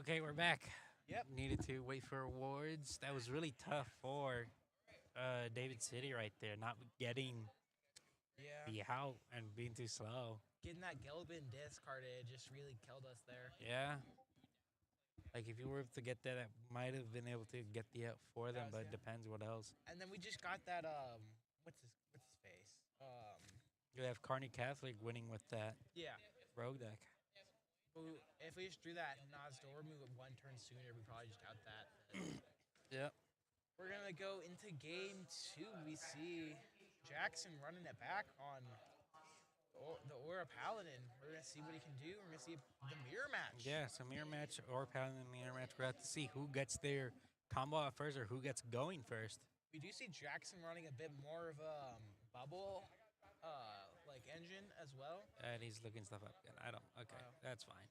Okay, we're back. Yep. Needed to wait for awards. That was really tough for David City right there, not getting Yeah. the out and being too slow. Getting that Gelbin discarded just really killed us there. Yeah. Like if you were to get that, that might have been able to get the out for them, but it Yeah. depends what else. And then we just got that what's his face? You have Carney Catholic winning with that Yeah. rogue deck. If we just drew that Nas door move one turn sooner, we probably just got that. Yep. We're gonna go into game 2. We see Jackson running it back on the Aura Paladin. We're gonna see what he can do. We're gonna see the mirror match. Yeah, so mirror match or Paladin mirror match. We'll have to see who gets their combo out first or who gets going first. We do see Jackson running a bit more of a bubble like engine as well. And he's looking stuff up again. I don't. Okay, that's fine.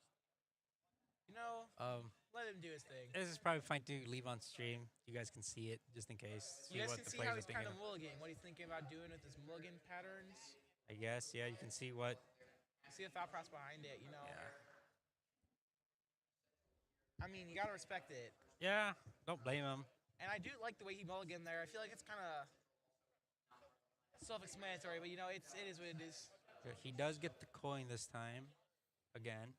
You know, Um, let him do his thing. This is probably fine to leave on stream. You guys can see it just in case. You guys what can the see players how are he's kind thinking of mulligan. What he's thinking about doing with his mulligan patterns. I guess. Yeah, you can see what. See the thought process behind it. You know. Yeah. I mean, you gotta respect it. Yeah. Don't blame him. And I do like the way he mulliganed there. I feel like it's kind of self-explanatory, but you know, it is what it is. He does get the coin this time, again.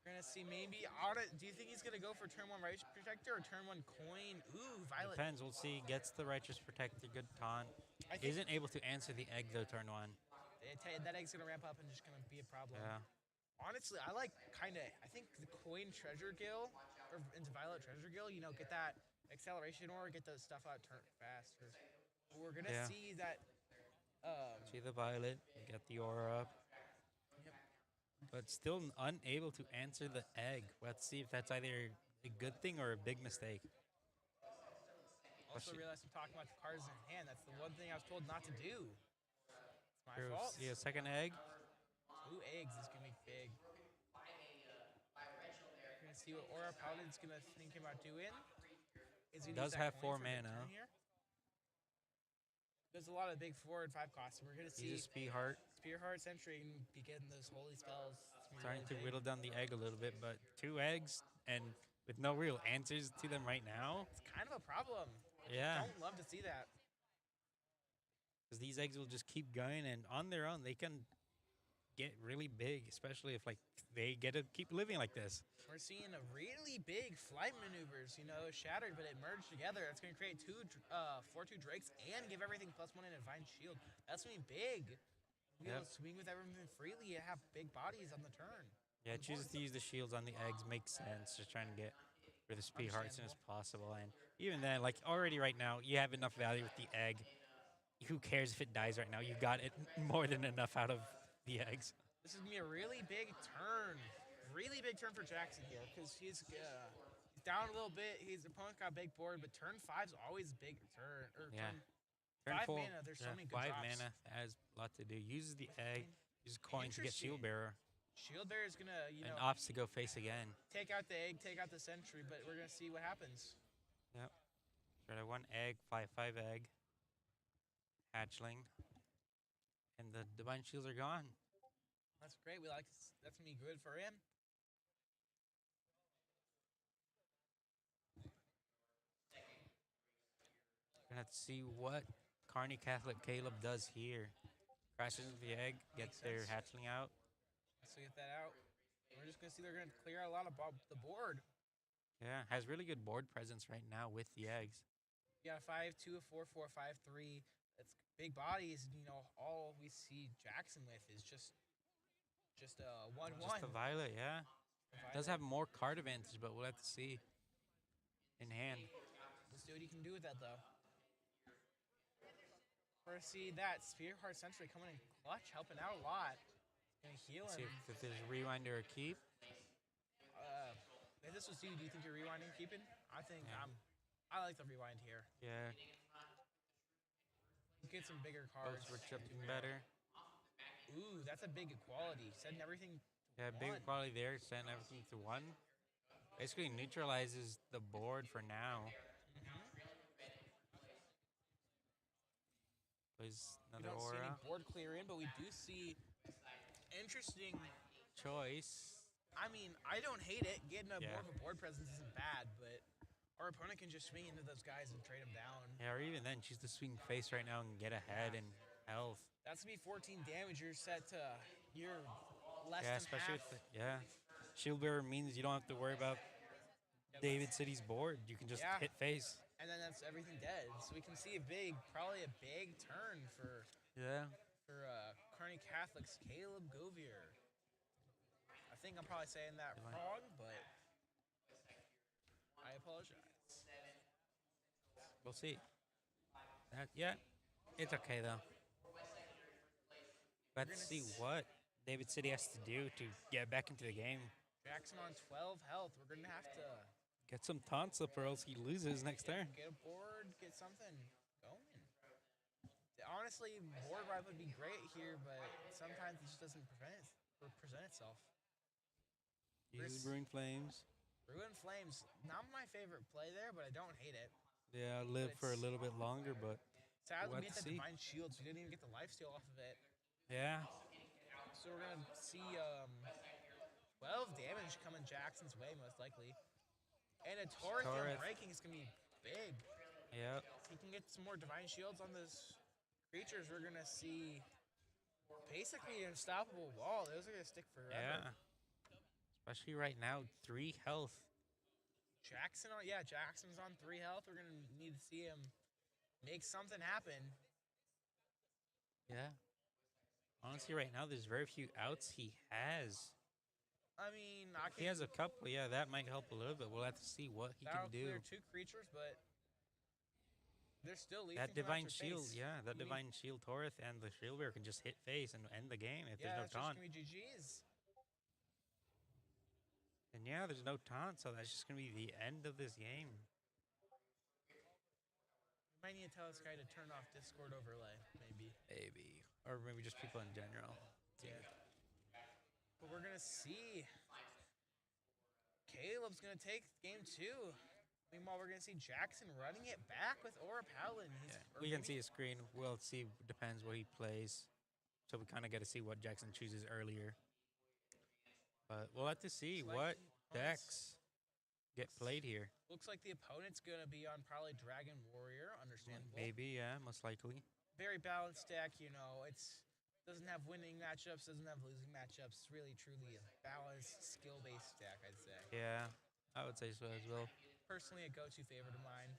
We're gonna see maybe Aura. Do you think he's gonna go for turn 1 Righteous Protector or turn 1 coin? Ooh, Violet. Depends. We'll see. Gets the Righteous Protector. Good taunt. Isn't able to answer the egg though. Turn 1. That egg's gonna ramp up and just gonna be a problem. Yeah. Honestly, I like I think the coin Treasure Gill or into Violet Treasure Gill. You know, get that acceleration or get the stuff out turn faster. We're gonna see that. See the Violet. Get the aura up. But still unable to answer the egg. Let's see if that's either a good thing or a big mistake. Also realized I'm talking about the cards in hand. That's the one thing I was told not to do. It's my fault. See a second egg. 2 eggs is gonna be big. We're gonna see what Aura Paladin's gonna think about doing. He does have 4 mana. There's a lot of big 4 and 5 costs. We're gonna see. He's a Spearheart. Spearheart Sentry and be getting those holy spells. Trying to whittle down the egg a little bit, but 2 eggs and with no real answers to them right now. It's kind of a problem. Yeah. Don't love to see that. Because these eggs will just keep going, and on their own, they can get really big, especially if like they get to keep living like this. We're seeing a really big flight maneuvers, you know, shattered, but it merged together. It's going to create 4/2 Drakes and give everything +1 in a Divine Shield. That's going to be big. You know, swing with everything freely and have big bodies on the turn. Yeah, chooses to use the shields on the eggs. Makes sense. Just trying to get rid of speed heart as soon as possible. And even then, like already right now, you have enough value with the egg. Who cares if it dies right now? You got it more than enough out of the eggs. This is going to be a really big turn. Really big turn for Jackson here because he's down a little bit. His opponent got a big board, but turn 5 is always a big turn. Or turn 5 mana, there's so many good 5 drops. mana has a lot to do. Uses the egg, uses coin to get Shield Bearer. Shield Bearer is going to, you know. And opts to go face again. Take out the egg, take out the sentry, but we're going to see what happens. Yep. Got a 1 egg, 5/5 egg. Hatchling. And the Divine Shields are gone. That's great. That's going to be good for him. Gonna have to see what Carney Catholic Caleb does here. Crashes into the egg, gets their hatchling out. So get that out. We're just gonna see they're gonna clear out a lot of the board. Yeah, has really good board presence right now with the eggs. You got a 5/2, a 4/4, 5/3. That's big bodies. You know, all we see Jackson with is just a 1/1. Just a Violet, yeah. Does have more card advantage, but we'll have to see in hand. We'll see what he can do with that though. We're gonna see that Spearheart Sentry coming in clutch, helping out a lot. Gonna heal him. See if there's a rewind or a keep. If this was you, do you think you're rewinding keeping? I think I like the rewind here. Yeah. Get some bigger cards. Both were chipping better. Ooh, that's a big equality. Setting everything. Yeah, big equality there. Setting everything to 1. Basically neutralizes the board for now. Plays another we don't aura. see any board clear in, but we do see interesting choice. I mean, I don't hate it. Getting a more Yeah. of a board presence isn't bad, but our opponent can just swing into those guys and trade them down. Yeah, or even then, she's the swing face right now and get ahead Yeah. in health. That's gonna be 14 damage. You're set to you're less Yeah, than especially half. with the, yeah. Shield bearer means you don't have to worry about David City's board. You can just Yeah, hit face. and then that's everything dead. So we can see a big, probably a big turn Yeah. for Kearney Catholic's Caleb Govier. I think I'm probably saying that wrong, but I apologize. We'll see. Yeah, it's okay though. We're Let's gonna see what David City has to do to get back into the game. Jackson on 12 health. We're gonna have to Get some taunts up or else he loses next turn. get a board, get something going. Honestly, board wipe would be great here, but sometimes it just doesn't present itself. Use Brewing Flames. Ruin Flames, not my favorite play there, but I don't hate it. Yeah, live for a little bit longer, but Sadly, we let's hit that see. Divine Shield, so we didn't even get the lifesteal off of it. Yeah. So we're gonna see 12 damage coming Jackson's way, most likely. And a Torith breaking is gonna be big. Yep. If he can get some more Divine Shields on those creatures, we're gonna see basically an unstoppable wall. Those are gonna stick forever. Yeah. Especially right now, 3 health. Jackson's on 3 health. We're gonna need to see him make something happen. Yeah. Honestly, right now, there's very few outs he has. I mean, He has a couple. Yeah, that might help a little bit. We'll have to see what he can do. Clear 2 creatures, but they're still leaving. That Divine Shield, yeah, that Divine Shield Torith and the Shield Bearer can just hit face and end the game if there's no taunt. Just gonna be GG's. And yeah, there's no taunt, so that's just gonna be the end of this game. We might need to tell this guy to turn off Discord overlay, maybe. Maybe. Or maybe just people in general. Yeah. But we're gonna see. Caleb's gonna take game 2. Meanwhile, we're gonna see Jackson running it back with Aura Paladin. We can see a screen. We'll see. Depends what he plays. So we kind of get to see what Jackson chooses earlier. But we'll have to see what decks get played here. Looks like the opponent's gonna be on probably Dragon Warrior. Understandable. Maybe, yeah, most likely. Very balanced deck. You know, it's doesn't have winning matchups, doesn't have losing matchups. It's really, truly a balanced, skill-based deck, I'd say. Yeah, I would say so as well. Personally, a go-to favorite of mine.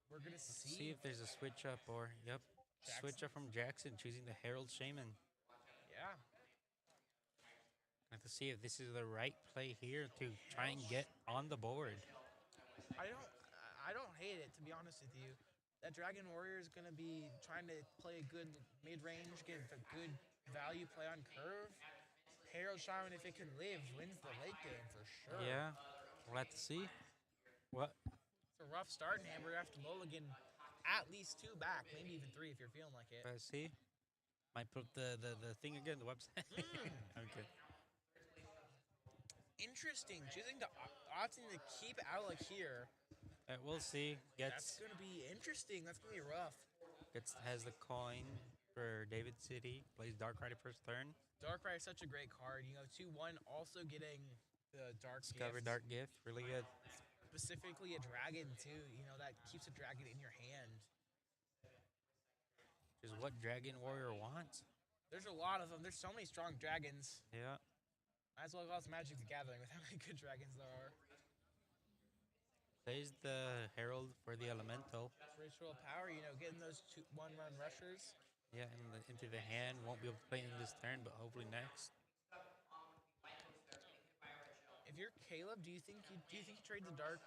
We're gonna see if there's a switch up or switch up from Jackson choosing the Herald Shaman. Yeah. I have to see if this is the right play here to try and get on the board. I don't hate it, to be honest with you. That Dragon Warrior is gonna be trying to play a good mid-range, get a good value play on curve. Herald Shaman, if it can live, wins the late game for sure. Yeah, we'll have to see. What? It's a rough start in Amber. You have to mulligan at least 2 back, maybe even 3 if you're feeling like it. Let's see. Might put the thing again, the website. Okay. Interesting. Choosing to opting to keep Alec here. We'll see. That's going to be interesting. That's going to be rough. Has the coin for David City. Plays Dark Rider first turn. Dark Rider is such a great card. You know, 2/1 also getting the Dark Discover gift. Dark Gift. Really good. Specifically a dragon too. You know, that keeps a dragon in your hand. Which is what Dragon Warrior wants. There's a lot of them. There's so many strong dragons. Yeah. Might as well call this Magic the Gathering with how many good dragons there are. Plays the Herald for the Elemental. Ritual Power, you know, getting those 1-run rushers. Yeah, into the hand. Won't be able to play in this turn, but hopefully next. If you're Caleb, do you think you trade the Dark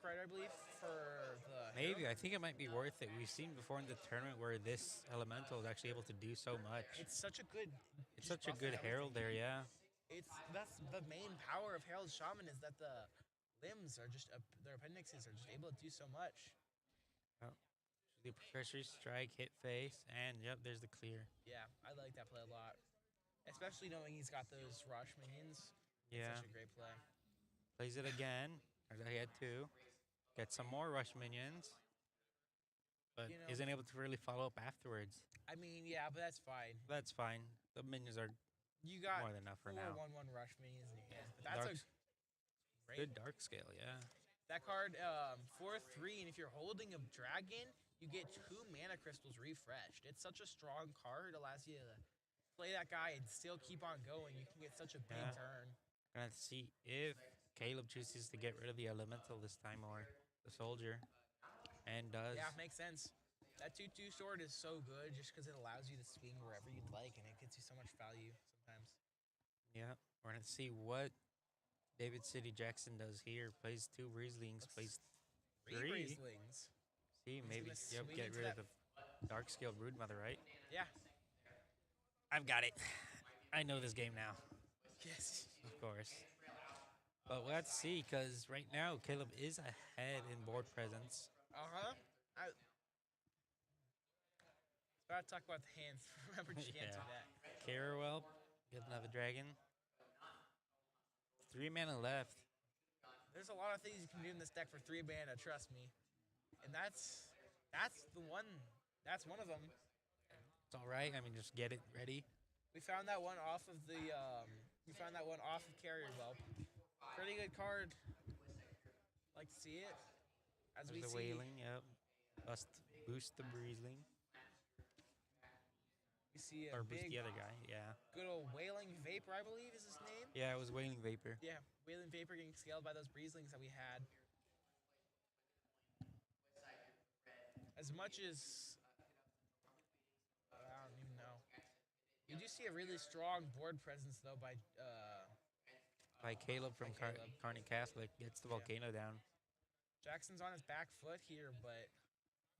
Rider, I believe, for the Maybe. Herald? I think it might be worth it. We've seen before in the tournament where this Elemental is actually able to do so much. It's such a good. It's such a good Herald there, yeah. That's the main power of Herald Shaman is that the limbs are just their appendixes are just able to do so much. Oh. The Professor's Strike, hit face, and yep, there's the clear. Yeah, I like that play a lot, especially knowing he's got those rush minions. Yeah, it's such a great play. Plays it again. He had 2. Get some more rush minions. but You know, isn't able to really follow up afterwards. I mean, yeah, but that's fine. That's fine. The minions are You got more than enough for four now. 1/1 rush minions in your Yeah, hands, but that's dark, a great. good dark scale. Yeah, That card 4/3, and if you're holding a dragon, you get 2 mana crystals refreshed. It's such a strong card. It allows you to play that guy and still keep on going. You can get such a big yeah. turn. Gonna see if Caleb chooses to get rid of the elemental this time or the soldier, and does. Yeah, makes sense. That 2/2 sword is so good just because it allows you to swing wherever you'd like, and it gets you so much value sometimes. Yeah, we're gonna see what David City Jackson does here. Plays 2 Rieslings, plays Three 3. Rieslings. See, He's maybe, gonna yep, swing get into rid of that. the dark scaled brood mother, right? Yeah. I've got it. I know this game now, Yes. of course. But we'll have to see, because right now Caleb is ahead in board presence. I gotta talk about the hands. Remember, you can't do Yeah. that. Carawel, get another dragon. 3 mana left. There's a lot of things you can do in this deck for 3 mana. Trust me, and that's the one. That's one of them. It's all right. I mean, just get it ready. We found that one off of the. We found that one off of Carrier Whelp. Pretty good card. Like to see it. As There's we the see, wailing. Yep. Boost the Breezling. we see a Or boost big, the other guy. Yeah. good old Wailing Vapor, I believe is his name. Yeah, it was Wailing Vapor. Yeah, Wailing Vapor getting scaled by those Breezlings that we had. As much as I don't even know. You do see a really strong board presence though By Caleb from By Caleb. Carney Catholic. Gets the volcano down. Jackson's on his back foot here, but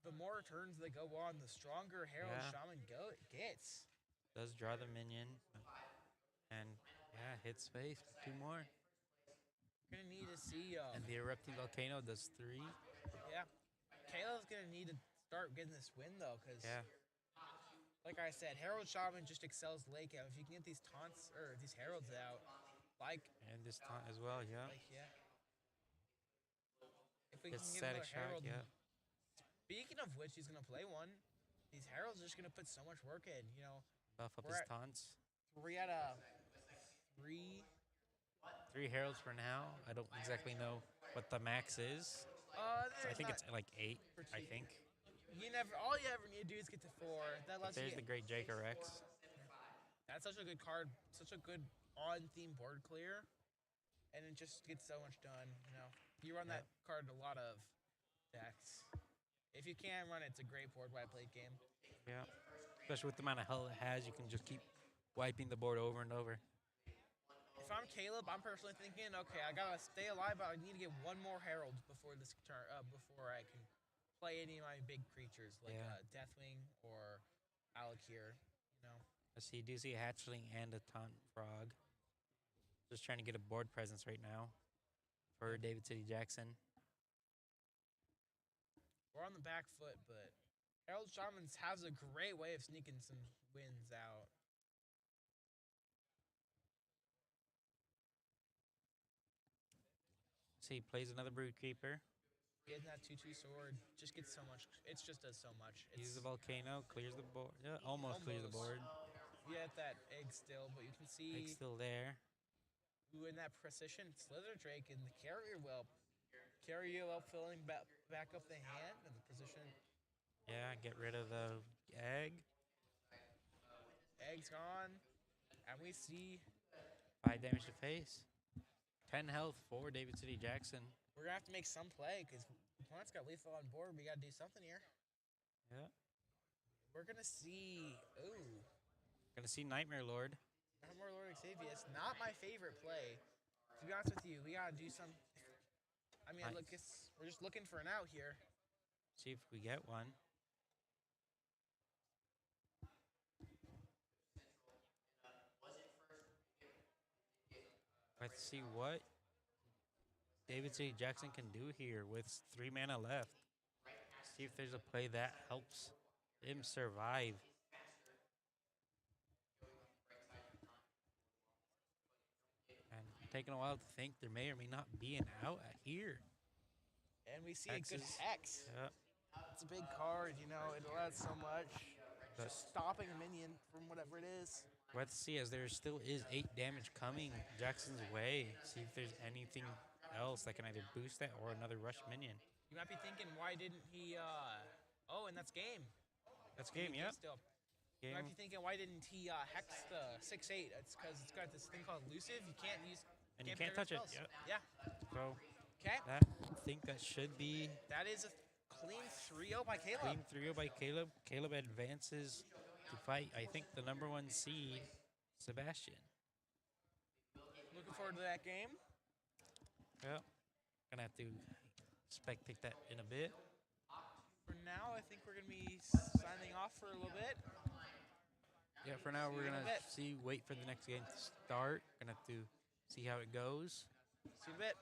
the more turns that go on, the stronger Herald Yeah. Shaman gets. Does draw the minion. And yeah, hits face. 2 more. We're gonna need to see. And the erupting volcano does 3. Yeah, Caleb's gonna need to start getting this win though, because Yeah. like I said, Herald Shaman just excels late game. If you can get these taunts or these heralds out, like And this time as well, yeah. yeah. If we Gets can get static another shock, herald, yeah. speaking of which, he's gonna play one. These heralds are just gonna put so much work in. You know, Buff up We're his at- taunts. 3 out of 3. 3 heralds for now. I don't exactly know what the max is. I think it's like 8, I think. All you ever need to do is get to 4. That But lets you there's the get, Great Jaker Rex. that's such a good card, such a good on-theme board clear, and it just gets so much done. You know, you run that card in a lot of decks. If you can run it, it's a great board-wide played game. Yeah. Especially with the amount of health it has, you can just keep wiping the board over and over. If I'm Caleb, I'm personally thinking, okay, I gotta stay alive, but I need to get one more herald before this turn, before I can play any of my big creatures like Deathwing or Alakir. You know, I see, do see a hatchling and a taunt frog. Just trying to get a board presence right now for David City Jackson. we're on the back foot, but Herald Shamans has a great way of sneaking some wins out. See, plays another Brood Creeper. Getting that 2/2 sword just gets so much. It just does so much. Uses the volcano, clears the board. Yeah, almost clears the board. You get that egg still, but you can see Egg's still there. who in that precision Slither Drake and the Carrier Whelp. Carrier Whelp filling back up the hand and the position. Yeah, get rid of the egg. Egg's gone, and we see 5 damage to face. 10 health for David City Jackson. we're gonna have to make some play because opponent's got lethal on board. We gotta do something here. Yeah. We're gonna see. Ooh, Gonna see Nightmare Lord. no more Lord Xavius. Not my favorite play. To be honest with you, we gotta do some. I mean, Nice. look, we're just looking for an out here. See if we get one. Let's see what David City Jackson can do here with 3 mana left. See if there's a play that helps him survive. And taking a while to think, there may or may not be an out here. And we see a good Hexes. hex. Yeah. It's a big card, you know, it allows so much. But Just stopping a minion from whatever it is. we'll have to see as there still is 8 damage coming Jackson's way. See if there's anything else that can either boost that or another rush minion. You might be thinking, why didn't he, oh, and that's game. That's Game, game, yeah. still. You Game. might be thinking, why didn't he hex the 6/8? It's because it's got this thing called elusive. You can't use. And you can't touch it. Spells. Yeah. Yeah. So Okay. that I think that should be That is a clean 3-0 by Caleb. clean 3-0 by Caleb. Caleb advances to fight, I think, the number 1 seed, Sebastian. Looking forward to that game. Yeah. Gonna have to spectate that in a bit. For now, I think we're going to be signing off for a little bit. Yeah, for now we're you in a gonna bit. wait for the next game to start. Gonna have to see how it goes. See you in a bit.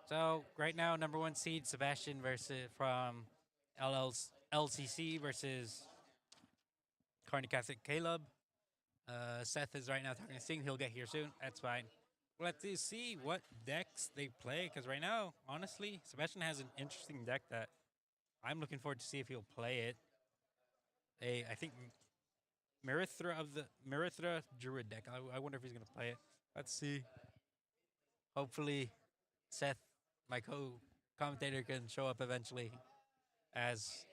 So right now, number one seed Sebastian versus from LCC versus Carney Catholic Caleb. Seth is right now talking to Sing. He'll get here soon. That's fine. Let's see what decks they play. Because right now, honestly, Sebastian has an interesting deck that I'm looking forward to see if he'll play it. I think Marithra Druid deck. I wonder if he's gonna play it. Let's see. Hopefully, Seth, my co-commentator, can show up eventually as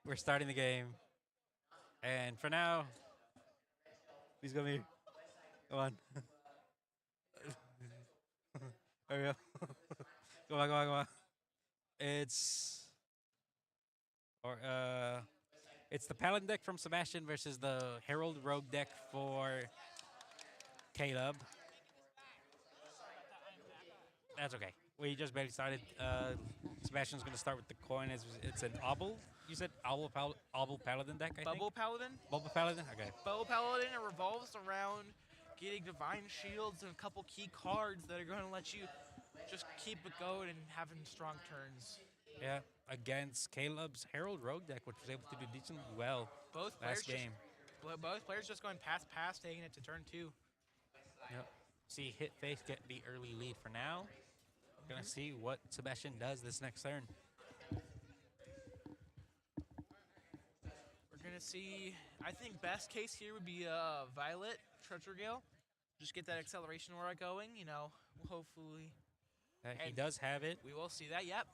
we're starting the game. And for now, please come here. Come on. There we go. Come on, come on, come on. It's or it's the Paladin deck from Sebastian versus the Herald Rogue deck for Caleb. That's okay. We just barely started. Sebastian's gonna start with the coin. It's an Obel. You said Obel Paladin deck, I Bubble think. Paladin? Bubble Paladin. Okay. Bubble Paladin, it revolves around getting Divine Shields and a couple key cards that are going to let you just keep it going and having strong turns. Yeah, against Caleb's Herald Rogue deck, which was able to do decently well Both players last game. both players just going pass, taking it to turn 2. Yep. See Hit Face get the early lead for now. Gonna see what Sebastian does this next turn. We're going to see, I think best case here would be Violet Treasure Gale. Just get that acceleration aura going, you know, hopefully. He does have it. We will see that, yep.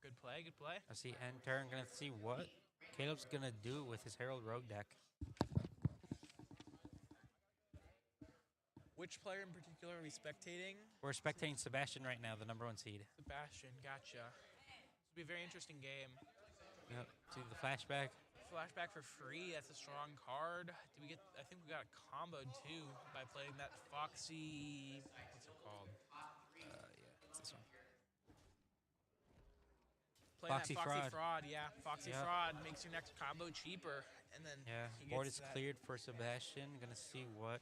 Good play, good play. I see end turn. Gonna see what Caleb's gonna do with his Herald Rogue deck. Which player in particular are we spectating? We're spectating Sebastian right now, the number one seed. Sebastian, gotcha. This will be a very interesting game. Yep. See the flashback. Flashback for free. That's a strong card. Did we get? I think we got a combo too by playing that Foxy. What's it called? Yeah, it's this one. Playing Foxy that Foxy Fraud. Fraud. Yeah, Foxy Yep. Fraud makes your next combo cheaper, and then Board is cleared for Sebastian. Gonna see what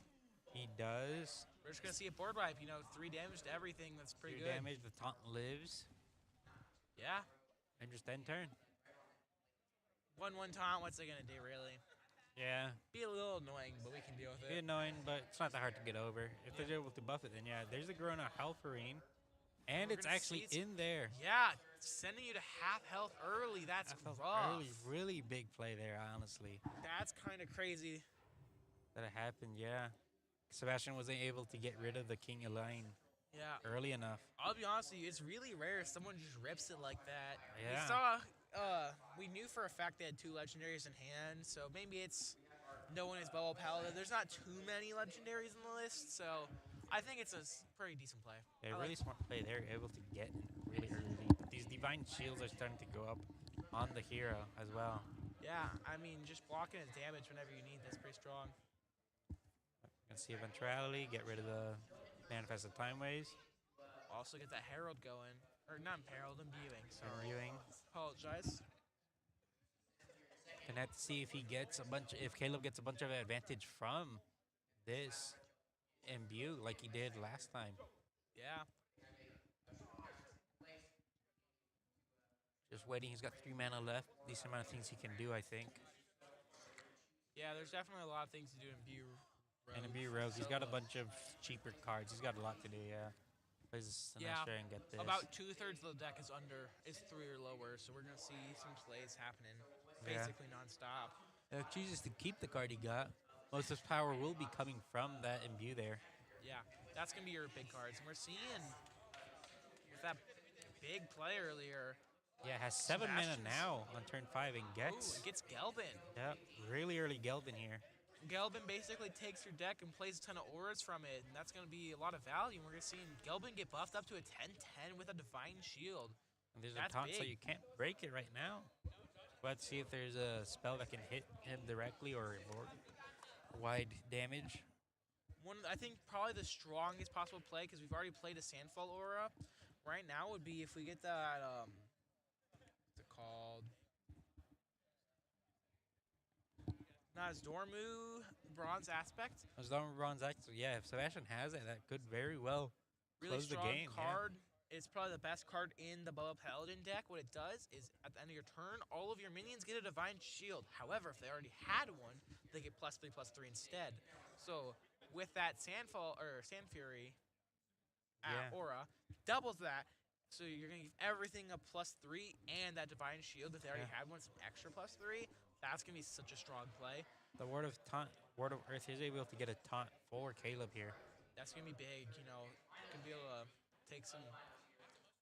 he does. We're just gonna see a board wipe. You know, 3 damage to everything. That's pretty 3 good. damage. The taunt lives. Yeah. And just end turn. 1/1 taunt. What's it gonna do, really? Yeah. Be a little annoying, but we can deal with Be it. annoying, but it's not that hard to get over. If they're able to buff it, then yeah. There's the Corona Halferine. And We're it's gonna actually see in there. Yeah, sending you to half health early. That's rough. Early, really big play there, honestly. That's kind of crazy. That it happened, yeah. Sebastian wasn't able to get rid of the King Elaine Yeah. early enough. I'll be honest with you, it's really rare someone just rips it like that. Yeah. We saw, we knew for a fact they had 2 legendaries in hand, so maybe it's no one is Bubble Paladin. There's not too many legendaries in the list, so I think it's a pretty decent play. Yeah, I really like smart play. They're able to get really early lead. But these Divine Shields are starting to go up on the hero as well. Yeah, I mean, just blocking his damage whenever you need, that's pretty strong. You can see Eventuality, get rid of the Manifested Time Waves. Also get that Herald going. Or not Herald, imbuing, sorry. Imbuing. Apologize. And have to see if he gets if Caleb gets a bunch of advantage from this imbue like he did last time. Yeah. Just waiting. He's got 3 mana left. Decent amount of things he can do, I think. Yeah, there's definitely a lot of things to do in Imbue Rogue. And imbue Rogue, he's got a bunch of cheaper cards. He's got a lot to do, yeah. Plays Sinestro and get this. About 2/3 of the deck is 3 or lower, so we're gonna see some plays happening basically nonstop. If he chooses to keep the card he got, most of his power will be coming from that imbue there. Yeah, that's gonna be your big cards, and we're seeing with that big play earlier. Yeah, has 7 mana Sebastian's- now on turn 5 and gets. Ooh, it gets Gelbin. Yep, really early Gelbin here. Gelbin basically takes your deck and plays a ton of auras from it, and that's going to be a lot of value. And we're going to see Gelbin get buffed up to a 10/10 with a Divine Shield. And there's That's a taunt, so big. you can't break it right now. Let's see if there's a spell that can hit him directly or wide damage. I think probably the strongest possible play, because we've already played a Sandfall aura, right now would be if we get that, what's it called? Dormu Bronze Aspect. As long as Bronze Axe, yeah, if Sebastian has it, that could very well Really close the strong game. card. It's probably the best card in the Boa Paladin deck. What it does is, at the end of your turn, all of your minions get a Divine Shield. However, if they already had one, they get +3/+3 instead. So, with that Sandfall or Sand Fury Yeah. aura, doubles that. So you're gonna give everything a +3 and that Divine Shield. If they already Yeah. had one, some extra +3. That's gonna be such a strong play. The Word of Earth is able to get a taunt for Caleb here. That's gonna be big. Gonna be able to take some,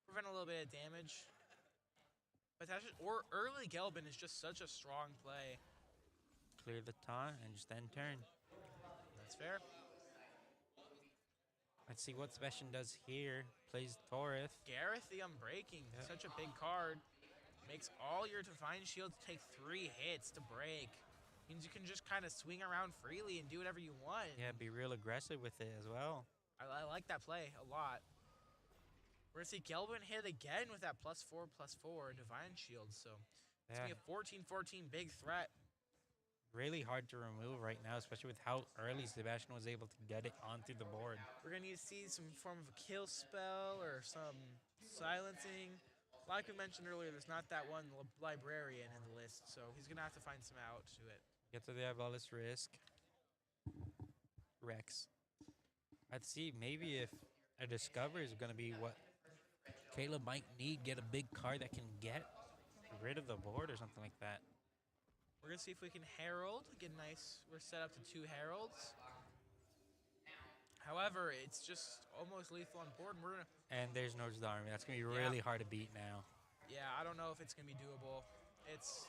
prevent a little bit of damage. But or early Gelbin is just such a strong play. Clear the taunt and just end turn. That's fair. Let's see what Sebastian does here. Plays Torith. Gareth the Unbreaking, Yep. such a big card. Makes all your Divine Shields take 3 hits to break. Means you can just kind of swing around freely and do whatever you want. Yeah, be real aggressive with it as well. I like that play a lot. We're going to see Gelbin hit again with that +4/+4 Divine Shield. So it's going to be a 14-14 big threat. Really hard to remove right now, especially with how early Sebastian was able to get it onto the board. We're going to need to see some form of a kill spell or some silencing. Like we mentioned earlier, there's not that one librarian in the list, so he's going to have to find some out to it. Get to the Diabolus Risk. Rex. I'd see maybe if a Discover is going to be what Caleb might need, get a big card that can get rid of the board or something like that. We're going to see if we can Herald. Get nice. We're set up to 2 Heralds. However, it's just almost lethal on board. And we're gonna. And there's no Army. That's going to be really hard to beat now. Yeah, I don't know if it's going to be doable. It's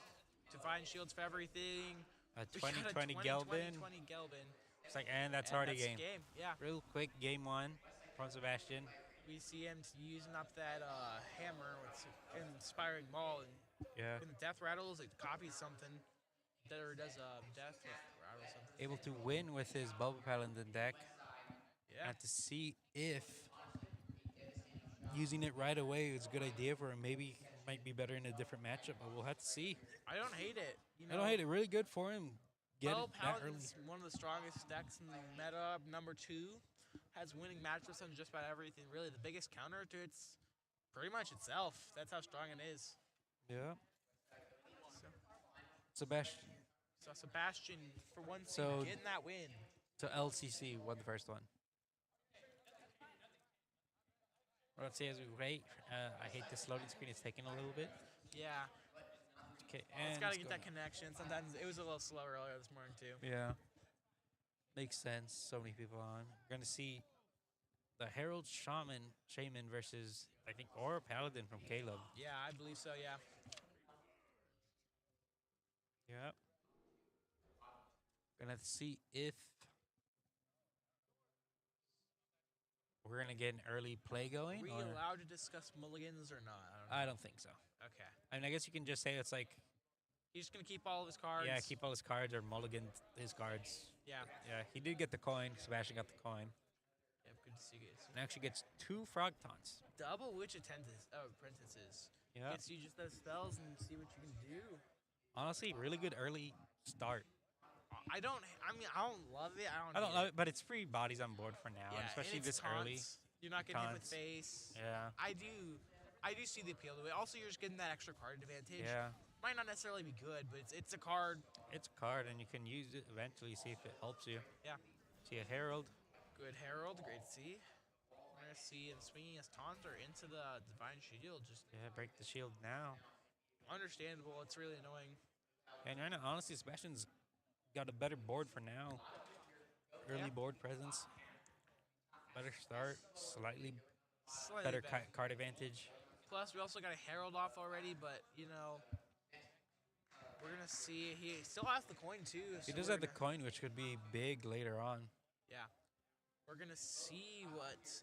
Divine Shields for everything. A 20-20 Gelbin. 20 Gelbin. It's like, and that's already game. Yeah. Real quick, game 1 from Sebastian. We see him using up that hammer with Inspiring Maul. And when the Death rattles, it copies something. Or does Death rattle something. Able to win with his Bubble Paladin deck. Yeah. And to see if using it right away is a good idea for him. Maybe might be better in a different matchup, but we'll have to see. I don't hate it. I don't hate it. Really good for him. Get Bubble it that early. Paladin's one of the strongest decks in the meta. Number 2 has winning matchups on just about everything. Really, the biggest counter to it's pretty much itself. That's how strong it is. Yeah. So Sebastian, for one thing, getting that win. So LCC won the first one. Let's see as we wait. I hate this loading screen. It's taking a little bit. Yeah. Okay, It's got to get that connection. Sometimes it was a little slow earlier this morning, too. Yeah. Makes sense. So many people on. We're going to see the Herald Shaman versus, I think, Aura Paladin from Caleb. Yeah, I believe so, yeah. Yep. Gonna see if we're gonna get an early play going. Are we allowed to discuss mulligans or not? I don't think so. Okay. I mean, I guess you can just say it's like he's just gonna keep all of his cards. Yeah, keep all his cards or mulligan his cards. Yeah. Yeah, he did get the coin. Sebastian got the coin. Yeah, good to see you. And actually gets 2 Frog Taunts. Double Witch Apprentices. Yeah. Gets you just those spells and see what you can do. Honestly, really good early start. I don't love it. I don't love it, but it's free bodies on board for now, yeah, especially and this early. You're not getting hit with face. Yeah. I do see the appeal to it. Also, you're just getting that extra card advantage. Yeah. Might not necessarily be good, but it's a card. It's a card, and you can use it eventually, see if it helps you. Yeah. See a Herald. Good Herald, great to see. We're going to see him swinging his taunter into the Divine Shield. Break the shield now. Understandable. It's really annoying. And right now, honestly, Sebastian's got a better board for now. Early board presence. Better start. Slightly better card advantage. Plus, we also got a Herald off already, but, we're going to see. He still has the coin, too. He does have the coin, which could be big later on. Yeah. We're going to see what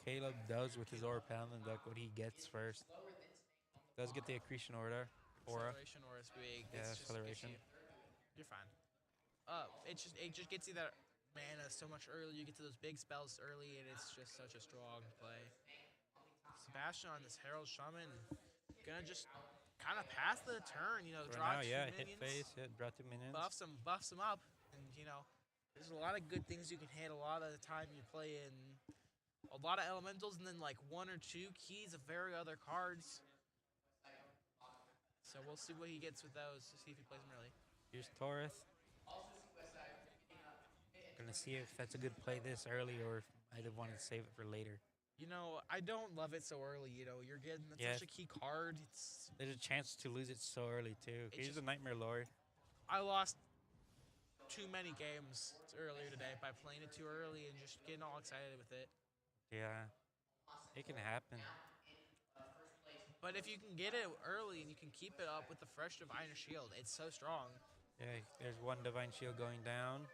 Caleb does with his Aura Paladin deck, what he gets first. Does get the Accretion Aura. Acceleration Aura is big. Yeah, Acceleration. You're fine. It just gets you that mana so much early. You get to those big spells early, and it's just such a strong play. Sebastian on this Herald Shaman gonna just kind of pass the turn, draw 2 minions. Hit face, draw 2 minions. Buffs them up, and there's a lot of good things you can hit a lot of the time you play in a lot of elementals, and then like 1 or 2 keys of very other cards. So we'll see what he gets with those to see if he plays them early. Here's Torith. Gonna see if that's a good play this early or if I'd have wanted to save it for later. I don't love it so early. You're getting such a key card. There's a chance to lose it so early too. Here's the Nightmare Lord. I lost too many games earlier today by playing it too early and just getting all excited with it. Yeah, it can happen. But if you can get it early and you can keep it up with the fresh Divine Shield, it's so strong. Yeah, there's one Divine Shield going down.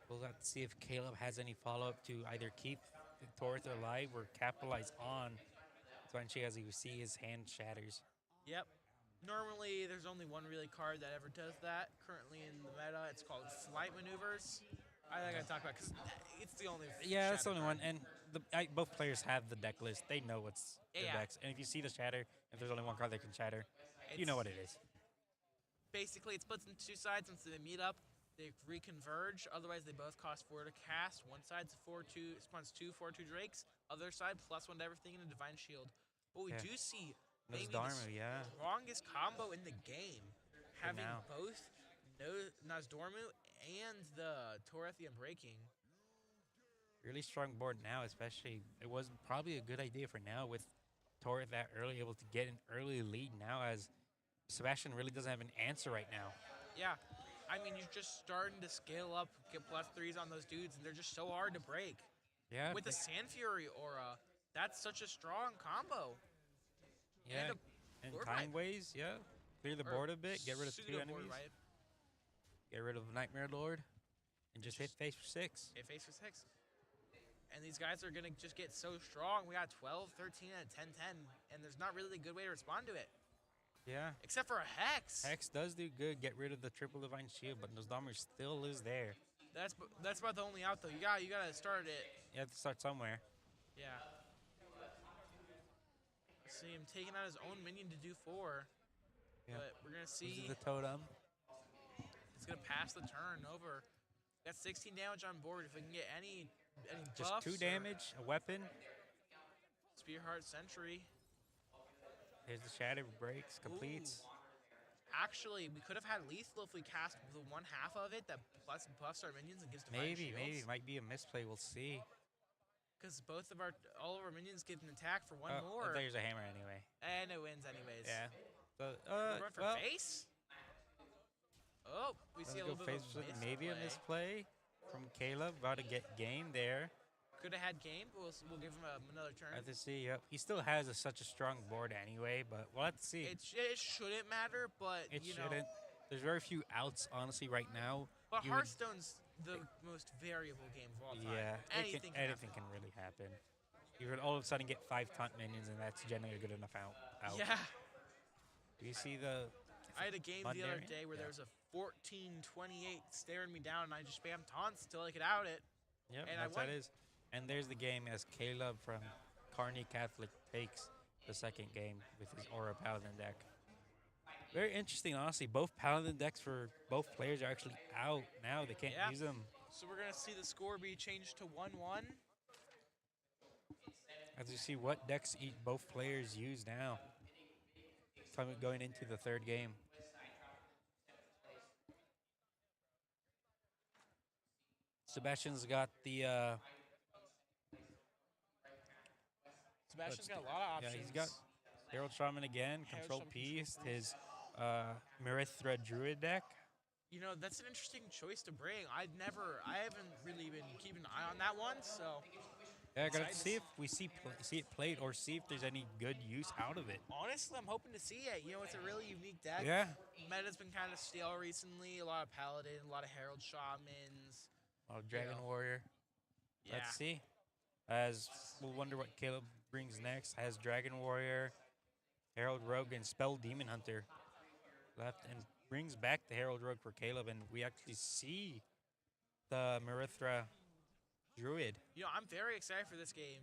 We'll have to see if Caleb has any follow-up to either keep Torith alive or capitalize on Divine Shield as you see his hand shatters. Yep. Normally, there's only one really card that ever does that. Currently in the meta, it's called Flight Maneuvers. I think I talk about because it's the only. Yeah, that's the only card. one. And both players have the deck list. They know what's their decks. And if you see the shatter, if there's only one card that can shatter, you know what it is. Basically, it splits into 2 sides. Once they meet up, they reconverge. Otherwise, they both cost 4 to cast. One side's 4/2 spawns 2 4/2 Drakes. Other side +1 to everything in a Divine Shield. But we do see maybe the strongest combo in the game, having both Nozdormu and the Torethian breaking. Really strong board now, especially. It was probably a good idea for now with Torith that early, able to get an early lead now as Sebastian really doesn't have an answer right now. Yeah. I mean, you're just starting to scale up, get +3s on those dudes, and they're just so hard to break. Yeah. With the Sand Fury aura, that's such a strong combo. Yeah. And time ways, clear the board a bit, get rid of 2 enemies. Right? Get rid of Nightmare Lord, and just hit face for 6. Hit face for 6. And these guys are going to just get so strong. We got 12, 13, and 10, 10, and there's not really a good way to respond to it. Yeah. Except for a Hex. Hex does do good, get rid of the triple Divine Shield, but Nozdormu still is there. That's about the only out, though. You got to start it. You have to start somewhere. Yeah. See him taking out his own minion to do 4. Yeah. But we're going to see. This is the totem. He's going to pass the turn over. Got 16 damage on board. If we can get any just buffs 2 damage, a weapon. Spearheart Sentry. Here's the Shatter, breaks, completes. Ooh. Actually, we could have had lethal if we cast the 1/2 of it that plus buffs our minions and gives divine shields. Maybe. Might be a misplay. We'll see. Because all of our minions get an attack for 1 more. There's a hammer anyway. And it wins anyways. Yeah. So, run for face? Oh, we see a little bit of a misplay. Maybe a misplay from Caleb. About to get game there. Could have had game, but we'll give him another turn. I have to see, yep. He still has such a strong board anyway, but we'll have to see. It shouldn't matter, but it shouldn't. There's very few outs, honestly, right now. But Hearthstone's the most variable game of all time. Yeah, anything can really happen. You could all of a sudden get 5 taunt minions, and that's generally a good enough out. Yeah. Do you see the... I had a game the other day where there was a 14-28 staring me down, and I just spammed taunts until I could out it. Yep, and that's how it is. And there's the game as Caleb from Carney Catholic takes the second game with his Aura Paladin deck. Very interesting, honestly. Both Paladin decks for both players are actually out now. They can't use them. So we're going to see the score be changed to 1-1. As you see what decks both players use now. Time going into the 3rd game. Sebastian's got the... Sebastian's got a lot of options. Yeah, he's got Herald Shaman again, Control Beast, his Marithra Druid deck. That's an interesting choice to bring. I haven't really been keeping an eye on that one, so. Yeah, I gotta see if we see it played or see if there's any good use out of it. Honestly, I'm hoping to see it. It's a really unique deck. Yeah. Meta's been kind of stale recently. A lot of Paladin, a lot of Herald Shamans. A lot of Dragon Warrior. Yeah. Let's see. As we'll wonder what Caleb brings next. Has Dragon Warrior, Herald Rogue, and Spell Demon Hunter left, and brings back the Herald Rogue for Caleb, and we actually see the Marithra Druid. I'm very excited for this game.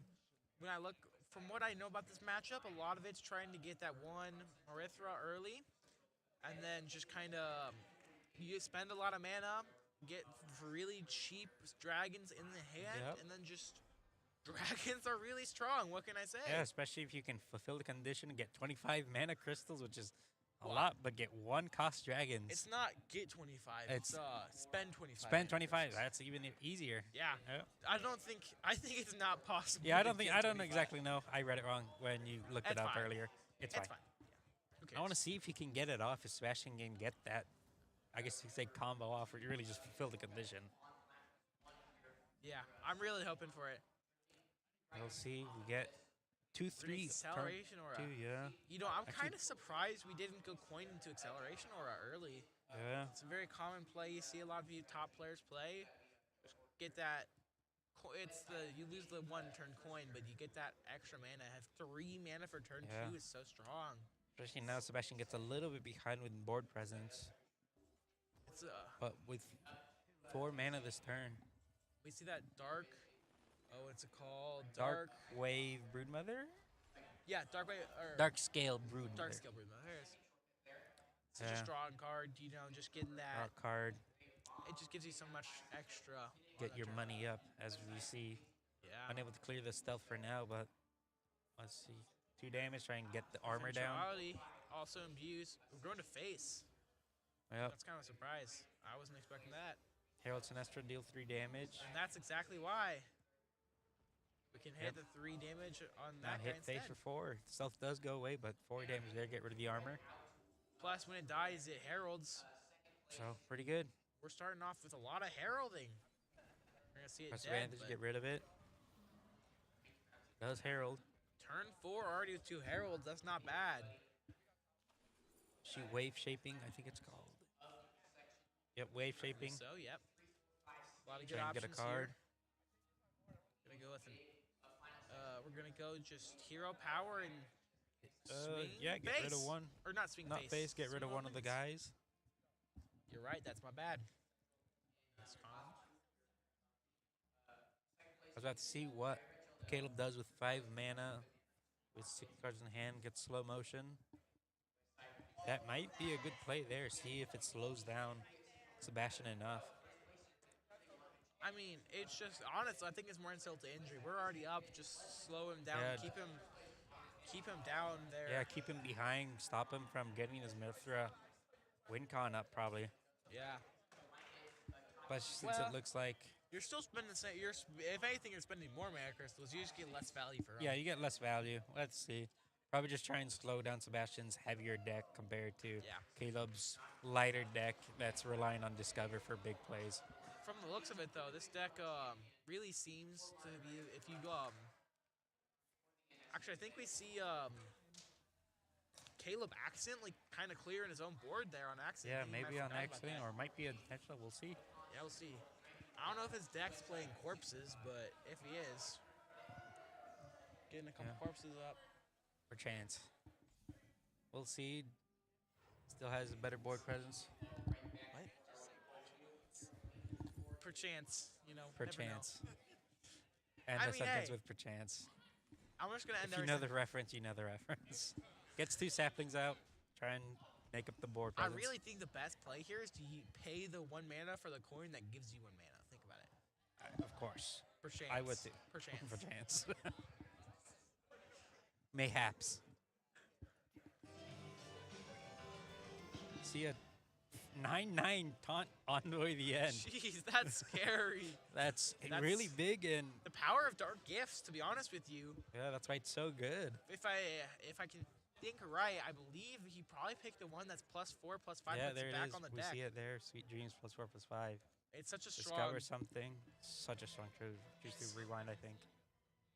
When I look, from what I know about this matchup, a lot of it's trying to get that one Marithra early, and then just kind of you spend a lot of mana, get really cheap dragons in the hand, and then just Dragons are really strong. What can I say? Yeah, especially if you can fulfill the condition and get 25 mana crystals, which is a Well, lot, but get 1 cost dragons. It's not get 25. It's spend 25. Spend mana 25. crystals. That's even easier. Yeah. Yeah. I think it's not possible. Yeah, I to don't think get I don't 25. exactly know. I read it wrong when you looked it It's up fine. earlier. It's It's fine. fine. Yeah. Who I want to cares? see if he can get it off. If Sebastian can get that, I guess you could say combo off, or you really just fulfill the condition. Yeah, I'm really hoping for it. We'll see. We get 2, 3. Acceleration aura. 2, yeah. You know, I'm Actually- kind of surprised we didn't go coin into acceleration aura early. Yeah. It's a very common play. You see a lot of you top players play. Just get that. It's the you lose the 1 turn coin, but you get that extra mana. Have 3 mana for turn Yeah. 2 is so strong. Especially now, Sebastian gets a little bit behind with board presence, It's but with 4 mana this turn. we see that dark. Oh, what's it called? Dark Wave Broodmother? Yeah, dark wave or Dark Scale Broodmother. dark scale brood. There it is. Such Yeah. a strong card. You know, just getting that. Draw a card. It just gives you so much extra. on Get that your turn. money up, as we see. Yeah. Unable to clear the stealth for now, but let's see. 2 damage, try and get the armor down. Eventuality also imbues. We're going to face. Yep. That's kind of a surprise. I wasn't expecting that. Herald Sinestra deal 3 damage. And that's exactly why. We can hit Yep. the 3 damage on Now that guy hit face instead. for 4. Stealth does go away, but 4 damage there. Get rid of the armor. Plus, when it dies, it heralds. So pretty good. We're starting off with a lot of heralding. We're going to see it Press dead, advantage, but get rid of it. Does Herald. turn 4 already with 2 heralds. That's not bad. She wave shaping, I think it's called. Yep, wave shaping. So, yep. A lot of good Try and get options a card. here. Gonna go with an. We're gonna go just hero power and swing. Yeah, get rid of face. one. Or not swing Not face. face, get rid of swing one of the face. guys. You're right. That's my bad. That's fine. I was about to see what Caleb does with 5 mana. With 6 cards in hand, gets slow motion. That might be a good play there. See if it slows down Sebastian enough. I mean, it's just honestly, I think it's more insult to injury. We're already up. Just slow him down. Yeah. Keep him down there. Yeah, keep him behind, stop him from getting his Mithra win con up probably. Yeah. But since Well, it looks like, You're still spending the same. If anything, you're spending more mana crystals. You just get less value for them. yeah, you get less value. Let's see. Probably just try and slow down Sebastian's heavier deck compared to Yeah. Caleb's lighter deck that's relying on Discover for big plays. From the looks of it, though, this deck really seems to be. If you actually, I think we see Caleb accidentally kind of clearing his own board there on accident. Yeah, I think he maybe might on have forgot about accident that. or it might be intentional. We'll see. Yeah, we'll see. I don't know if his deck's playing corpses, but if he is, getting a couple Yeah. corpses up. For chance. We'll see. Still has a better board presence. Perchance, you know. Per never know. chance. And I the mean, sentence hey. with perchance. I'm just gonna end If you every know sentence. the reference, you know the reference. Gets 2 saplings out. Try and make up the board I presence. really think the best play here is to pay the 1 mana for the coin that gives you 1 mana. Think about it. Of course. Perchance. I would too. Perchance. For chance. Mayhaps. See a 9/9 taunt on the way to the end. Jeez, that's scary. That's That's- really big, and The power of dark gifts, to be honest with you. yeah, that's why it's so good. If I can think right, I believe he probably picked the one that's +4, +5, Yeah, puts there it it back is. on the We deck. see it there. Sweet Dreams +4/+5. It's such a strong, Discover something. Such a strong truth. Just to rewind, I think.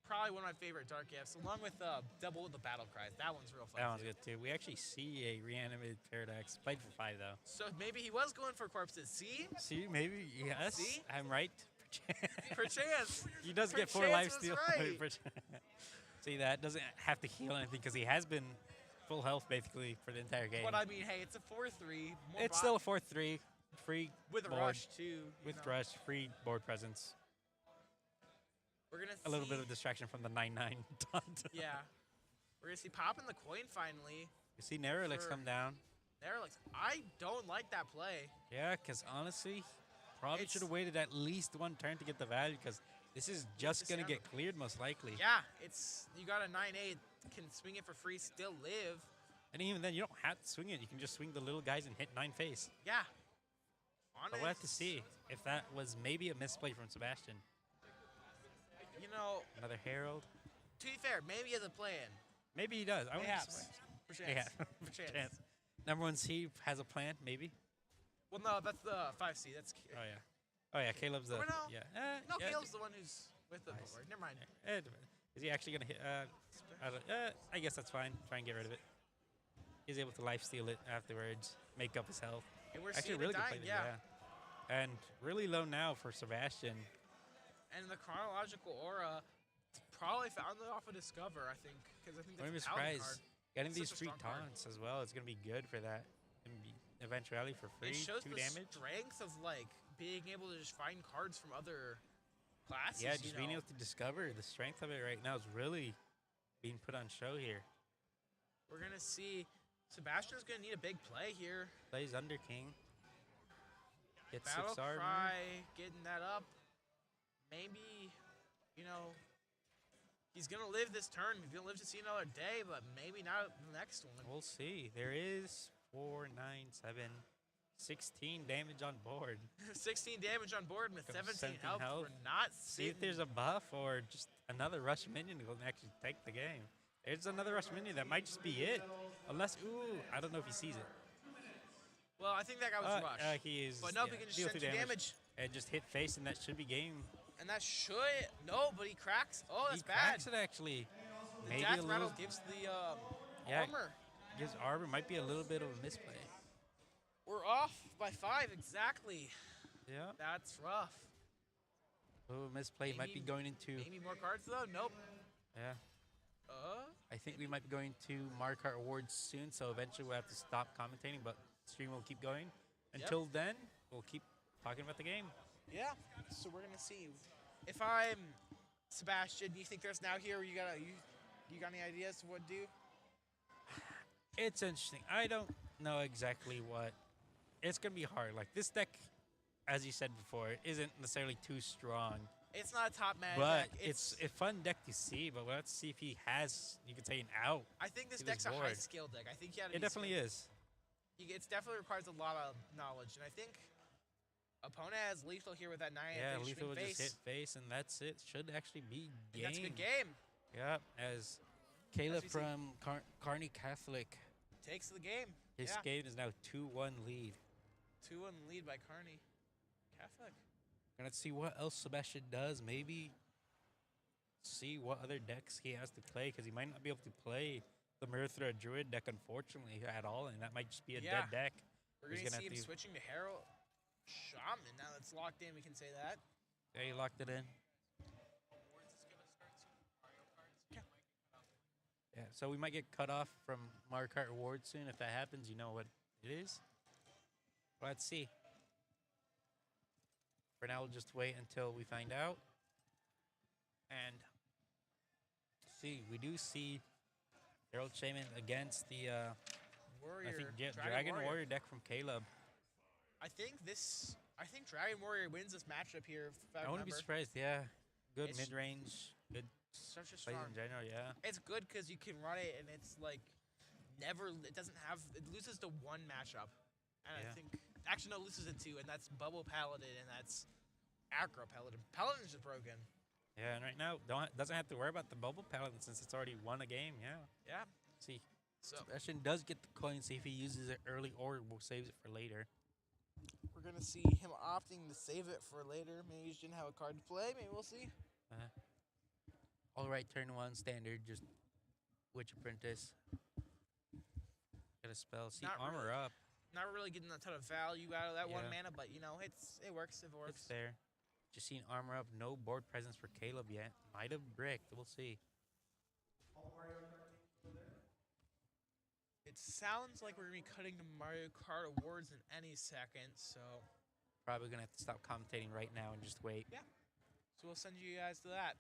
probably one of my favorite dark gifts, along with double with the battle cries. That one's real fun. That one's too. good too. We actually see a reanimated Paradox. Played for 5 though. So maybe he was going for corpses. See, See, maybe yes. See? I'm right. perchance. He does get 4 Perchance was lifesteal. right. See that doesn't have to heal anything because he has been full health basically for the entire game. But I mean, hey, it's a 4/3. more It's bot- still a 4/3, free with a board, rush too. you with know. rush, free board presence. We're gonna A little see- bit of distraction from the 9/9 taunt. Yeah, we're gonna see popping the coin finally. You see Nerolix For- come down. There, like I don't like that play. Yeah, because honestly, probably It's- should have waited at least 1 turn to get the value because This is Need just to gonna stand get up. cleared most likely. Yeah, it's you got a 9-8, can swing it for free, still live. And even then, you don't have to swing it. You can just swing the little guys and hit 9 face. Yeah. But we'll have to Honest, see if that was maybe a misplay from Sebastian. you know, Another Herald. to be fair, maybe he has a plan. Maybe he does. I wouldn't be Perhaps. surprised. For chance. Yeah, For chance. chance. Number one seed has a plan, maybe. Well, no, that's the 5C. That's Oh yeah. Oh yeah. Caleb's the Or no. yeah. no. Yeah. Caleb's the one who's with the Nice. board. Never mind. Is he actually gonna hit? I guess that's fine. Try and get rid of it. He's able to life steal it afterwards, make up his health. And we're Actually, seeing really it good dying. play Yeah. there, and really low now for Sebastian. And the chronological aura probably found it off of Discover. I think because I think Wouldn't be that's a paladin surprised. card. Getting Such these a free strong card. taunts as well is gonna be good for that. Eventuality for free, It shows 2 the damage. strength of like being able to just find cards from other classes. Yeah, you just know? being able to discover the strength of it right now is really being put on show here. We're gonna see Sebastian's gonna need a big play here. Plays Under King. Gets Battle 6 armor. Cry getting that up. Maybe, you know, he's gonna live this turn. He's gonna live to see another day, but maybe not the next one. We'll see. There is 4, 9, 7, 16 damage on board. 16 damage on board with 17 health. We're not See if sitting. there's a buff or just another rush minion who can actually take the game. There's another rush minion. That might just be it. Unless, ooh, I don't know if he sees it. Well, I think that guy was rushed. He is. But nope, yeah, he can just deal send 2 2 damage. And just hit face, and that should be game. And that should. No, but he cracks. Oh, that's he bad. cracks it actually. The Maybe death a rattle little. gives the Yeah. armor. Gives armor. Might be a little bit of a misplay. We're off by 5 exactly. Yeah. That's rough. Oh, misplay might be Maybe- going into. Maybe more cards though. Nope. Yeah. I think we might be going to Mario Kart Awards soon, so eventually we'll have to stop commentating, but stream will keep going. Until then, we'll keep talking about the game. Yeah. So we're gonna see. If I'm Sebastian, do you think there's now here? You got any ideas of what to do? It's interesting. I don't know exactly what. It's going to be hard. Like, this deck, as you said before, isn't necessarily too strong. It's not a top man But deck. it's a fun deck to see, but let's see if he has, you could say, an out. I think this to this deck's a high board. skill deck. I think you had It definitely is. It definitely requires a lot of knowledge, and I think opponent has lethal here with that 9. Yeah, face, lethal swing will just hit face. face, and that's it. Should actually be And game. that's a good game. Yeah, as Caleb we see. from Kearney Catholic, Takes the game. his yeah. game is now 2-1 lead. 2-1 lead by Kearney Catholic. Gonna see what else Sebastian does. Maybe see what other decks he has to play, because he might not be able to play the Mirror Thread Druid deck, unfortunately, at all, and that might just be a dead deck. We're He's going to gonna see him have to- switching to Herald Shaman. Now that's locked in, we can say that. Yeah, he locked it in. Yeah, so we might get cut off from Mario Kart Awards soon. If that happens, you know what it is. Let's see. For now, we'll just wait until we find out. And see, we do see Herald Shaman against the Warrior. I think Dragon Warrior deck from Caleb. I think Dragon Warrior wins this matchup here. If I wouldn't be remember. surprised. Yeah, good It's- mid range, good Such a plays strong. in general. Yeah, It's good because you can run it, and it's like it loses to 1 matchup. And Yeah. I think, actually, no, it loses to 2, and that's Bubble Paladin, and that's Acro Paladin. Paladin's just broken. yeah. And right now, doesn't have to worry about the Bubble Paladin since it's already won a game. Yeah. Yeah. See, So Sebastian does get the coin. See if he uses it early or saves it for later. we're going to see him opting to save it for later. Maybe he just didn't have a card to play. Maybe we'll see. All right, turn 1 standard. Just Witch Apprentice. Get a spell. See, Not armor really. up. Not really getting a ton of value out of that 1 Yeah. mana, but, you know, it works if it works. It's there. Just seen armor up. No board presence for Caleb yet. Might have bricked. We'll see. It sounds like we're going to be cutting to Mario Kart Awards in any second, so Probably gonna have to stop commentating right now and just wait. we'll send you guys to that.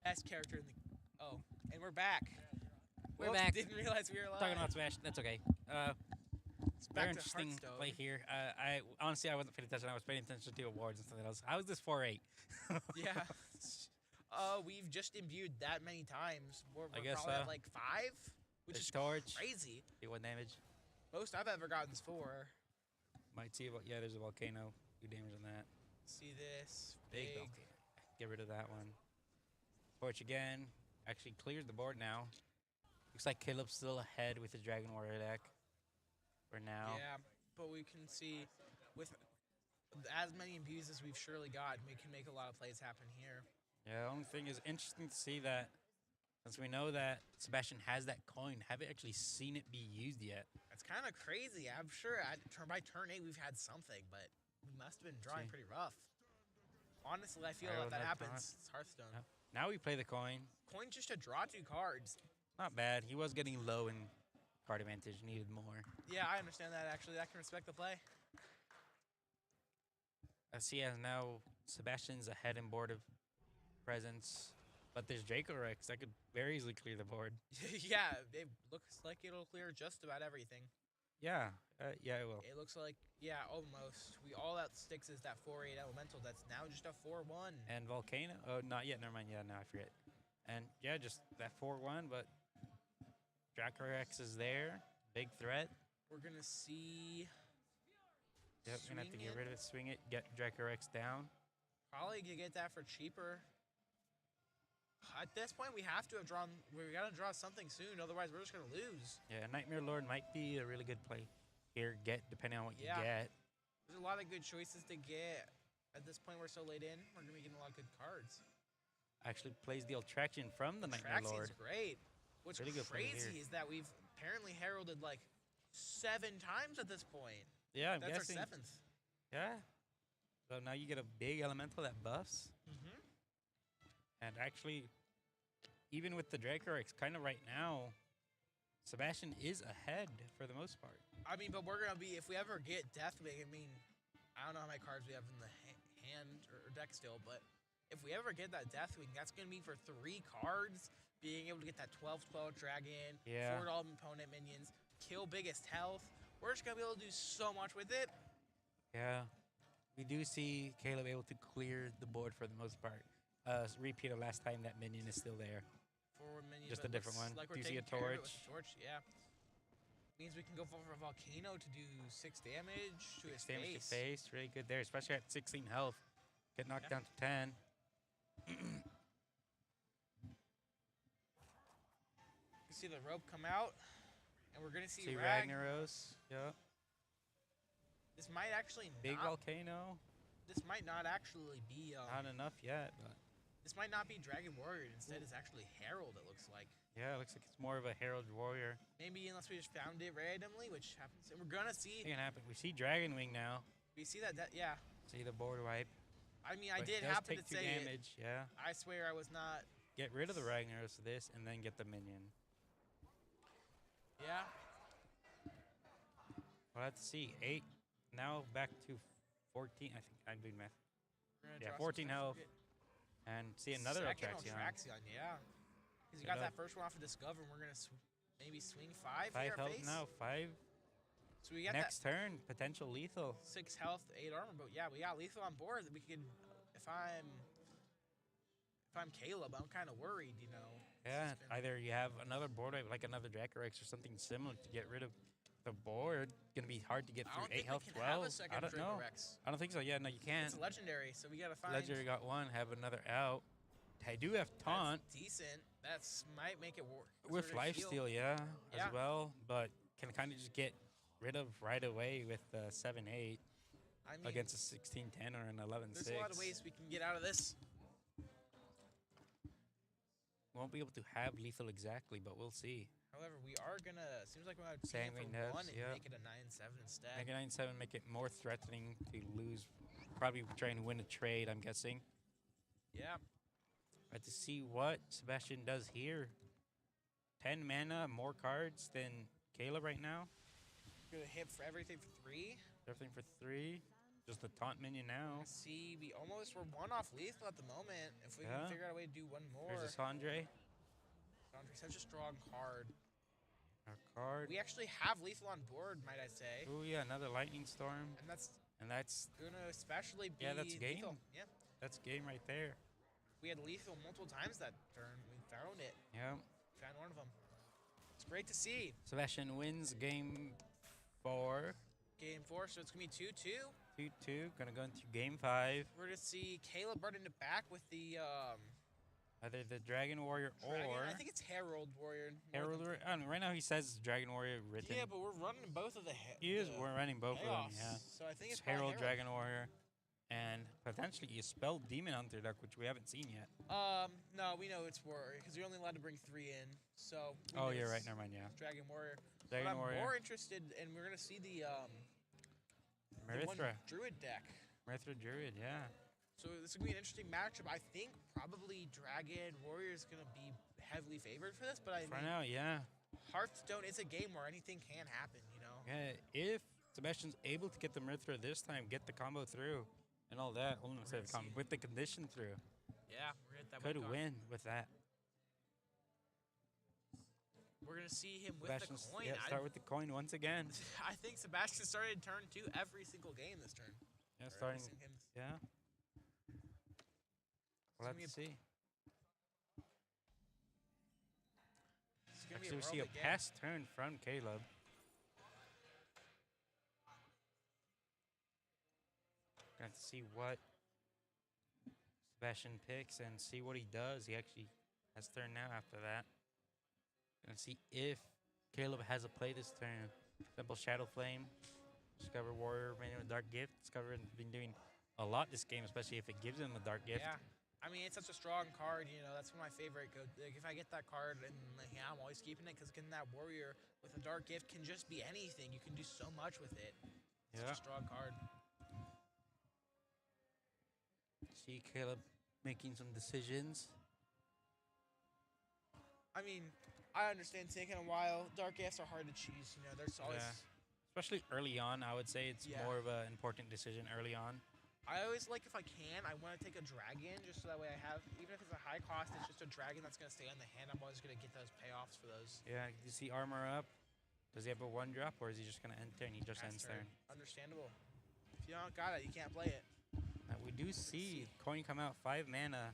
Best character in the. Oh, and we're back. We're Whoops, back. Didn't realize we were live. Talking about Smash, that's okay. It's Very back to interesting Hearthstone. play here. I honestly I wasn't paying attention. I was paying attention to awards and something else. How is this 4-8? Yeah. We've just imbued that many times. We're I guess probably so. at like 5, which There's is torch. crazy. See what damage? Most I've ever gotten is 4. Might see what. Yeah, there's a volcano. Good damage on that. See this Big big. volcano. Get rid of that one. Torch again. Actually clears the board now. Looks like Caleb's still ahead with his Dragon Warrior deck. For now. Yeah, but we can see with as many imbues as we've surely gotten, we can make a lot of plays happen here. Yeah, the only thing is interesting to see that since we know that Sebastian has that coin, haven't actually seen it be used yet. That's kind of crazy. I'm sure by turn 8 we've had something, but we must have been drawing pretty rough. Honestly, I feel Alright, if that well, happens, it's Hearthstone. Yeah. Now we play the coin. Coin just to draw 2 cards. Not bad. He was getting low in card advantage. Needed more. Yeah, I understand that actually. I can respect the play. As he has now Sebastian's ahead in board of presence. But there's Draco Rex that could very easily clear the board. Yeah, it looks like it'll clear just about everything. Yeah, yeah, it will. It looks like, yeah, almost. All that sticks is that 4-8 elemental that's now just a 4-1. And Volcano? Oh, not yet. Never mind. Yeah, now I forget. And yeah, just that 4-1, but Draco Rex is there. Big threat. We're going to see... Yep, we're going to have to swing get it. rid of it, swing it, get Draco Rex down. Probably could get that for cheaper. At this point, we have to have drawn... We got to draw something soon, otherwise we're just going to lose. Yeah, Nightmare Lord might be a really good play here, depending on what you Yeah. get. There's a lot of good choices to get. At this point, we're so late in, we're going to be getting a lot of good cards. Actually plays the Attraction from the Nightmare Lord. Traxian's great. What's Really good play crazy here. is that we've apparently heralded like 7 times at this point. Yeah, I'm That's guessing. our 7th. Yeah. So now you get a big elemental that buffs. Mm-hmm. And actually, even with the Draco Rex, kind of right now, Sebastian is ahead for the most part. I mean, but we're going to be, if we ever get Deathwing, I mean, I don't know how many cards we have in the hand or deck still, but if we ever get that Deathwing, that's going to be for 3 cards, being able to get that 12/12 dragon, Yeah. forward all opponent minions, kill biggest health. We're just going to be able to do so much with it. Yeah. We do see Caleb able to clear the board for the most part. Repeat of last time that minion is still there. Forward minion, Just but a different looks one. Like Do we're you see a taking care of it with torch? the torch, yeah. Means we can go for a volcano to do 6 damage to his Damage to face. face, really good there, especially at 16 health. Get knocked Yeah. down to 10. You see the rope come out, and we're gonna see, See Rag. Ragnaros. Yeah. This might actually Big not. volcano. This might not actually be. Not enough yet, but This might not be Dragon Warrior. Instead, it's actually Herald. It looks like. yeah, it looks like it's more of a Herald Warrior. Maybe unless we just found it randomly, which happens. And we're gonna see. It can happen. We see Dragon Wing now. We see that. Yeah. See the board wipe. I mean, I But did it does happen take to 2 say it. damage. Yeah. I swear I was not. Get rid of the Ragnaros of this, and then get the minion. Yeah. We'll have to see. 8. Now back to 14. I think I'm doing math. We're gonna Yeah, draw 14 some health. stuff. And see another Second Attraction. Traxion, yeah. Because you got that first one off of Discover, and we're gonna maybe swing 5 5 in our health face. now. 5. So we got Next turn, potential lethal. that 6 health, 8 armor, but yeah, we got lethal on board. That we could, if I'm Caleb, I'm kind of worried, you know. Yeah, It's been- either you have another board wipe, like another Draco Rex or something similar to get rid of the board. Gonna be hard to get I through. don't 8 think health, we can have 12. a second I don't Draco know. Rex. I don't think so. Yeah, no, you can't. It's legendary, so we gotta find. Legendary got 1, have another out. I do have Taunt That's decent. That's might make it work. with Lifesteal, yeah, Yeah. as well, but can kind of just get rid of right away with the 7-8 I mean, against a 16-10 or an 11-6. there's a lot of ways we can get out of this. Won't be able to have lethal exactly, but we'll see. However, we are gonna. Seems like we're gonna Sanguine for Nets, 1 and yeah. make it a 9-7 instead. Make it 9-7, make it more threatening to lose. Probably trying to win a trade, I'm guessing. Yeah. But to see what Sebastian does here. 10 mana, more cards than Caleb right now. Gonna hit for everything for 3. Everything for 3. Just the taunt minion now. See, we're one off lethal at the moment. If we can figure out a way to do one more. There's a Sandre. Sandre's such a strong card. Our card. We actually have lethal on board, might I say. Oh yeah, another lightning storm. And that's gonna especially be that's game. lethal. Yeah. That's game right there. We had lethal multiple times that turn. We found it. Yeah. Found one of them. It's great to see. Sebastian wins game 4. Game 4, so it's gonna be 2-2. 2-2. Gonna go into game 5. We're gonna see Caleb running it back with the either the Dragon Warrior or I think it's Herald Warrior. Herald Warrior. I don't know, right now he says Dragon Warrior written. Yeah, but we're running both of the. We're running both of them. Yeah. So I think it's Herald, Dragon Warrior, and potentially a spell Demon Hunter deck, which we haven't seen yet. No, we know it's Warrior because you're only allowed to bring 3 in. So. Oh, you're right. Never mind. Yeah. Dragon Warrior. Dragon but I'm Warrior. more interested, and we're gonna see the Marithra. Druid deck. Marithra Druid. Yeah. So this is gonna be an interesting matchup. I think probably Dragon Warrior is gonna be heavily favored for this, but I For now, yeah. Hearthstone is a game where anything can happen, you know. Yeah, if Sebastian's able to get the Marithra this time, get the combo through, and all that, I won't say the combo, with the condition through. Yeah, we're gonna hit that. Could win with that. We're gonna see him with Sebastian's, the coin. Yeah, start with the coin once again. I think Sebastian started turn 2 every single game this turn. Yeah, starting. Yeah. Let's see. Actually, we see a pass turn from Caleb. Got to see what Sebastian picks and see what he does. He actually has turn now after that. Gonna see if Caleb has a play this turn. Simple Shadow Flame, Discover Warrior, Manual Dark Gift. Discover has been doing a lot this game, especially if it gives him a Dark Gift. Yeah. I mean, it's such a strong card, you know, that's one of my favorite. Like, if I get that card, and yeah, I'm always keeping it, because getting that Warrior with a Dark Gift can just be anything. You can do so much with it. Yeah. Such a strong card. See Caleb making some decisions. I mean, I understand taking a while. Dark Gifts are hard to choose, you know, there's always... Yeah. Especially early on, I would say it's more of an important decision early on. I always like, if I can, I want to take a dragon, just so that way I have, even if it's a high cost, it's just a dragon that's going to stay on the hand. I'm always going to get those payoffs for those. Yeah, you see armor up. Does he have a 1-drop, or is he just going to end turn? He just ends turn. Understandable. If you don't got it, you can't play it. We do see coin come out 5 mana.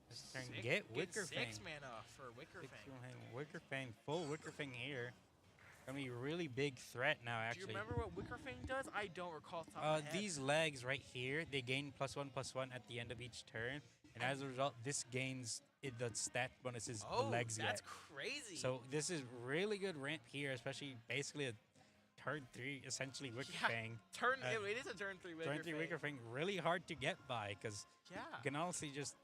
This turn get Wicker Fang. 6 mana for Wicker Fang. Wicker Fang, full Wicker Fang here. Gonna be a really big threat now, actually. Do you remember what Wicker Fang does? I don't recall off the top of my head. These legs right here, they gain +1/+1 at the end of each turn. And as a result, this gains the stat bonuses the legs get. That's crazy. So this is really good ramp here, especially basically a turn 3, essentially Wicker Fang. It is a turn 3 Wicker Fang. Turn 3 Wicker Fang, really hard to get by, because you can honestly just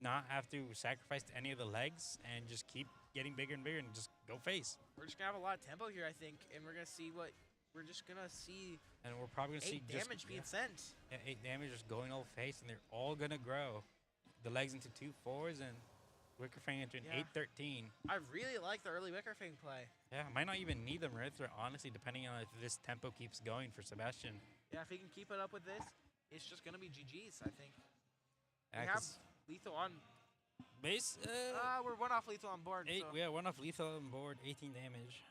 not have to sacrifice any of the legs and just keep getting bigger and bigger and just go face. We're just going to have a lot of tempo here, I think, and we're going to see what... We're just going to see... And we're probably going to see 8 damage being sent. Yeah, 8 damage just going all face, and they're all going to grow. The legs into 2 4s and Wicker Fang into an 8-13. I really like the early Wicker Fang play. Yeah, might not even need the Marithra, honestly, depending on if this tempo keeps going for Sebastian. Yeah, if he can keep it up with this, it's just going to be GG's, I think. Yeah, we have lethal on... Base? We're 1 off lethal on board. Yeah, 1 off lethal on board, 18 damage.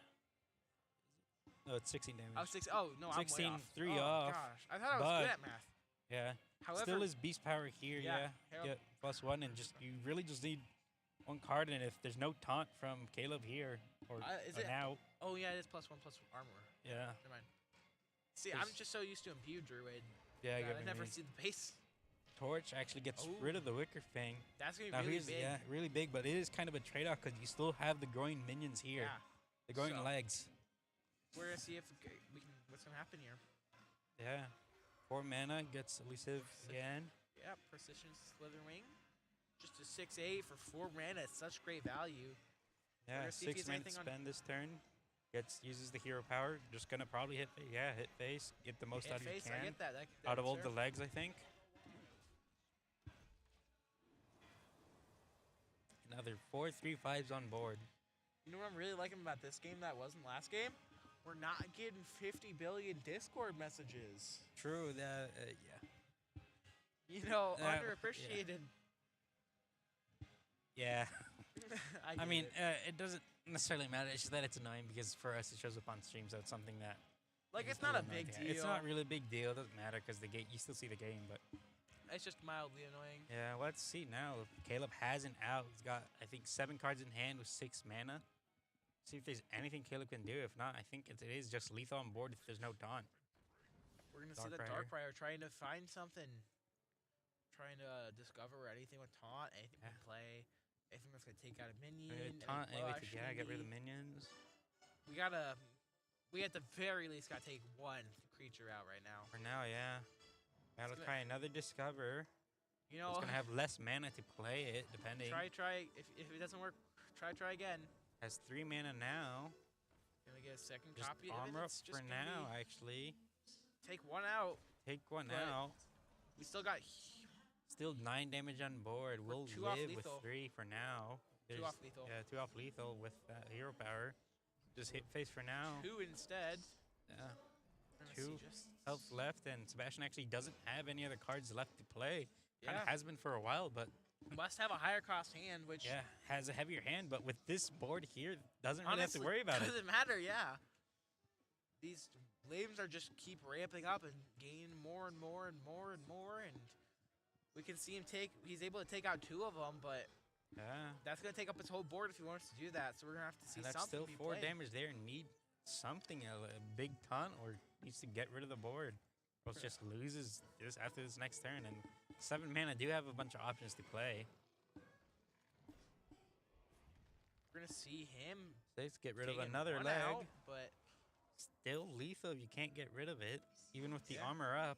No, it's 16 damage. Oh, 6. Oh, no, 16, I'm way off. 3 oh, off. Gosh, I thought I was good at math. Yeah. However, still is beast power here, yeah. Get +1, and you really just need 1 card, and if there's no taunt from Caleb here, or now. Oh, yeah, it is +1/+1 armor. Yeah. Never mind. See, I'm just so used to Impute Druid. Yeah, I never see the base. Torch actually gets rid of the Wicker Fang. That's going to be really big. Yeah, really big, but it is kind of a trade-off because you still have the growing minions here. Yeah. The growing legs. We're going to see if what's going to happen here. Yeah. 4 mana gets elusive again. Yeah, Precision Slitherwing. Just a 6/8 for 4 mana. It's such great value. Yeah, 6 mana to spend this turn. Uses the hero power. Just going to probably hit face. Get the most out of you can. I get that. Out of all the legs, I think. Another 4 3/5s on board. You know what I'm really liking about this game that wasn't last game? We're not getting 50 billion Discord messages. True. That yeah. You know, Yeah. underappreciated. Yeah. I get mean, it. it doesn't necessarily matter. It's just that it's annoying because for us it shows up on stream, so it's something that Like, is it's not a little big annoying. deal. It's not really a big deal. It doesn't matter because the game, you still see the game. But It's just mildly annoying. yeah, let's see now. Caleb has an out. He's got, I think, 7 cards in hand with 6 mana. See if there's anything Caleb can do. If not, I think it is just lethal on board if there's no taunt. We're going to see the Darkbriar trying to find something. Trying to discover anything with taunt, anything with play, anything that's going to take out a minion. Taunt anyway to get rid of the minions. We at the very least got to take one creature out right now. For now, yeah. Gotta try another discover. You know, it's gonna have less mana to play it, depending. Try. If it doesn't work, try again. Has 3 mana now. Gonna get a second just copy armor of it. up for now, actually. Take one out. Take one out. We still got. Still 9 damage on board. We'll live with 3 for now. 2 off lethal. Yeah, 2 off lethal with that hero power. Just hit face for now. 2 instead. Yeah. 2 health left, and Sebastian actually doesn't have any other cards left to play. Kind of has been for a while, but must have a higher cost hand, which has a heavier hand. But with this board here, doesn't really have to worry about it. Doesn't matter, yeah. These flames are just keep ramping up and gaining more and more and more and more, and we can see him he's able to take out 2 of them, but that's going to take up his whole board if he wants to do that, so we're going to have to see something. That's still 4 damage there. Need something, a big taunt, or needs to get rid of the board. Or else just loses this after this next turn, and 7 mana do have a bunch of options to play. We're going to see him let's get rid of another leg. Out, but still lethal if you can't get rid of it, even with the armor up.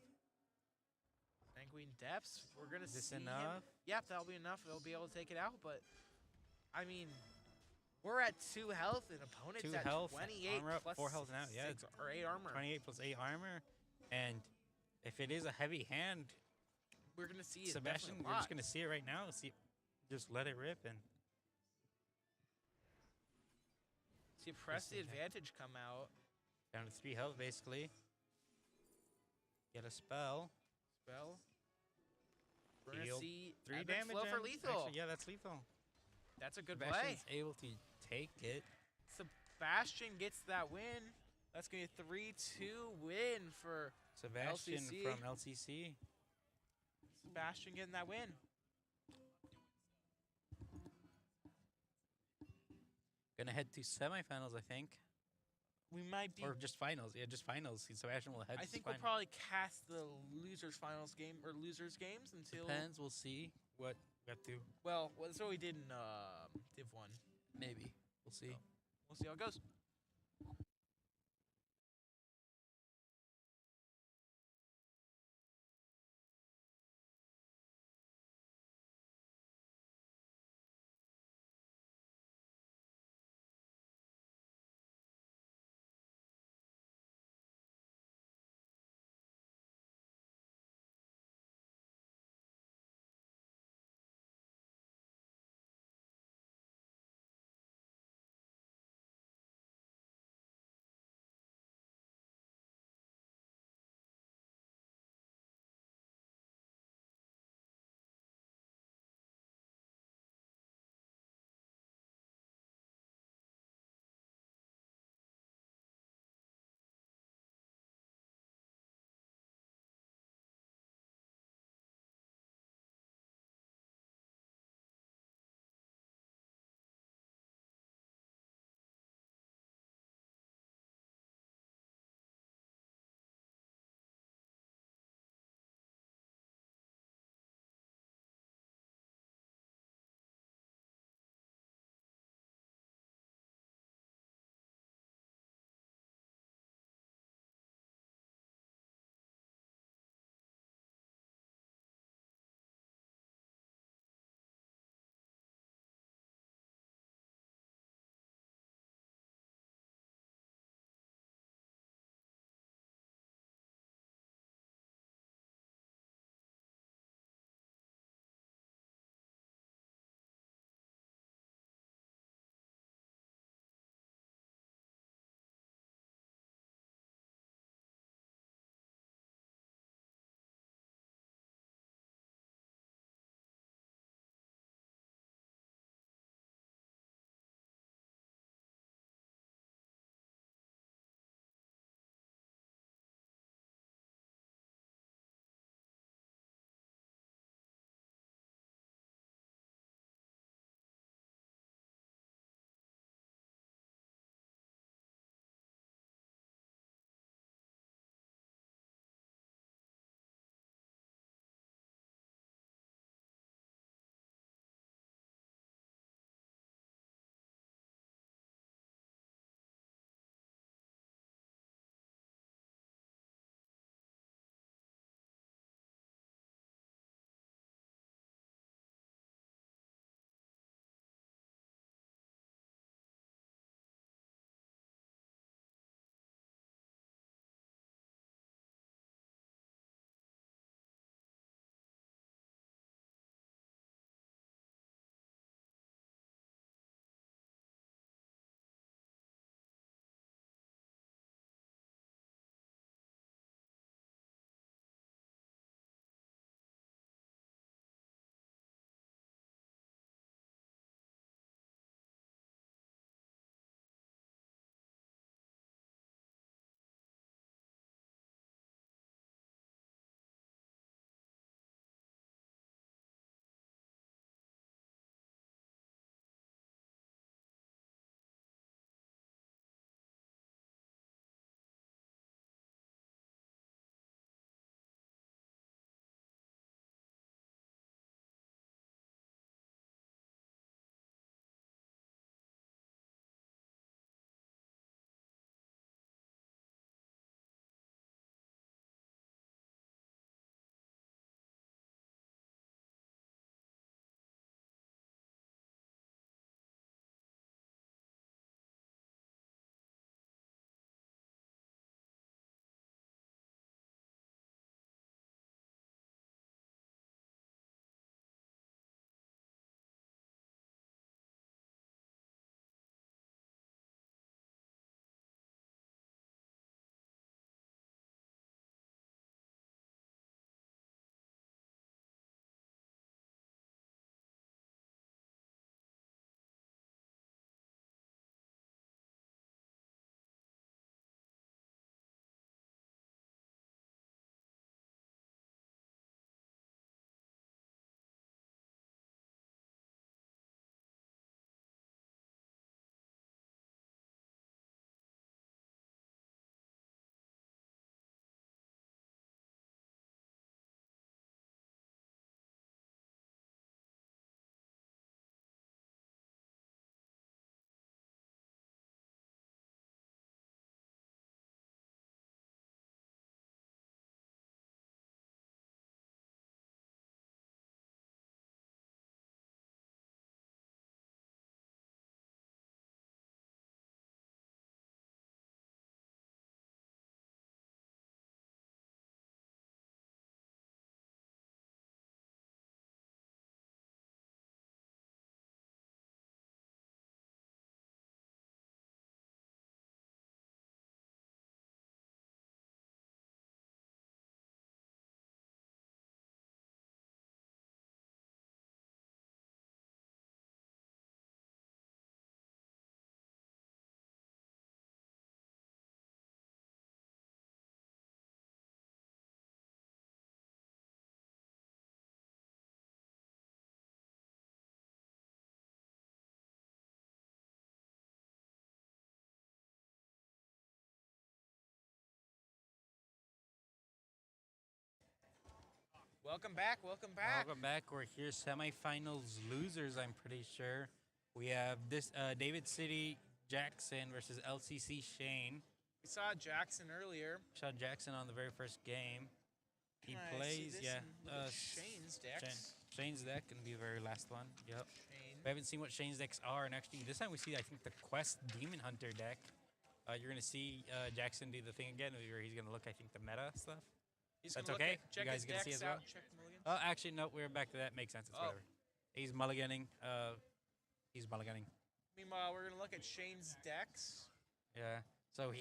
Sanguine Depths, we're going to see enough? Yep, that'll be enough. They'll be able to take it out, but, I mean, we're at 2 health, and opponent's 2 at health, 28 armor up, plus 4 health now. Yeah, 6 or 8 armor. 28 plus 8 armor, and if it is a heavy hand, we're going to see it. Sebastian, we're just going to see it right now. Just let it rip and see press the advantage come out. Down to 3 health, basically. Get a spell. We're going to see 3 damage flow for lethal. Actually, yeah, that's lethal. That's a good Sebastian's play. able to take it. Sebastian gets that win. That's going to be a 3-2 win for Sebastian LCC. from LCC. Sebastian getting that win. Gonna head to semifinals, I think. We might be, or just finals. Yeah, just finals. Sebastian will head. I think we'll probably cast the losers finals game or losers games until. Depends. We'll see what we have to. Well, that's what we did in Div 1. Maybe we'll see. So we'll see how it goes. Welcome back. Welcome back. Welcome back. We're here, semifinals losers. I'm pretty sure we have this David City Jackson versus LCC Shane. We saw Jackson earlier. Shot Jackson on the very first game. He Can I see plays, this yeah. and look at Shane's decks. Shane's deck and the very last one. Yep. Shane. We haven't seen what Shane's decks are, and actually this time we see, I think, the Quest Demon Hunter deck. You're gonna see Jackson do the thing again, where he's gonna look, I think, the meta stuff. He's That's gonna okay. Check You guys his gonna see decks as well? out. Check mulligans. Oh, actually, no. We're back to that. Makes sense. It's Oh. whatever. He's mulliganing. He's mulliganing. Meanwhile, we're gonna look at Shane's decks. Yeah. So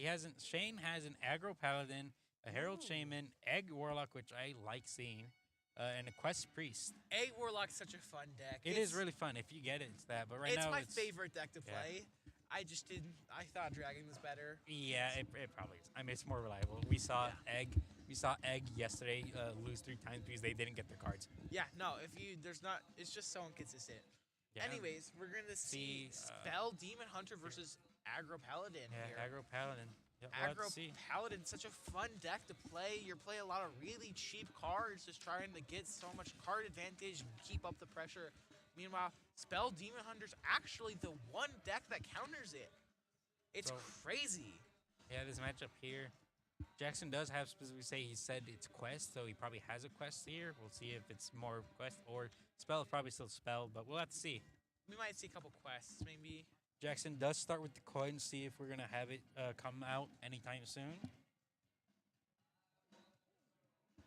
Shane has an aggro paladin, a herald Ooh. shaman, egg warlock, which I like seeing, and a quest priest. Egg Warlock's such a fun deck. It is really fun if you get it. It's that. But right it's now my favorite deck to yeah. play. I just didn't. I thought Dragon was better. Yeah, it probably is. I mean, it's more reliable. We saw Egg. We saw Egg yesterday lose 3 times because they didn't get their cards. Yeah, no. There's not. It's just so inconsistent. Yeah. Anyways, we're gonna see Spell Demon Hunter versus Aggro Paladin Yeah, here. aggro paladin. Yep, we'll have to Aggro see. Paladin, such a fun deck to play. You're playing a lot of really cheap cards, just trying to get so much card advantage and keep up the pressure. Meanwhile, Spell Demon Hunter's actually the one deck that counters it. It's crazy. Yeah, this matchup here. Jackson does have specifically say he said it's quest, so he probably has a quest here. We'll see if it's more quest or spell. It's probably still spell, but we'll have to see. We might see a couple quests, maybe. Jackson does start with the coin, see if we're gonna have it come out anytime soon.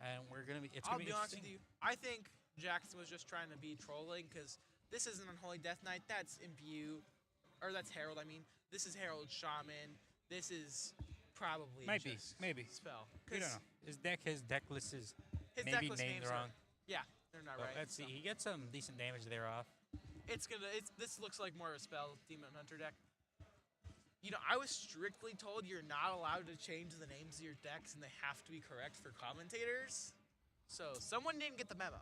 And we're gonna be. I'll be honest with you. I think Jackson was just trying to be trolling because this isn't Unholy Death Knight. That's Imbue, or that's Herald. I mean, this is Herald Shaman. This is probably maybe spell. We don't know. His deck list is His maybe deck list named names wrong. Yeah, they're not But right. let's see. He gets some decent damage there off. This looks like more of a spell Demon Hunter deck. You know, I was strictly told you're not allowed to change the names of your decks and they have to be correct for commentators. So someone didn't get the memo.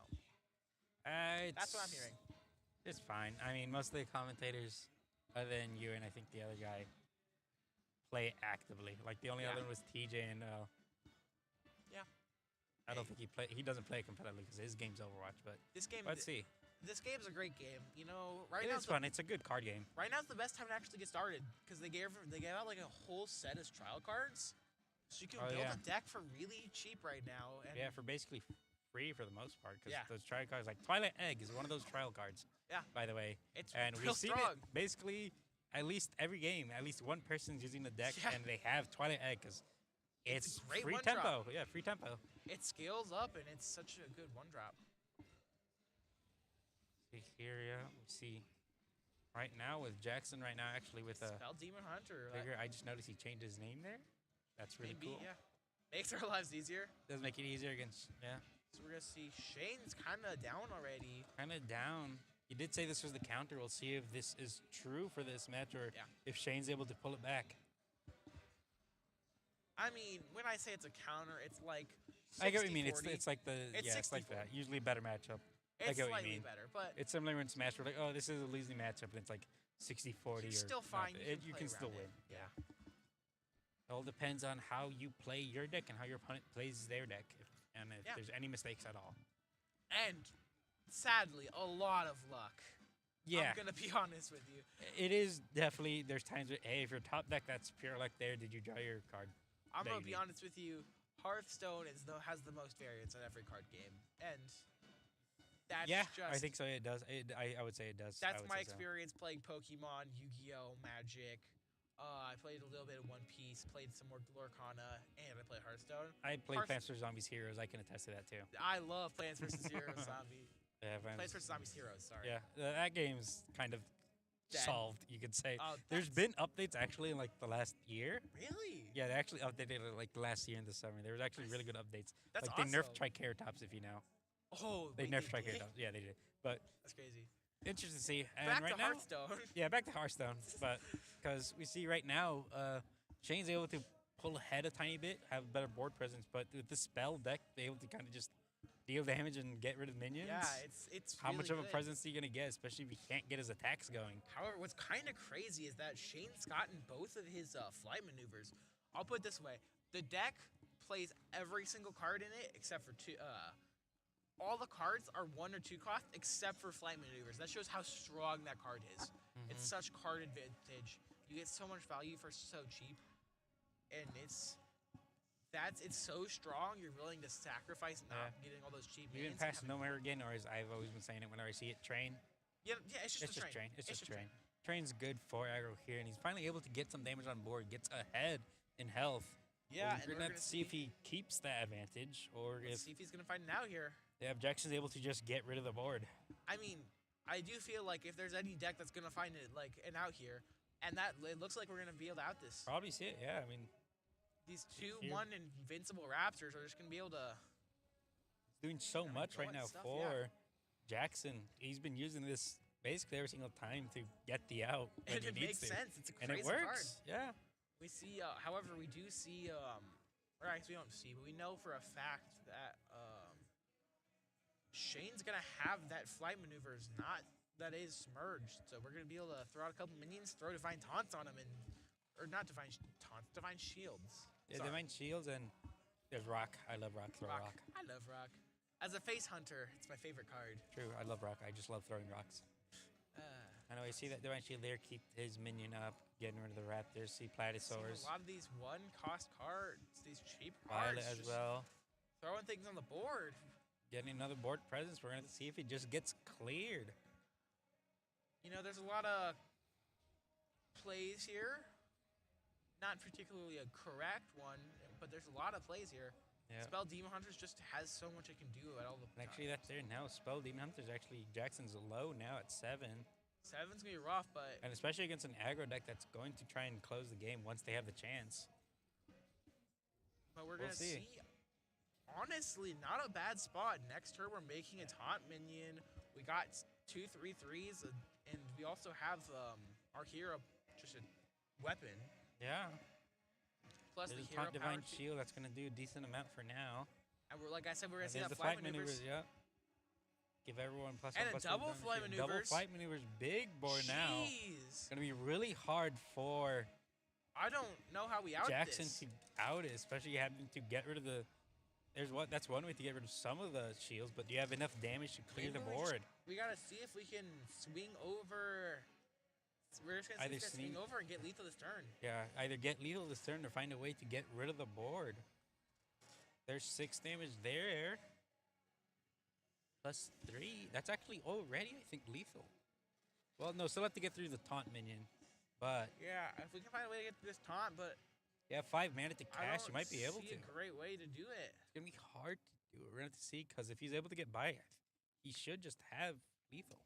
That's what I'm hearing. It's fine. I mean, most of the commentators, other than you and I think the other guy, play actively. Like the only other one was TJ and yeah. I don't think he doesn't play competitively because his game's Overwatch. But this game, let's see. This game's a great game. You know, It is fun. It's a good card game. Right now's the best time to actually get started because they gave out like a whole set as trial cards, so you can build a deck for really cheap right now. And yeah, for basically free for the most part because Yeah. those trial cards, like Twilight Egg, is one of those trial cards. Yeah. By the way, It's and real we've seen strong. it basically at least every game. At least one person's using the deck, Yeah. and they have Twilight Egg because it's a great free one tempo. drop. Yeah, free tempo. It scales up and it's such a good one drop. See here, yeah, we see right now with Jackson. Right now, actually with Spell Demon Hunter. figure, I just noticed he changed his name there. That's really maybe, cool. yeah. Makes our lives easier. Does make it easier against So we're gonna see Shane's kind of down already. kind of down. He did say this was the counter. We'll see if this is true for this match or if Shane's able to pull it back. I mean, when I say it's a counter, it's like 60, I get what you mean. 40. It's like the It's it's like 60-40. that. Usually a better matchup. I It's get what you slightly mean. better, but It's similar in Smash. We're like, oh, this is a losing matchup, and it's like 60-40. you're or still fine. nothing. You play can still around win. it. Yeah. It all depends on how you play your deck and how your opponent plays their deck, and if there's any mistakes at all. And sadly, a lot of luck. Yeah, I'm gonna be honest with you. it is definitely. There's times where, hey, if your top deck, that's pure luck. There, did you draw your card? I'm that gonna you be need? honest with you. Hearthstone has the most variance on every card game, and that's Yeah, just I think so. It does. I would say it does. that's I would my say so. experience playing Pokemon, Yu-Gi-Oh, Magic. I played a little bit of One Piece, played some more Lorcana, and I played Hearthstone. I played Plants vs Zombies Heroes. I can attest to that too. I love Plants vs. Heroes Zombie. Yeah, Plants vs. Zombies Heroes, sorry. Yeah, that game's kind of Dead. solved, you could say. Oh, There's that's- been updates actually in like the last year. Really? Yeah, they actually updated it like last year in the summer. There was actually really good updates. That's like they nerfed awesome. Triceratops, if you know. Oh, They wait, nerfed did? Triceratops. Yeah, they did. But That's crazy. interesting to see. And Back right to now, Hearthstone. yeah, back to Hearthstone. But because we see right now, Shane's able to pull ahead a tiny bit, have better board presence. But with the spell deck, they're able to kind of just deal damage and get rid of minions. Yeah, it's How much really of a good. presence are you gonna get, especially if he can't get his attacks going? However, what's kind of crazy is that Shane's gotten both of his flight maneuvers. I'll put it this way: the deck plays every single card in it except for all the cards are 1 or 2 cost except for flight maneuvers. That shows how strong that card is. It's such card advantage. You get so much value for so cheap, and it's so strong. You're willing to sacrifice not getting all those cheap. Even past No More Again, or as I've always been saying it whenever I see it, Train. Yeah, it's just a train. It's just train. Train's good for aggro here, and he's finally able to get some damage on board. Gets ahead in health. Yeah, we're gonna have to see if he keeps that advantage, or see if he's gonna find it out here. Yeah, Jackson's able to just get rid of the board. I mean, I do feel like if there's any deck that's gonna find it like an out here, and that it looks like we're gonna be able to out this. Probably see it. Yeah, I mean, these 2-1 invincible Raptors are just gonna be able to. He's doing so much right now for Jackson. He's been using this basically every single time to get the out. And it makes sense. It's a crazy and it works. card. Yeah. We see, however, we do see, or actually we don't see, but we know for a fact that Shane's gonna have that flight maneuvers, that is merged. So we're gonna be able to throw out a couple minions, throw divine taunts on him, or not divine taunts, divine shields. Yeah, divine shields, and there's rock. I love rock. Throw rock. I love rock. As a face hunter, it's my favorite card. True, I love rock. I just love throwing rocks. I know, I see that divine shield there, keep his minion up, getting rid of the Raptors, see Platysaurs. A lot of these 1-cost cards, these cheap Violet cards. as well. Throwing things on the board. Getting another board presence. We're going to see if he just gets cleared. You know, there's a lot of plays here. Not particularly a correct one, but there's a lot of plays here. Yeah. Spell Demon Hunters just has so much it can do at all the times. Actually, that's there now. Spell Demon Hunters, actually, Jackson's low now at 7. 7's going to be rough, but... And especially against an aggro deck that's going to try and close the game once they have the chance. But we'll going to see. Honestly, not a bad spot. Next turn, we're making a taunt minion. We got 2 3/3s, and we also have our hero, just a weapon. Yeah. Plus the hero divine shield, that's going to do a decent amount for now. And we're, like I said, we're going to see that the flight maneuvers. Yeah. Give everyone +1/+1. And a double flight maneuvers. Double flight maneuvers, big board now. It's going to be really hard for I don't know how we out Jackson this. to out it, especially having to get rid of the... That's one way to get rid of some of the shields, but do you have enough damage to clear the board? We got to see if we can swing over... We're just going to swing over and get lethal this turn. Yeah, either get lethal this turn or find a way to get rid of the board. There's 6 damage there. +3. That's actually already, I think, lethal. Well, no, still have to get through the taunt minion. But yeah, if we can find a way to get through this taunt, but yeah, 5 mana to cast, you might be able to. A great way to do it. It's gonna be hard to do it. We're gonna have to see, because if he's able to get by, he should just have lethal.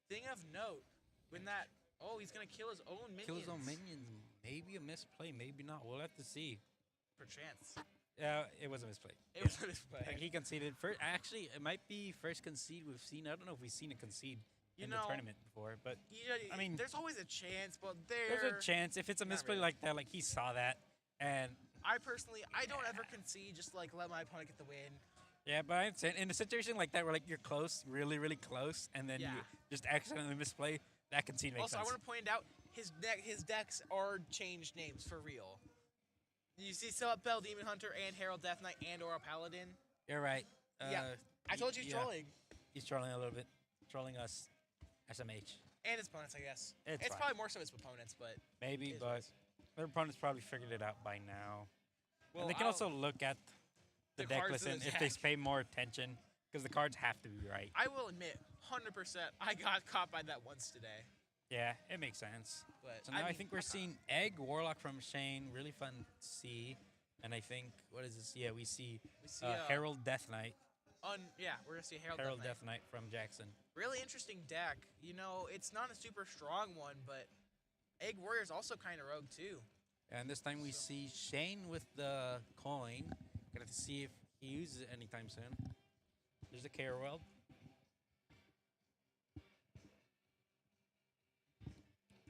Thing of note, when that he's gonna kill his own minions. Kill his own minions. Maybe a misplay, maybe not. We'll have to see. Perchance. Yeah, it was a misplay. It was a misplay. Like he conceded. Actually, it might be first concede we've seen. I don't know if we've seen a concede in the tournament before, but I mean, there's always a chance. But there's a chance if it's a misplay like that. Like he saw that, and I personally, I don't ever concede. Just like let my opponent get the win. Yeah, but I'm saying in a situation like that where like you're close, really, really close, and then you just accidentally misplay, that concede makes sense. Also, I want to point out his decks are changed names for real. You see Bell Demon Hunter and Herald Death Knight and Aura Paladin. You're right. Yeah, I told you he's trolling. He's trolling a little bit. Trolling us, SMH. And his opponents, I guess. It's probably more so his opponents, but... Maybe, but their opponents probably figured it out by now. Well, and they can also look at the deck list and if they pay more attention, because the cards have to be right. I will admit, 100%, I got caught by that once today. Yeah, it makes sense. But so now I think we're seeing Egg Warlock from Shane. Really fun to see. And I think, what is this? Yeah, we see Herald Death Knight. We're going to see Herald Death Knight from Jackson. Really interesting deck. You know, it's not a super strong one, but Egg Warrior's also kind of rogue too. And this time we see Shane with the coin. Gonna have to see if he uses it anytime soon. There's a Carewell.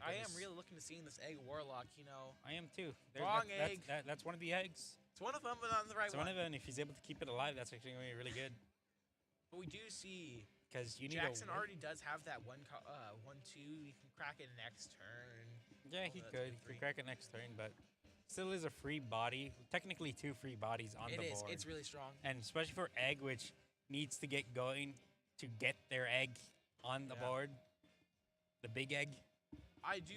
I am really looking to seeing this Egg Warlock, you know. I am too. Wrong egg. That's one of the eggs. It's one of them, but not the right one. It's one of them, and if he's able to keep it alive, that's actually going to be really good. But we do see Jackson already does have that 1/2. He can crack it next turn. Yeah, he could. He could crack it next turn, but still is a free body. Technically, 2 free bodies on It the is. board. It's really strong. And especially for egg, which needs to get going to get their egg on the Yeah. board. The big egg. I do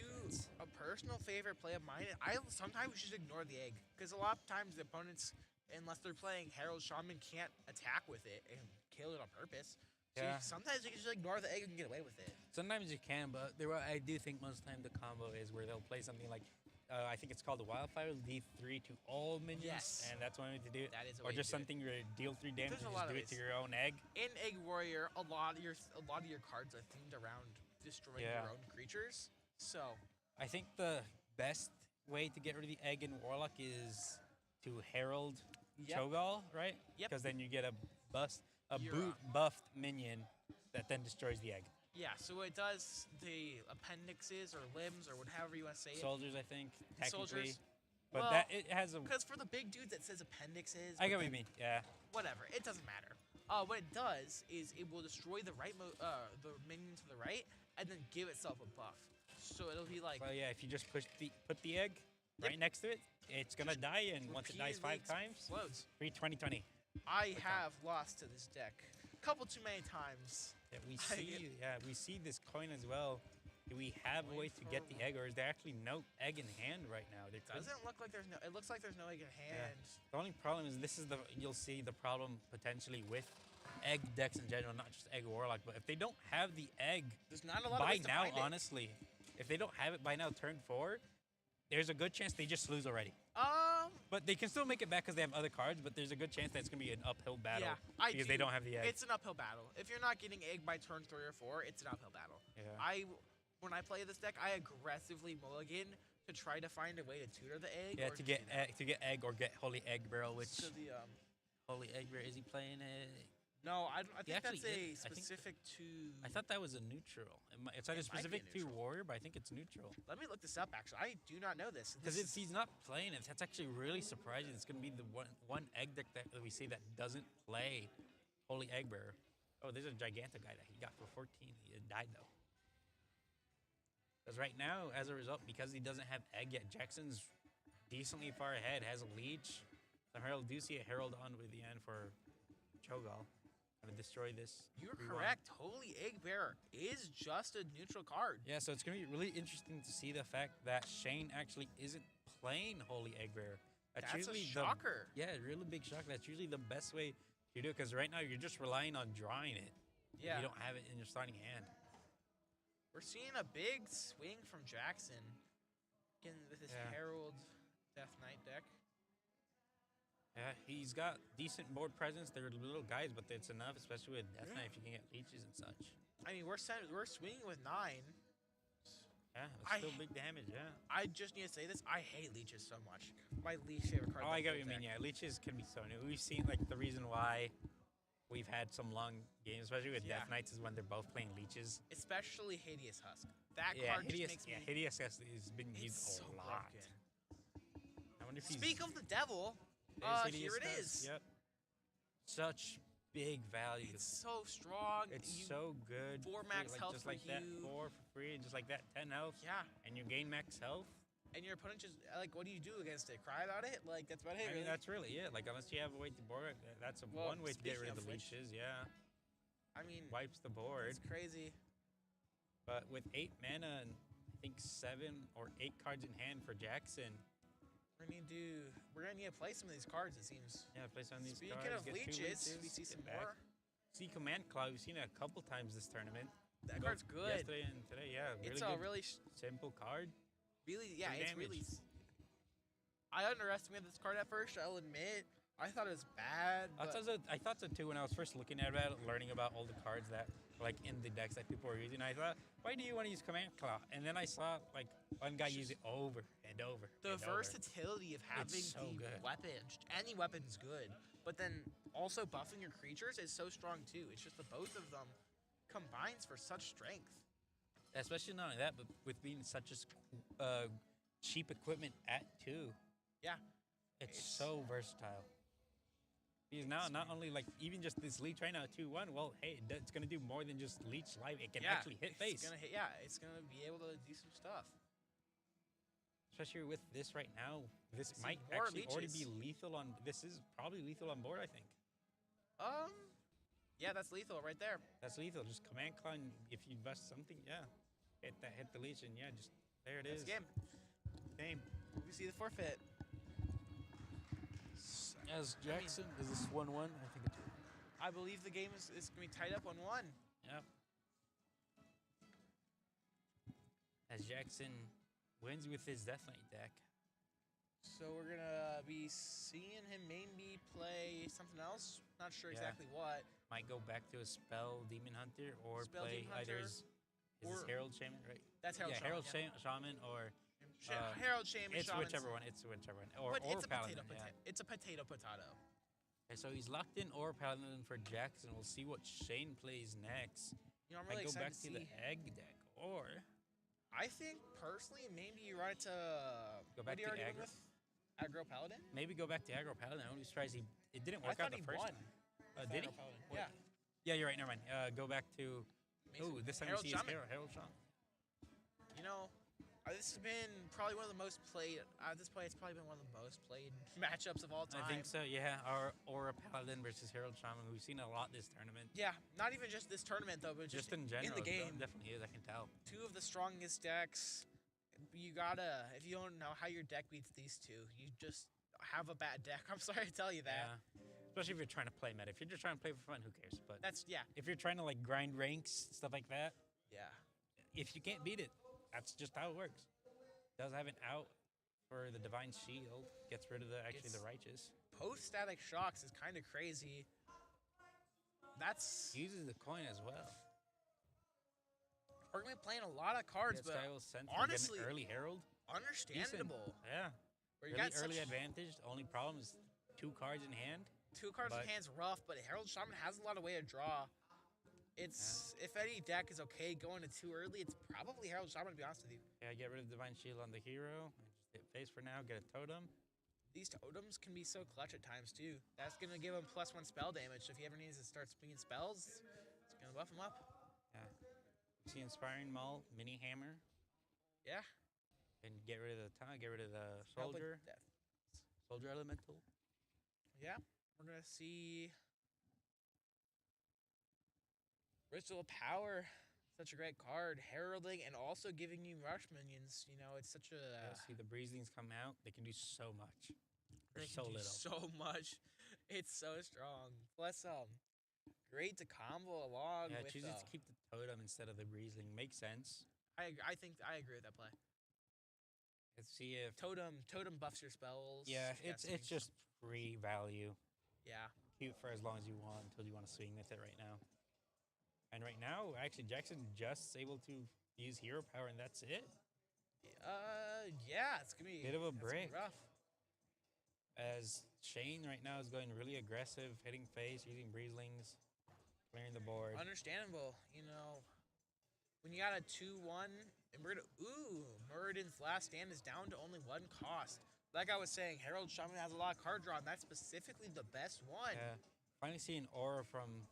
a personal favorite play of mine. I sometimes just ignore the egg because a lot of times the opponents, unless they're playing Herald Shaman, can't attack with it and kill it on purpose. So Yeah. sometimes you can just ignore the egg and get away with it. Sometimes you can, but I do think most of the time the combo is where they'll play something like, I think it's called the Wildfire, D3 to all minions, Yes. and that's one way to do it. That is a or way just to do it. something where you deal 3 damage There's a and lot just of do it to ways. your own egg. In Egg Warrior, a lot of your cards are themed around destroying Yeah. your own creatures. So I think the best way to get rid of the egg in Warlock is to Herald Yep. Cho'Gall, right? Yep. Because then you get a You're buffed minion that then destroys the egg. yeah, so it does the appendixes or limbs or whatever you want to say it. Soldiers, I think, technically. Soldiers. But Well, that it has a. Because for the big dudes it says appendixes. I but get what you then- mean. Yeah. Whatever, it doesn't matter. What it does is it will destroy the the minion to the right and then give itself a buff. So it'll be like Well, yeah. If you just put the egg right next to it, it's gonna die, and once it dies 5 repeatedly times, explodes. free 2020. I have lost to this deck a couple too many times. Yeah, we see this coin as well. Do we have a Coin way to get the for- egg, or is there actually no egg in hand right now? There could- Doesn't look like there's no. It looks like there's no egg in hand. The only problem is you'll see the problem potentially with egg decks in general, not just egg warlock. But if they don't have the egg There's not a lot of by ways to now, find it. honestly, if they don't have it by now, turn 4, there's a good chance they just lose already. But they can still make it back because they have other cards. But there's a good chance that it's gonna be an uphill battle yeah, because they don't have the egg. It's an uphill battle. If you're not getting egg by turn 3 or 4, it's an uphill battle. Yeah. When I play this deck, I aggressively mulligan to try to find a way to tutor the egg. Yeah, or to just, get you know, egg, to get egg or get holy egg barrel, which to the holy egg barrel is he playing it? no, I think actually that's a is. I think- specific to. I thought that was a neutral. It's either It might be a specific to neutral. warrior, but I think it's neutral. Let me look this up. Actually, I do not know this. Because This is- he's not playing it. That's actually really surprising. It's going to be the one egg deck that we see that doesn't play Holy Egg Bearer. Oh, there's a Giganta guy that he got for 14. He died, though. Because right now, as a result, because he doesn't have egg yet, Jackson's decently far ahead, has a leech. The Herald do see a Herald on with the end for Cho'Gall. Going to destroy this. You're 3-1. correct. Holy Egg Bearer is just a neutral card. Yeah, so it's going to be really interesting to see the fact that Shane actually isn't playing Holy Egg Bearer. That's a usually shocker. Yeah, really big shock. That's usually the best way to do it because right now you're just relying on drawing it. Yeah. You don't have it in your starting hand. We're seeing a big swing from Jackson with his Yeah. Herald Death Knight deck. Yeah, he's got decent board presence. They're little guys, but it's enough, especially with Death Knight if you can get leeches and such. I mean, we're swinging with 9. Yeah, it's I- still big damage, yeah. I just need to say this. I hate leeches so much. My least favorite card. Oh, I in the get what you whole mean, deck. yeah. Leeches can be so new. We've seen, like, the reason why we've had some long games, especially with Yeah. Death Knights, is when they're both playing leeches. Especially Hideous Husk. That Yeah, card Hideous, just makes me. Hideous has been It's used so a lot. broken. I wonder if he's... Speak of the devil. There's Here it Hideous is. Yep. Such big value. It's so strong. It's You- so good. 4 for, max like, health just for like that. you. 4 for free, and just like that, 10 health. Yeah. And you gain max health. And your opponent just like, what do you do against it? Cry about it? Like that's about it. I mean, really. that's really it. Like, unless you have a way to board, that's Well, one way to get rid speaking of the of which- leeches. Yeah, I mean, wipes the board. it's crazy. But with 8 mana and I think 7 or 8 cards in hand for Jackson. We're gonna need to play some of these cards. It seems. Yeah, place on these Speaking cards. of get 2 leeches, we see get some back. more. See Command Claw. We've seen it a couple times this tournament. That Both card's good. Yesterday and today, yeah. Really It's good, a really, simple card. yeah, Good it's really. damage. I underestimated this card at first. I'll admit. I thought it was bad. I But thought so too when I was first looking at it, learning about all the cards that like in the decks that people were using. I thought, why do you want to use Command Claw? And then I saw like one guy use it over and over. the and over. versatility of having so the good. weapon, any weapon's good. But then also buffing your creatures is so strong too. It's just the both of them combines for such strength. Especially not only that, but with being such a cheap equipment at 2, Yeah. it's so versatile. Because now, not only like even just this leech right now at 2-1, well, hey, it's gonna do more than just leech life. It can actually hit face. It's gonna hit. Yeah, it's gonna be able to do some stuff. especially with this right now. This see might more actually already be leeches. lethal on. This is probably lethal on board. I think Um, yeah, that's lethal right there. that's lethal. Just command climb if you bust something. Yeah, hit the leech and yeah, just there it That's is. game. Game. We see the forfeit. As Jackson, is this 1-1? I think it's. I believe the game is going to be tied up 1-1. Yep. As Jackson wins with his Death Knight deck. So we're going to be seeing him maybe play something else. Not sure Yeah. exactly what. Might go back to a Spell Demon Hunter or Spell play Demon either Hunter is or- this Herald Shaman, right? That's Herald yeah, Shaman. Herald yeah. Shaman or Harold Shaman. it's Shamans. whichever one. It's whichever one. Or But it's a Paladin. potato. Yeah. It's a potato. Okay, so he's locked in or Paladin for Jackson. We'll see what Shane plays next. You know, I'm Might really go back excited to to the see. egg deck or I think personally, maybe you run it to Go what back do you to already went aggro. with? Aggro Paladin. maybe go back to Aggro Paladin. I was surprised it didn't I work out thought the he first won. time. with Did he? Aggro Paladin. Wait. Yeah. Yeah, you're right. Never mind. Go back to. Mason- Oh, this time Herald we see his Shaman. Herald Shaman. You know, this has been probably one of the most played. At this point, it's probably been one of the most played matchups of all time. I think so. Yeah, or a Paladin versus Herald Shaman. We've seen a lot this tournament. Yeah, not even just this tournament though, but just in general, the game. definitely is. I can tell. Two of the strongest decks. You gotta, if you don't know how your deck beats these two, you just have a bad deck. I'm sorry to tell you that. Yeah. Especially if you're trying to play meta. If you're just trying to play for fun, who cares? But That's yeah, if you're trying to like grind ranks, stuff like that, yeah. if you can't beat it, that's just how it works. Does have an out for the Divine Shield. Gets rid of the It's- Righteous. Post static shocks is kind of crazy. That's Uses the coin as well. we're gonna be playing a lot of cards, Gets but Skywill Sense. honestly, early Herald. Decent. understandable. Yeah. Where you Really got such early advantage. The only problem is 2 cards in hand. two cards in but- hand's rough, but Herald Shaman has a lot of way to draw. It's if any deck is okay going to too early, it's probably Herald Shaman to be honest with you. Yeah, get rid of Divine Shield on the hero. And just hit face for now. Get a totem. These totems can be so clutch at times too. That's gonna give him +1 spell damage. So if he ever needs to start swinging spells, it's gonna buff him up. Yeah. See Inspiring Maul, Mini Hammer, Yeah. and get rid of the time. Get rid of the Help with Soldier. death. Soldier Elemental. Yeah. We're gonna see Ritual Power. Such a great card. Heralding and also giving you rush minions. You know, it's such a Yeah, see the Breezlings come out. They can do so much. For they so can do little. so much. It's so strong. Plus, great to combo along Yeah, with. chooses to keep the totem instead of the Breezling. Makes sense. I think I agree with that play. Let's see if. Totem buffs your spells. Yeah, You got it's swing just free value. yeah. Cute for as long as you want until you want to swing with it right now. And right now, actually, Jackson just able to use hero power, and that's it. Yeah, it's gonna be Bit of a that's gonna be break. rough. As Shane right now is going really aggressive, hitting face, using Breezlings, clearing the board. Understandable. You know, when you got a 2-1, and we're gonna Muradin's last stand is down to only 1 cost. Like I was saying, Herald Shaman has a lot of card draw, and that's specifically the best one. Yeah, finally seeing aura from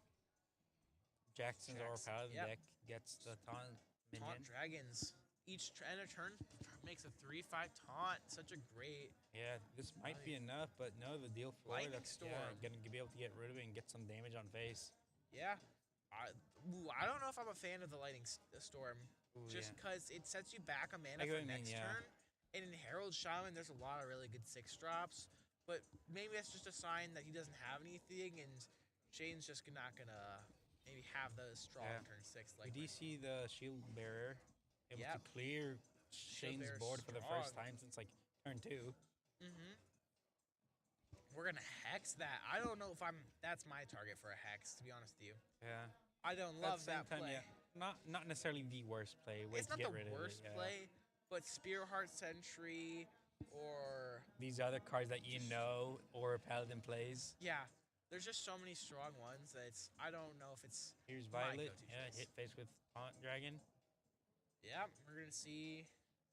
Jackson's Aura Jackson, Paladin yep. deck gets the taunt minion. Taunt dragons. Each end of turn makes a 3/5 taunt. Such a great. Yeah, this might be enough, but no, the deal for Lightning that's Storm. gonna be able to get rid of it and get some damage on face. Yeah. I don't know if I'm a fan of the Lightning Storm. Ooh, Just yeah. because it sets you back a mana I get for what you mean, next yeah. turn. And in Herald Shaman, there's a lot of really good 6-drops. But maybe that's just a sign that he doesn't have anything, and Shane's just not going to maybe have those strong Yeah. turn 6. We Like do see the Shield Bearer able Yep. to clear Shane's Bearer's board for the first strong. time since like turn 2. We're going to Hex that. I don't know if that's my target for a Hex, to be honest with you. Yeah. I don't At love the same that time, play. yeah, not necessarily the worst play. Way It's to not get the rid worst of it, yeah. play, but Spearheart Sentry or... These other cards that you know or Paladin plays. Yeah, there's just so many strong ones that I don't know if it's... Here's my Violet. go-to Yeah, choice. hit face with Taunt Dragon. Yeah, we're going to see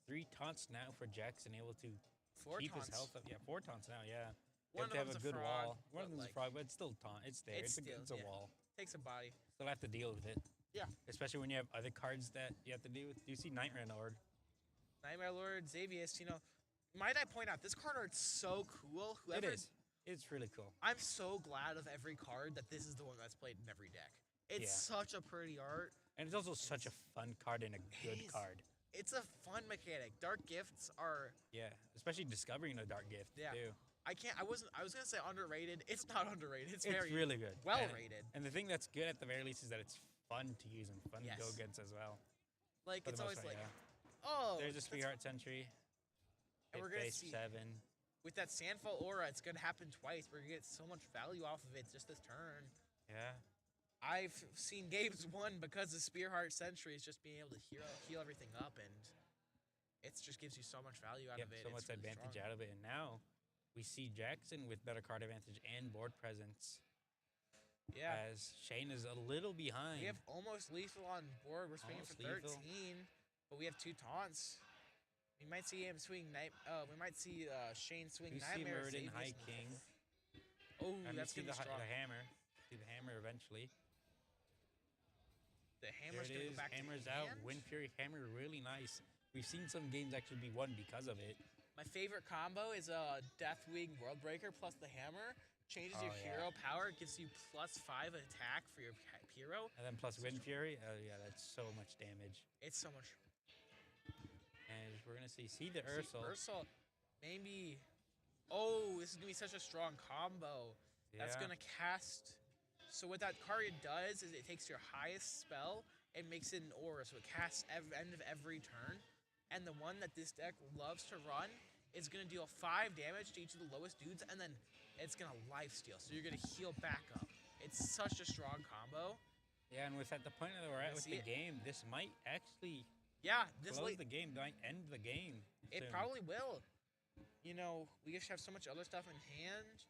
3 taunts now for Jackson, able to 4 keep taunts. his health up. Yeah, 4 taunts now. Yeah, One you have of to have them's a good frog, wall. One of but, them's like, a frog, but it's still taunt. It's there. it's It's still- a yeah. wall. Takes a body. Still have to deal with it. Yeah. Especially when you have other cards that you have to deal with. Do you see Night Ren Lord? Nightmare Lord, Xavius, you know, Might I point out, this card art's so cool. It is. It's really cool. I'm so glad of every card that this is the one that's played in every deck. It's such a pretty art. And it's also such a fun card and a good card. It's a fun mechanic. Dark Gifts are... Yeah, especially discovering a Dark Gift, too. I was going to say underrated. It's not underrated. It's really good. Well rated. And the thing that's good at the very least is that it's fun to use and fun to go against as well. Like, it's always part, like, oh... There's a Sweetheart Sentry. And we're going to see... 7. With that Sandfall Aura, it's going to happen twice. We're going to get so much value off of it just this turn. Yeah. I've seen games won because of Spearheart Sentries just being able to heal everything up, and it just gives you so much value out of it. So much really advantage out of it. And now we see Jackson with better card advantage and board presence. Yeah. As Shane is a little behind. We have almost lethal on board. We're swinging for 13, but we have 2 taunts. We might see him swing we might see Shane swing Nightmare. Murden, High King. Oh, that's gonna be strong. The hammer. See the hammer eventually. The hammer's gonna go back Hammer's to out. hand. Wind Fury Hammer, really nice. We've seen some games actually be won because of it. My favorite combo is Deathwing Worldbreaker plus the hammer. Changes your hero power, gives you +5 attack for your hero. And then plus Wind Fury. Oh yeah, that's so much damage. It's so much. And we're gonna see the Ursel. Ursel, maybe. Oh, this is gonna be such a strong combo. That's gonna cast. So what that card does is it takes your highest spell and makes it an aura, so it casts end of every turn. And the one that this deck loves to run is gonna deal 5 damage to each of the lowest dudes, and then it's gonna lifesteal. So you're gonna heal back up. It's such a strong combo. Yeah, and with at the point that we're at with the game, this might actually. Yeah, this close the game, might end the game. It probably will. You know, we just have so much other stuff in hand.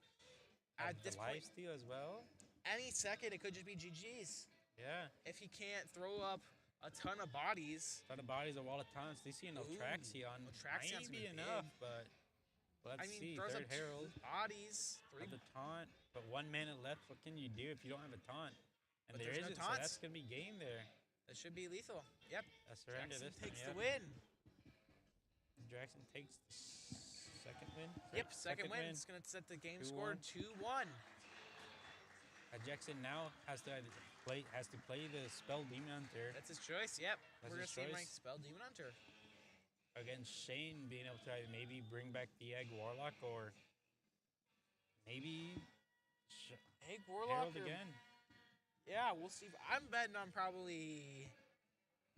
At this point, lifesteal as well. Any second, it could just be GG's. Yeah. If he can't throw up a ton of bodies. A wall of taunts. They see an Atraxion. Atraxion's might be enough, but let's see. Throws Third up Herald. Bodies. 3 the taunt, but 1 mana left. What can you do if you don't have a taunt? And but there isn't, no so that's going to be game there. That should be lethal. Yep. A surrender Jackson this takes time, the win. Jackson takes the second win. Yep, second win. It's going to set the game score 2-1. Jackson now has to play the Spell Demon Hunter. That's his choice. Yep. We're going to see him rank Spell Demon Hunter. Against Shane being able to either maybe bring back the Egg Warlock or maybe Egg Warlock Herald again. Yeah, we'll see. I'm betting on probably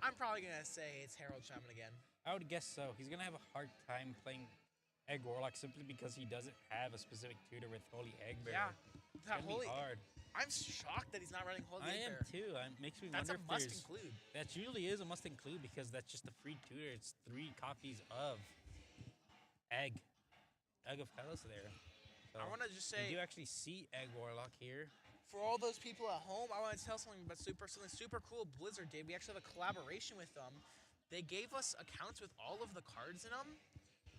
gonna say it's Herald Shaman again. I would guess so. He's gonna have a hard time playing Egg Warlock simply because he doesn't have a specific tutor with Holy Egg Bearer. Yeah, that Holy. Hard. I'm shocked that he's not running Holy Egg Bearer. I am too. It makes me wonder if must include. That usually is a must include because that's just a free tutor. It's 3 copies of Egg of Hellas there. So I want to just say you do actually see Egg Warlock here. For all those people at home, I want to tell something about something super cool Blizzard did. We actually have a collaboration with them. They gave us accounts with all of the cards in them,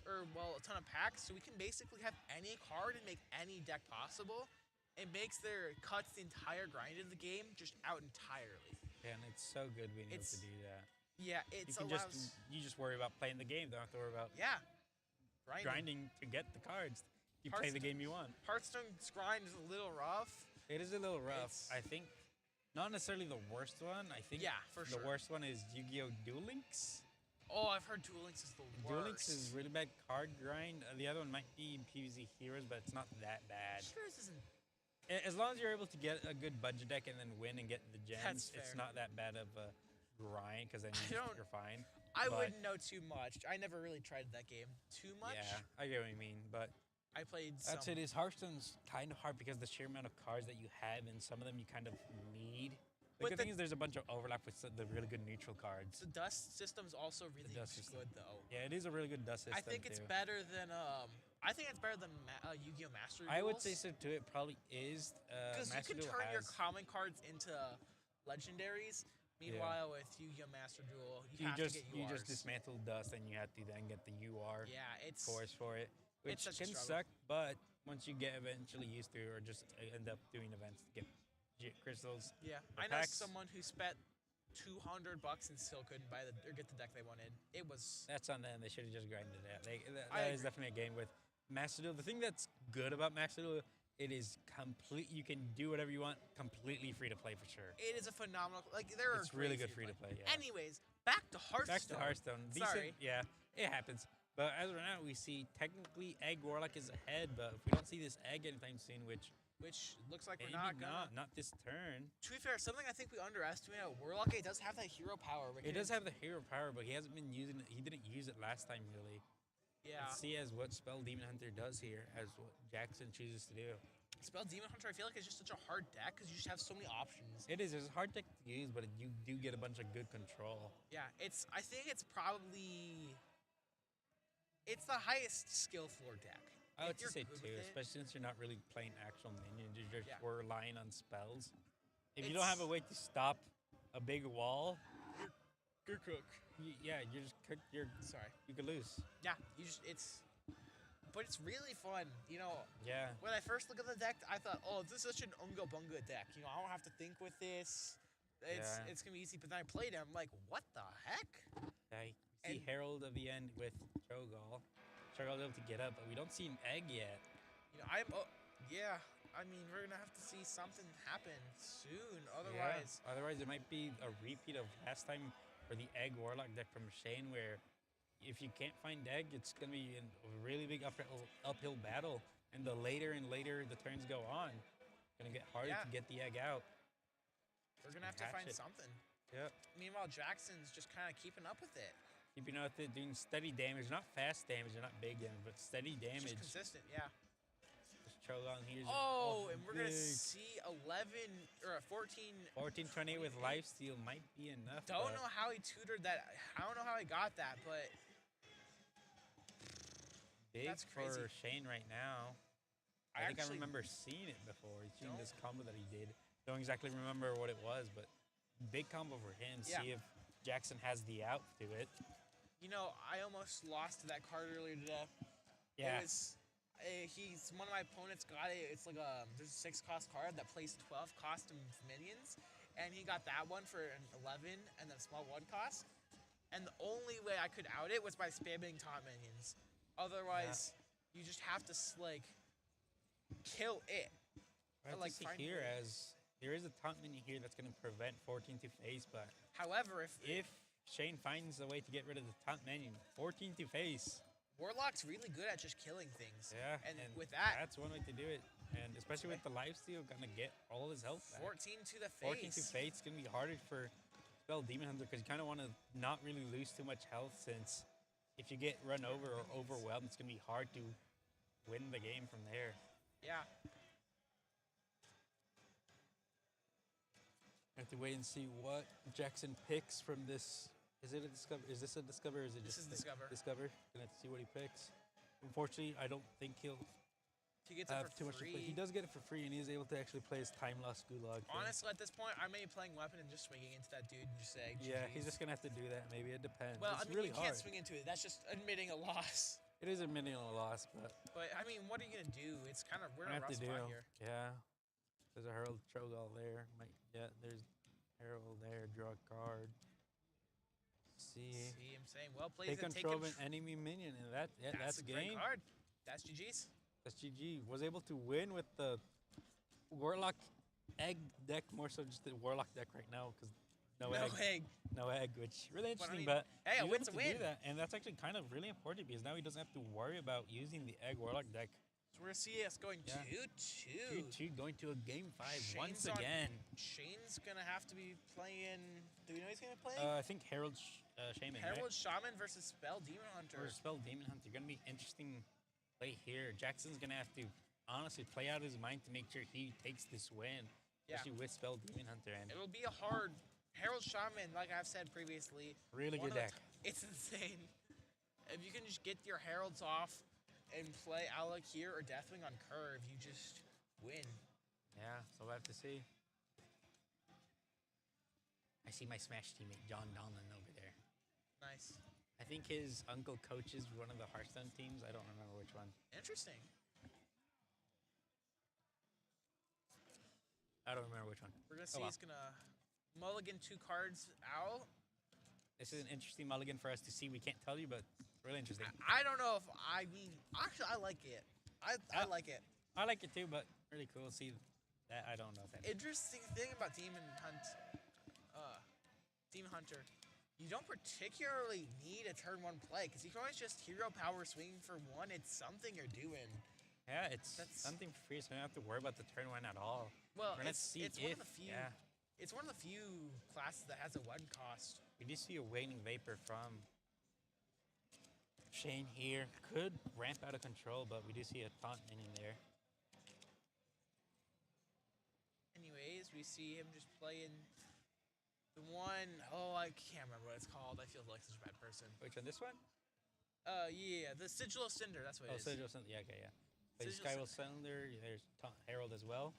or well, a ton of packs, so we can basically have any card and make any deck possible. It makes cuts the entire grind of the game just out entirely. Yeah, and it's so good being able to do that. Yeah, you just worry about playing the game. Don't have to worry about grinding to get the cards. You play the game you want. Hearthstone's grind is a little rough. It is a little rough. I think not necessarily the worst one. I think the worst one is Yu-Gi-Oh! Duel Links. Oh, I've heard Duel Links is the worst. Duel Links is really bad card grind. The other one might be PvZ Heroes, but it's not that bad. Heroes isn't. As long as you're able to get a good budget deck and then win and get the gems, it's not that bad of a grind because then you're fine. I wouldn't know too much. I never really tried that game too much. Yeah, I get what you mean, but I played. That's it. Is Hearthstone's kind of hard because the sheer amount of cards that you have, and some of them you kind of need. The good thing is there's a bunch of overlap with the really good neutral cards. The dust system's also really good, though. Yeah, it is a really good dust system. I think it's better than Yu-Gi-Oh! Master Duels. I would say so too. It probably is. Because you can turn your common cards into legendaries. Meanwhile, with Yu-Gi-Oh! Master Duel, you have to get URs. You just dismantle dust, and you have to then get the UR. Yeah, it's course for it. Which can suck, but once you get eventually used to, or just end up doing events to get crystals. Yeah, I know someone who spent $200 and still couldn't buy or get the deck they wanted. It was. That's on them. They should have just grinded it out. I That is agree. definitely a game with Master Duel. The thing that's good about Master Duel, it is complete. You can do whatever you want, completely free to play for sure. It is a phenomenal. Like there are. It's really great good free to play. Yeah. Anyways, back to Hearthstone. Back to Hearthstone. Decent, Sorry. yeah, it happens. But as of right now, we see technically Egg Warlock is ahead, but if we don't see this Egg anytime soon, which looks like maybe we're not gonna. not this turn. To be fair, something I think we underestimate at Warlock, it does have that hero power. It does have the hero power, but he hasn't been using it. He didn't use it last time, really. Yeah. Let's see as what Spell Demon Hunter does here, as what Jackson chooses to do. Spell Demon Hunter, I feel like it's just such a hard deck because you just have so many options. It is. It's a hard deck to use, but you do get a bunch of good control. Yeah, I think it's probably. It's the highest skill floor deck. I would If you're say good too, with it- especially since you're not really playing actual minions. You're just Yeah. relying on spells. If you don't have a way to stop a big wall, Good cook. yeah, you're just you're Sorry. you could lose. Yeah, but it's really fun. You know, Yeah. when I first looked at the deck, I thought, oh, this is such an Unga Bunga deck. You know, I don't have to think with this. It's gonna be easy. But then I played it. I'm like, what the heck? Yeah, you see And- Herald of the End with Cho'Gall. Cho'Gall's able to get up, but we don't see an egg yet. You know, yeah. I mean, we're gonna have to see something happen soon. Yeah. Otherwise, it might be a repeat of last time for the Egg Warlock deck from Shane, where if you can't find Egg, it's going to be a really big uphill battle. And the later and later the turns go on, it's going to get harder Yeah. to get the Egg out. We're gonna have to Hatch find it. something. Yep. Meanwhile, Jackson's just kind of keeping up with it. Keeping up with it, doing steady damage, not fast damage and not big damage, but steady It's damage. just consistent, yeah. Just Cho'Gall here's Oh, and we're gonna big. see 11 or 14. 1428 with lifesteal might be enough. Don't but know how he tutored that. I don't know how he got that, but Big that's crazy. for Shane right now. I I think I actually remember seeing it before. Seeing don't- this combo that he did. Don't exactly remember what it was, but big combo for him. Yeah. See if Jackson has the out to it. You know, I almost lost to that card earlier today. Yeah. It was, he's one of my opponents got it. It's like there's a 6-cost card that plays 12 cost minions, and he got that one for an 11 and then a small 1 cost. And the only way I could out it was by spamming taunt minions. Otherwise, you just have to like kill it. I like, see find here a way. as there is a taunt minion here that's going to prevent 14 to face, but However, if Shane finds a way to get rid of the taunt minion, 14 to face. Warlock's really good at just killing things. Yeah, And with that, that's one way to do it. And especially with the lifesteal, gonna get all his health back. 14 to the 14 to face. face is gonna be harder for Spell Demon Hunter because you kind of want to not really lose too much health, since if you get run over or overwhelmed, it's gonna be hard to win the game from there. Yeah. I have to wait and see what Jackson picks from this. Is it a discover? Is this a discover? Or is it This just is Discover. Discover. Gonna have to see what he picks. Unfortunately, I don't think he'll He gets it have for too much to play. free. He does get it for free, and he's able to actually play his Time Lost Gulag thing. Honestly, at this point, I may be playing weapon and just swinging into that dude and just saying, Yeah, GGs. he's just gonna have to do that. Maybe it depends. Well, it's I mean, really you hard. can't swing into it. That's just admitting a loss. It is admitting a loss, but But I mean, what are you gonna do? It's kind of we're I in a have rough to do. spot here. Yeah, there's a Herald Cho'Gall there. There's Herald there. Draw a card. See. See, I'm saying, well played. Take control of an enemy minion, and that's a great game. card. That's GG's. That's GG. Was able to win with the Warlock egg deck, more so just the Warlock deck right now, because no egg, which really interesting. mean, But hey, a he's win's able a to do win. that, and that's actually kind of really important because now he doesn't have to worry about using the egg Warlock deck. So we're gonna see us going Yeah. 2-2. 2-2 going to a game 5 once Shane's on- again. Shane's gonna have to be playing. Do we know he's gonna be playing? I think Herald Shaman, Herald right? Shaman versus Spell Demon Hunter. Or Spell Demon Hunter. Gonna be interesting play here. Jackson's gonna have to honestly play out his mind to make sure he takes this win, Yeah. especially with Spell Demon Hunter. And It'll be a hard Herald Shaman, like I've said previously. really one good of deck. It's insane. If you can just get your Heralds off and play Alec here or Deathwing on curve, you just win. Yeah, so we'll have to see. I see my Smash teammate John Donlan over there. Nice. I think his uncle coaches one of the Hearthstone teams. I don't remember which one. Interesting. I don't remember which one. We're gonna see well. he's gonna mulligan 2 cards out. This is an interesting mulligan for us to see. We can't tell you, but it's really interesting. I don't know if actually I like it. I like it. I like it too, but really cool. See that I don't know if that. Interesting thing about Demon Hunter, you don't particularly need a turn 1 play because you can always just hero power swing for 1. It's something you're doing. Yeah, that's something for free, so you don't have to worry about the turn 1 at all. Well, it's one of the few. Yeah. It's one of the few classes that has a 1 cost. We do see a waning vapor from Shane here. Could ramp out of control, but we do see a taunt minion there. Anyways, we see him just playing the one. Oh, I can't remember what it's called. I feel like such a bad person. Which one? This one? Yeah, the Sigil of Cinder. That's what it is. Sigil of Cinder. Yeah, okay, yeah. There's Skywell Cylinder. There's Herald as well.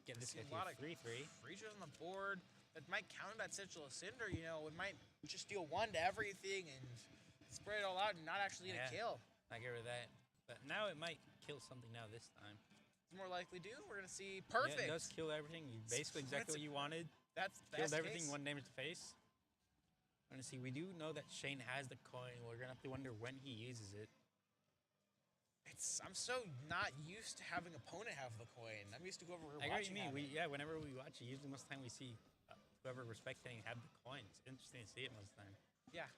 Get this guy a lot of 3/3. Creatures on the board that might counter that Sigil of Cinder. You know, it might just deal 1 to everything and spread it all out and not actually get a kill. I get rid of that. But now it might kill something now this time. It's more likely to. We're going to see perfect. Yeah, it does kill everything. Basically exactly what you wanted. That's killed everything, case. 1 damage to face. We're going to see. We do know that Shane has the coin. We're going to have to wonder when he uses it. I'm so not used to having an opponent have the coin. I'm used to whoever we're watching. I get what you mean. Whenever we watch it, usually most of the time we see whoever we're spectating have the coin. It's interesting to see it most of the time. Yeah.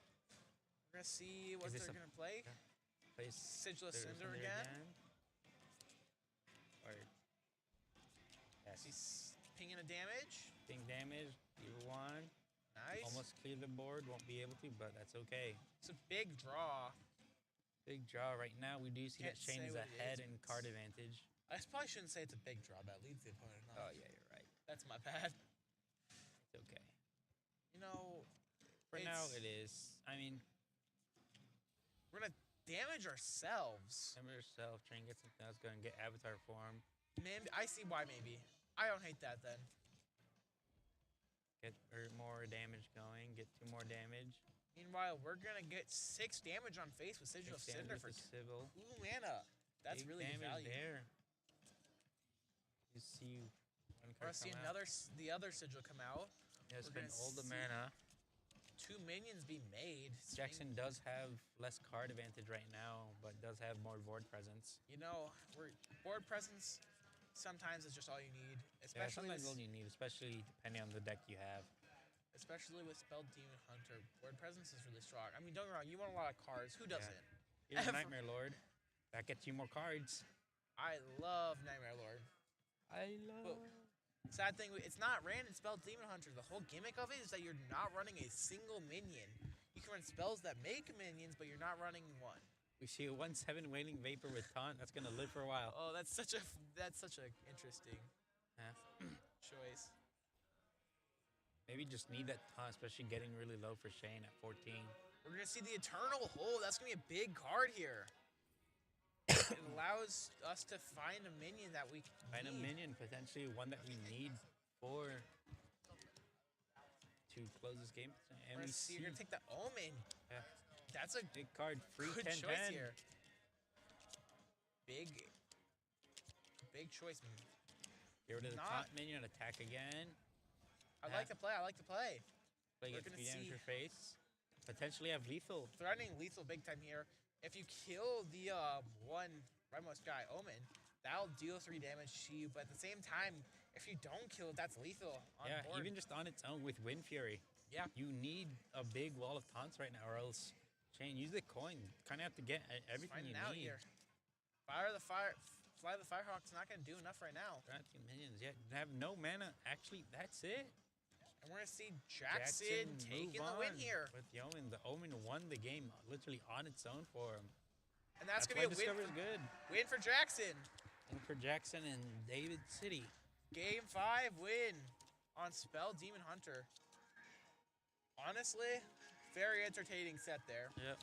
We're going to see what they're going to play. Play Sigil of Cinder again. Or, yes. He's pinging a damage. Ping damage. Either one. Nice. Almost clear the board. Won't be able to, but that's okay. It's a big draw. Big draw right now. We do see that Shane is ahead in card advantage. I probably shouldn't say it's a big draw. That leads the opponent off. Oh, yeah, you're right. That's my bad. It's okay. You know, for now it is. I mean, we're going to damage ourselves. Damage ourselves. Try and get something else going. Get avatar form. Maybe, I see why maybe. I don't hate that then. Get more damage going. Get 2 more damage. Meanwhile, we're going to get 6 damage on face with Sigil of Cinder for 2 mana. That's really good value. There. You see one card see the other Sigil come out. Yeah, spend all the mana. 2 minions being made. Jackson does have less card advantage right now, but does have more board presence. You know, board presence sometimes is just all you need. Especially sometimes all you need, especially depending on the deck you have. Especially with Spell Demon Hunter, board presence is really strong. I mean, don't get me wrong, you want a lot of cards. Who doesn't? Here's Nightmare Lord. That gets you more cards. I love Nightmare Lord. Sad thing, it's not ran in Spell Demon Hunter. The whole gimmick of it is that you're not running a single minion. You can run spells that make minions, but you're not running 1. We see a 1/7 Wailing Vapor with Taunt. That's gonna live for a while. Oh, that's such a interesting choice. Maybe just need that taunt, especially getting really low for Shane at 14. We're going to see the Eternal Hold. That's going to be a big card here. It allows us to find a minion that we need. Find a minion, potentially one that we need to close this game. And we're going to take the Omen. Yeah. That's a big card. Free good 10 choice here. Big choice. Get rid of the taunt minion and attack again. I like the play. Play gets 3 damage for face. Potentially have lethal. Threatening lethal big time here. If you kill the one rightmost guy, Omen, that'll deal 3 damage to you. But at the same time, if you don't kill it, that's lethal on board. Even just on its own with Wind Fury. Yeah. You need a big wall of taunts right now, or else Shane, use the coin. Kind of have to get everything you need. Here. Fly the Firehawk's not going to do enough right now. 13 minions. Yeah, have no mana. Actually, that's it. And we're going to see Jackson taking the win here. With the Omen. The Omen won the game literally on its own for him. And that's going to be a win. Win for Jackson. Win for Jackson and David City. Game 5 win on Spell Demon Hunter. Honestly, very entertaining set there. Yep.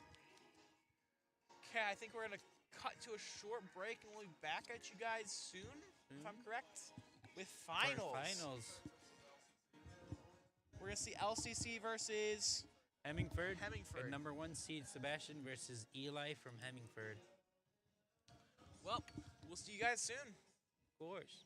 Okay, I think we're going to cut to a short break and we'll be back at you guys soon, if I'm correct, with finals. We're going to see LCC versus Hemingford. And number 1 seed Sebastian versus Eli from Hemingford. Well, we'll see you guys soon. Of course.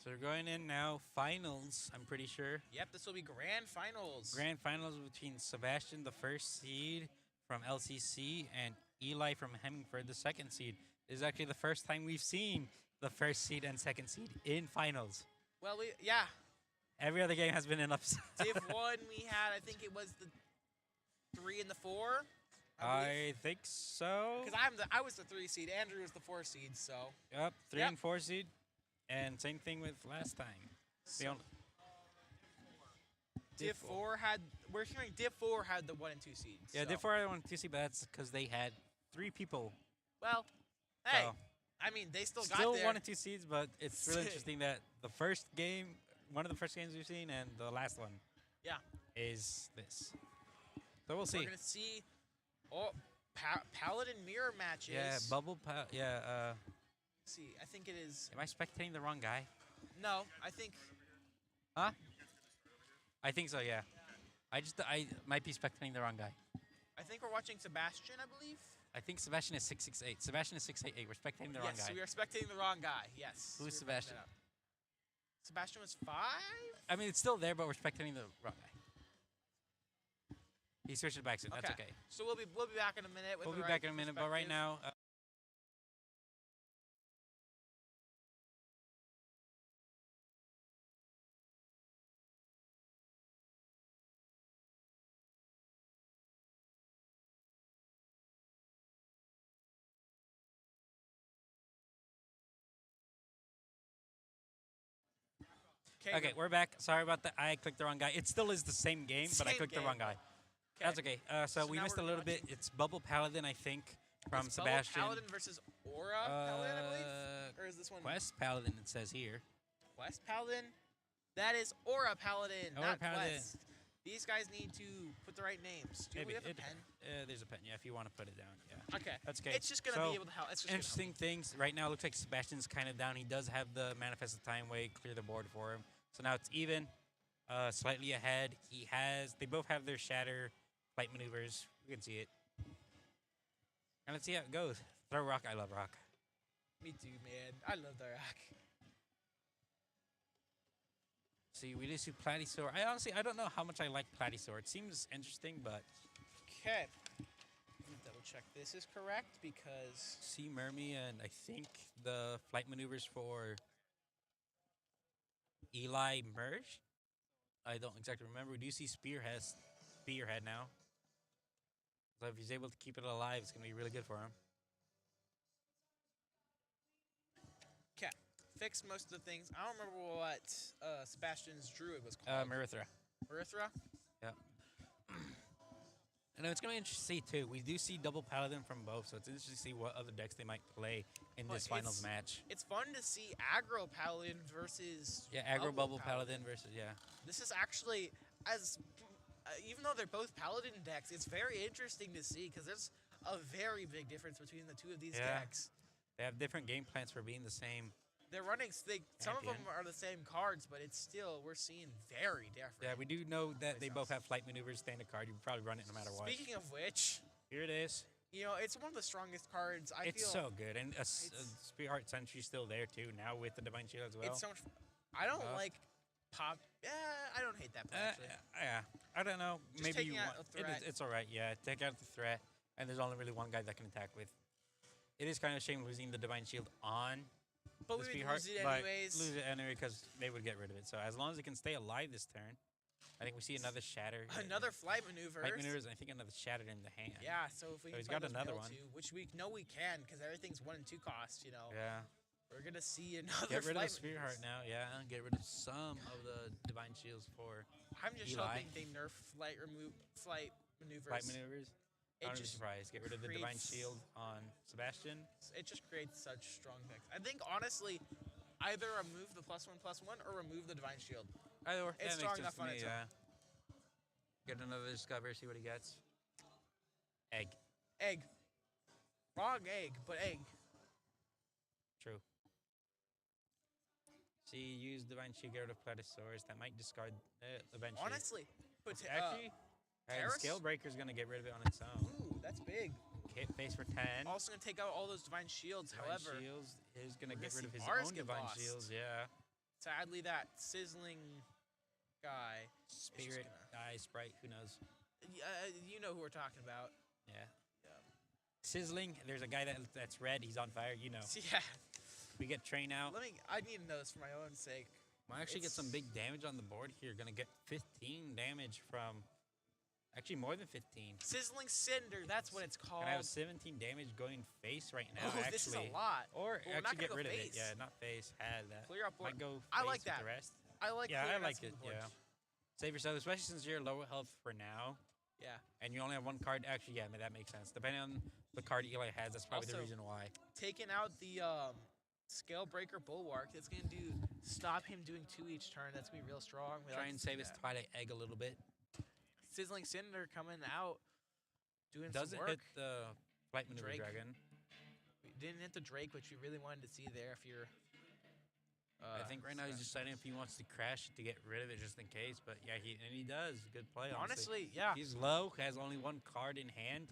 So we're going in now. Finals, I'm pretty sure. Yep, this will be grand finals. Grand finals between Sebastian, the first seed from LCC, and Eli from Hemingford, the second seed. This is actually the first time we've seen the first seed and second seed in finals. Well, yeah. Every other game has been an upset. Div 1 we had, I think it was the 3 and the 4. I think so. Because I was the 3 seed, Andrew was the 4 seed, so. Yep, 3 and 4 seed. And same thing with last time. So Div 4 had, we're hearing Div 4 had the 1 and 2 seeds. Yeah, so. Div 4 had the 1 and 2 seed, but that's because they had 3 people. Well, hey, So, I mean, they still got still there. 1 and 2 seeds, but it's really interesting that the first game, one of the first games we've seen, and the last one, Yeah. is this. So we'll see. We're going to see Paladin mirror matches. Yeah, Let's see, I think it is. am I spectating the wrong guy? No, I think. Huh? I think so, yeah. I might be spectating the wrong guy. I think we're watching Sebastian, I believe. I think Sebastian is 668. Sebastian is 688. We're spectating the wrong Yes, guy. we are spectating the wrong guy. Yes. Who's we were Sebastian? picking that up. Sebastian was 5? I mean, it's still there, but we're spectating the wrong guy. He switched it back soon. That's okay. So we'll be back in a minute. With We'll the be right back in a minute, but right perspective. now. Okay, we're back. Sorry about that. I clicked the wrong guy. It still is the same game, but I Same clicked the game. wrong guy. That's okay. So we now missed a we're little bit. watching- It's Bubble Paladin, I think, from It's Sebastian. Paladin versus Aura Paladin, I believe. Or is this one Quest Paladin, it says here. Quest Paladin? That is Aura Paladin, Aura not Paladin. Quest. These guys need to put the right names. Do we have a pen? There's a pen, yeah, if you want to put it down. Yeah. Okay. That's okay. It's just going to So, be able to help. It's just interesting things. Right now, it looks like Sebastian's kind of down. He does have the Manifest of Time Way clear the board for him. So now it's even, slightly ahead. They both have their Shatter flight maneuvers. You can see it. And let's see how it goes. Throw rock. I love rock. Me too, man. I love the rock. See, we just see Platysaur. I don't know how much I like Platysaur. It seems interesting, but Okay. Let me double check this is correct because see Mermy and I think the flight maneuvers for Eli merged. I don't exactly remember. We do see Spearhead now. So if he's able to keep it alive, it's going to be really good for him. okay, fixed most of the things. I don't remember what Sebastian's druid was called. Marithra. Marithra? Yeah. And it's going to be interesting to see, too. We do see double Paladin from both, so it's interesting to see what other decks they might play in this finals match. It's fun to see aggro Paladin versus Yeah, aggro bubble Paladin versus, yeah. This is actually, even though they're both Paladin decks, it's very interesting to see because there's a very big difference between the two of these decks. They have different game plans for being the same. They're running, some of them are the same cards, but it's still, we're seeing very different. Yeah, we do know that they both have flight maneuvers, standard card. You can probably run it no matter what. Speaking of which, here it is. You know, it's one of the strongest cards. It's so good. And a Spearheart Sentry's still there, too, now with the Divine Shield as well. It's so much fun. I don't like pop. Yeah, I don't hate that play, actually. Yeah, I don't know. Just maybe taking you out want a threat. It's all right, yeah. Take out the threat, and there's only really one guy that can attack with. It is kind of a shame losing the Divine Shield on but the we would Spearheart, lose it but anyways. lose it anyway because they would get rid of it. So as long as it can stay alive this turn, I think we see another Shatter. Another flight maneuver. Flight maneuvers, and I think another Shatter in the hand. Yeah, so if we can he's got play those another mill one. too, which we know we can because everything's 1 and 2 cost, you know. Yeah. We're going to see another Get rid of flight the Spearheart now, yeah. Get rid of some of the Divine Shields for I'm just Eli. hoping they nerf flight maneuvers. Flight maneuvers. It I'm just surprised. Get rid of the Divine Shield on Sebastian. It just creates such strong picks. I think, honestly, either remove the +1/+1 or remove the Divine Shield. Either or. It's strong enough on its own. Yeah. Get another Discover, see what he gets. Egg. Egg. Wrong egg, but egg. True. See, use Divine Shield, get rid of Platysaurus. That might discard eventually. Honestly. But Actually, Terrace? Scale Breaker's going to get rid of it on its own. Ooh, that's big. Hit face for 10. Also going to take out all those Divine Shields, Divine however. Shields is going to we're get gonna rid of see his Mars own get Divine lost. Shields, yeah. Sadly, that sizzling guy. Spirit, Eye, Sprite, who knows? You know who we're talking about. Yeah. Sizzling, there's a guy that's red, he's on fire, you know. Yeah. We get Train out. I need to know this for my own sake. Might actually get some big damage on the board here. Gonna get 15 damage from, actually more than 15. Sizzling Cinder, that's what it's called. And I have 17 damage going face right now, Oh, actually. this is a lot. Or Well, actually get rid of face. it. Yeah, not face, had that. Clear up board. Might go face I like with that. the rest. I like Yeah, I clearing out like some it, of the board. yeah. Save yourself, especially since you're lower health for now. Yeah. And you only have one card. Actually, yeah, that makes sense. Depending on the card Eli has, that's probably the Also, reason why. Taking out the Scale Breaker Bulwark, it's going to stop him doing 2 each turn. That's going to be real strong. We Try like and to see save his that. Twilight Egg a little bit. Sizzling Cinder coming out, doing Doesn't some work. hit the Flight Maneuver Drake. Dragon. We didn't hit the Drake, which we really wanted to see there if you're... I think right now he's deciding if he wants to crash to get rid of it just in case. But yeah, he does. Good play, honestly. Honestly, yeah. He's low, has only one card in hand.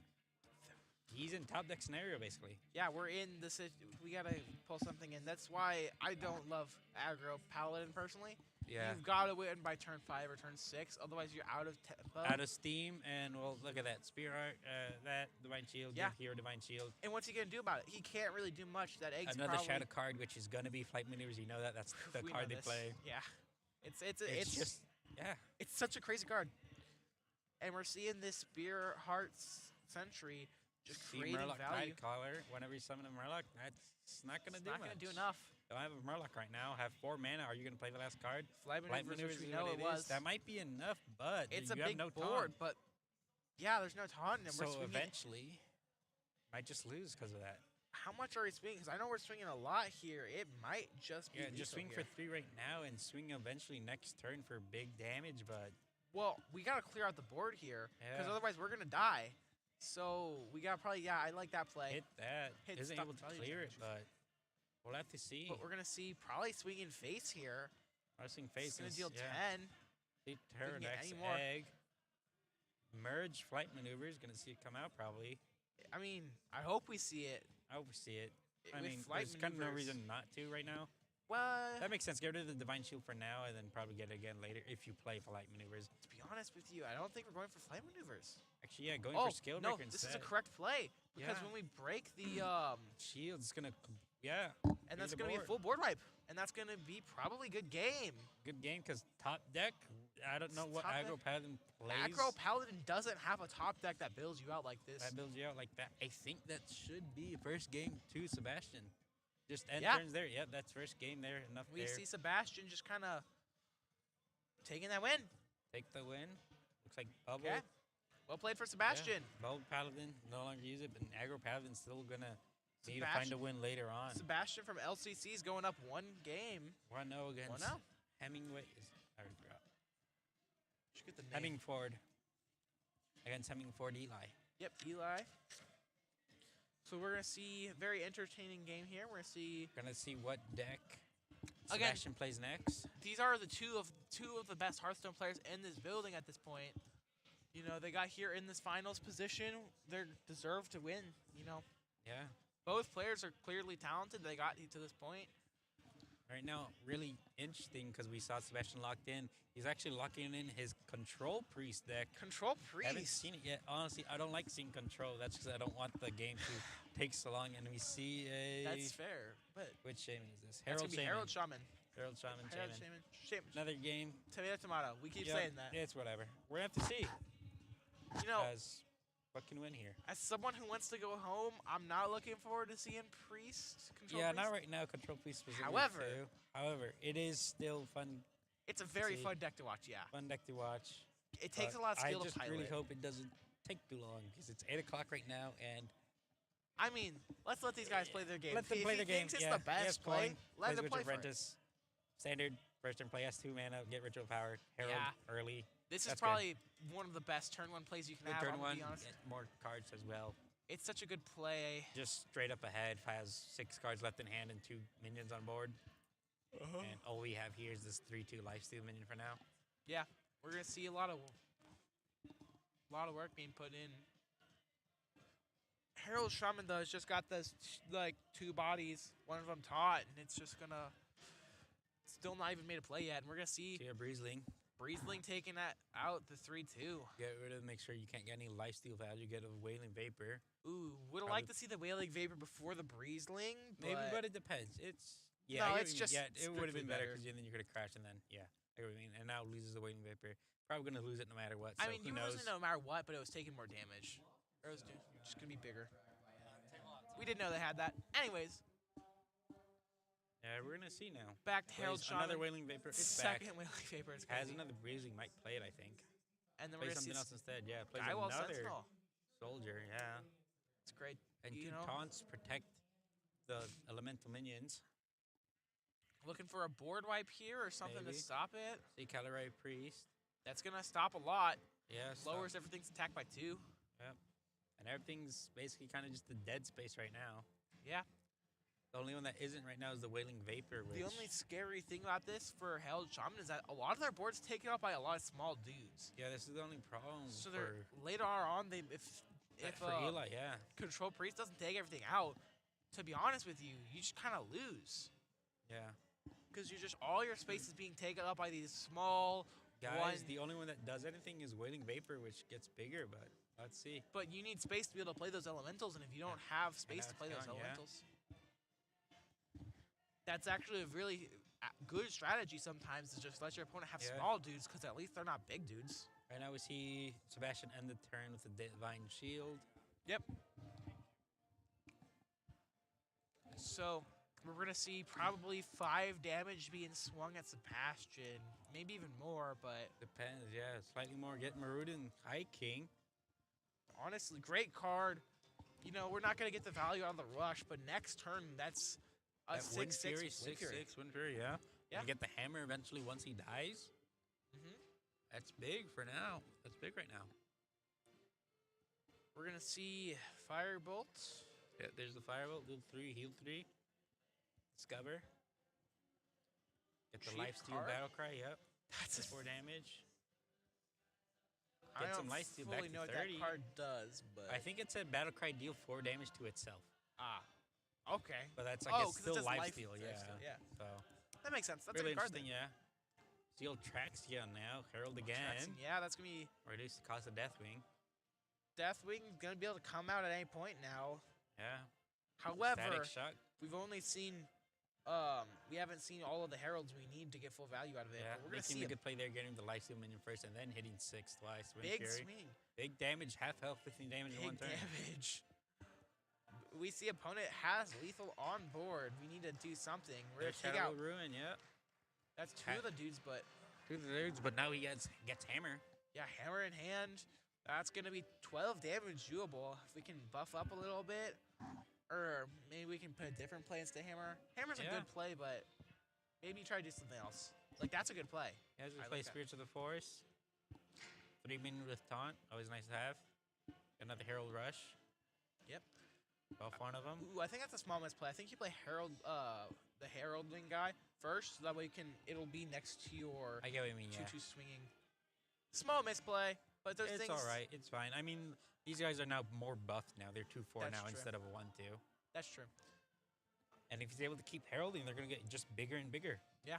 He's in top deck scenario, basically. Yeah, we're in this. We got to pull something in. That's why I don't love aggro Paladin personally. Yeah. You've got to win by turn 5 or turn 6. Otherwise, you're out of tempo. Out of steam, and well, look at that. Spear Art, that, Divine Shield, Yeah. Hero Divine Shield. And what's he going to do about it? He can't really do much. That egg's Another probably... shadow card, which is going to be Flight Maneuvers. You know that. That's the We card know they this. play. Yeah. It's just, yeah. It's such a crazy card. And we're seeing this Spear Heart's Sentry just See creating Murloc value. Tide Caller. Whenever you summon a Murloc, that's not going to It's do not much. going to do enough. Don't have a Murloc right now. Have 4 mana. Are you going to play the last card? Flight Flight Maneuvers, which we is know what it was. That might be enough, but It's you a big have no board, taunt. but yeah, there's no taunt. And we're So swinging. eventually, might just lose because of that. How much are we swinging? Because I know we're swinging a lot here. It might just be Yeah, just lethal swing here. for 3 right now and swing eventually next turn for big damage, but Well, we got to clear out the board here because Yeah. otherwise we're going to die. So we got probably, yeah, I like that play. hit that. Hit Isn't stop able to value clear it, damage. but we'll have to see. But we're going to see probably swinging face here. Rushing It's face going to is deal yeah. 10. See get Pterodactyl any more. Egg. Merge Flight Maneuvers. Gonna see it come out probably. I mean, I hope we see it. I hope we see it. I with mean, flight there's kind of no maneuvers. reason not to right now. Well, That makes sense. Get rid of the Divine Shield for now, and then probably get it again later if you play Flight Maneuvers. to be honest with you, I don't think we're going for flight maneuvers. Actually, yeah, going Oh, for Skill no, Breaker this instead. is a correct play. Because Yeah. when we break the, Shield's gonna, yeah. and that's the going to be a board. full board wipe. And that's going to be probably good game. Good game because top deck. I don't know what Top deck. Aggro Paladin plays. Aggro Paladin doesn't have a top deck that builds you out like this. That builds you out like that. I think that should be first game to Sebastian. Just end Yeah. turns there. Yep, that's first game there. Enough We there. see Sebastian just kind of taking that win. Take the win. Looks like Bubble. Okay. Well played for Sebastian. Yeah. Bubble Paladin no longer use it, but Aggro Paladin's still gonna need to find a win later on. Sebastian from LCC is going up 1 game. 1-0 against 1-0. Hemingway. I already forgot. Should get the name. Hemmingford. Against Hemmingford Eli. Yep, Eli. So we're going to see a very entertaining game here. We're going to see Gonna see what deck Again- Sebastian plays next. these are the two of the best Hearthstone players in this building at this point. You know, they got here in this finals position. They deserve to win, you know. Yeah. Both players are clearly talented. They got to this point. Right now, really interesting because we saw Sebastian locked in. He's actually locking in his Control Priest deck. Control Haven't Priest. seen it yet. Honestly, I don't like seeing Control. That's because I don't want the game to take so long. And we see a... That's fair. But Which shaman is this? that's Herald going to be Shaman. Herald Shaman. Herald Shaman. Herald Shaman. Shaman. Another game. Tomato, tomato. We keep Yep, saying that. It's whatever. We're going to have to see. You know, As what can win here? as someone who wants to go home, I'm not looking forward to seeing Priest. Control Yeah, Priest. not right now. Control Priest specifically. However, it is still fun. It's a very See. fun deck to watch, yeah. Fun deck to watch. It takes but a lot of skill I to just pilot. really hope it doesn't take too long because it's 8 o'clock right now and I mean, let's let these guys play their game. let them If play he their game. thinks it's Yeah, the best yes, play, let plays them Witch play of for it. Apprentice. Standard first turn play has 2 mana. Get Ritual Power. Herald Yeah. early. This is That's good. probably one of the best turn 1 plays you can Good have, turn I'm gonna one. be honest. Get more cards as well. It's such a good play. Just straight up ahead. Has 6 cards left in hand and 2 minions on board. And all we have here is this 3/2 lifesteal minion for now. Yeah, we're gonna see a lot of work being put in. Herald Shaman though has just got this like 2 bodies, one of them taught, and it's just gonna still not even made a play yet. And we're going to see See a Breezling. Breezling taking that out the 3-2. Get rid of, make sure you can't get any lifesteal value. Get a Wailing Vapor. Ooh, would have liked to see the Wailing Vapor before the Breezling. Maybe, but it depends. It's yeah, No, I it's just yeah, it would have been better better. because then you could have crashed and then yeah, I get what you mean. And now loses the Wailing Vapor. Probably gonna lose it no matter what. So I mean, who you knows? losing no matter what, but it was taking more damage. Or it was just gonna be bigger. We didn't know they had that. Anyways, Yeah, we're gonna see now. back to Harold Shaman. Another Wailing Vapor. It's Second back. Wailing Vapor. It's Has crazy. another Breezing. Might play it, I think. And then we're Play gonna see something else instead. Yeah, plays Skywall another Sentinel. soldier. Yeah, It's great. and You two know, taunts protect the elemental minions. looking for a board wipe here or something Maybe. to stop it. See Calorai Priest. That's gonna stop a lot. Yeah, Lowers everything's attack by 2. Yep. And everything's basically kind of just a dead space right now. Yeah. The only one that isn't right now is the Wailing Vapor. Which The only scary thing about this for Harold Shaman is that a lot of their boards taken up by a lot of small dudes. yeah, this is the only problem So for, they're later on, if for Eli. Yeah, Control Priest doesn't take everything out, to be honest with you, you just kind of lose. yeah. Because you're just, all your space is being taken up by these small Guys, the only one that does anything is Wailing Vapor, which gets bigger. But let's see. But you need space to be able to play those elementals, and if you don't have space to play those gone, yeah. elementals, that's actually a really good strategy sometimes, is just let your opponent have Yeah. small dudes, because at least they're not big dudes. Right now we see Sebastian end the turn with the Divine Shield. Yep. So we're going to see probably 5 damage being swung at Sebastian, maybe even more, but Depends, yeah. Slightly more. Get Marudin High King. honestly, great card. You know, we're not going to get the value out of the rush, but next turn, that's a That 6-6 Wind Wind Fury. 6-6 Wind Fury, yeah. Yeah. You get the hammer eventually once he dies. Mhm. That's big for now. That's big right now. We're going to see Firebolt. Yeah, there's the Firebolt. Heal 3, heal 3. Discover. Get the Cheap Lifesteal card. Battle Cry, yep. That's That's 4 damage. I Get don't some lifesteal back fully to know what 30. that card does, but I think it said Battle Cry deal 4 damage to itself. okay. But that's, I Oh, guess, 'cause it still does lifesteal, lifesteal, yeah. So, That makes sense. That's really a good card interesting, then. yeah. Seal Traxia now. Herald again. Traxing, yeah, that's going to be Reduce the cost of Deathwing. Deathwing going to be able to come out at any point now. Yeah. However, Static Shock. we've only seen we haven't seen all of the heralds we need to get full value out of it. Yeah, But we're gonna making see a a good play there, getting the lifesteal minion first, and then hitting 6 twice. Wind big Fury. swing, Big damage, half health, 15 damage in one big turn. damage. We see opponent has lethal on board. We need to do something. We're There's gonna take Shadow out. Ruin, yeah. That's 2 of the dudes, but 2 of the dudes, but now he gets hammer. yeah, hammer in hand. That's gonna be 12 damage doable. If we can buff up a little bit, or maybe we can put a different play instead of hammer. Hammer's a Yeah. good play, but maybe try to do something else. Like, that's a good play. He has to I play like that. Spirits of the Forest. 3 minion with taunt, always nice to have. Another Herald Rush. Yep. Off one of them. Ooh, I think that's a small misplay. I think you play Herald, the Heralding guy first, so that way it'll be next to your I get what you mean, yeah. 2-2 swinging. Small misplay, but those It's things. alright, it's fine. I mean, these guys are now more buffed now. They're 2-4 That's now true. instead of a 1-2. That's true. And if he's able to keep heralding, they're going to get just bigger and bigger. Yeah.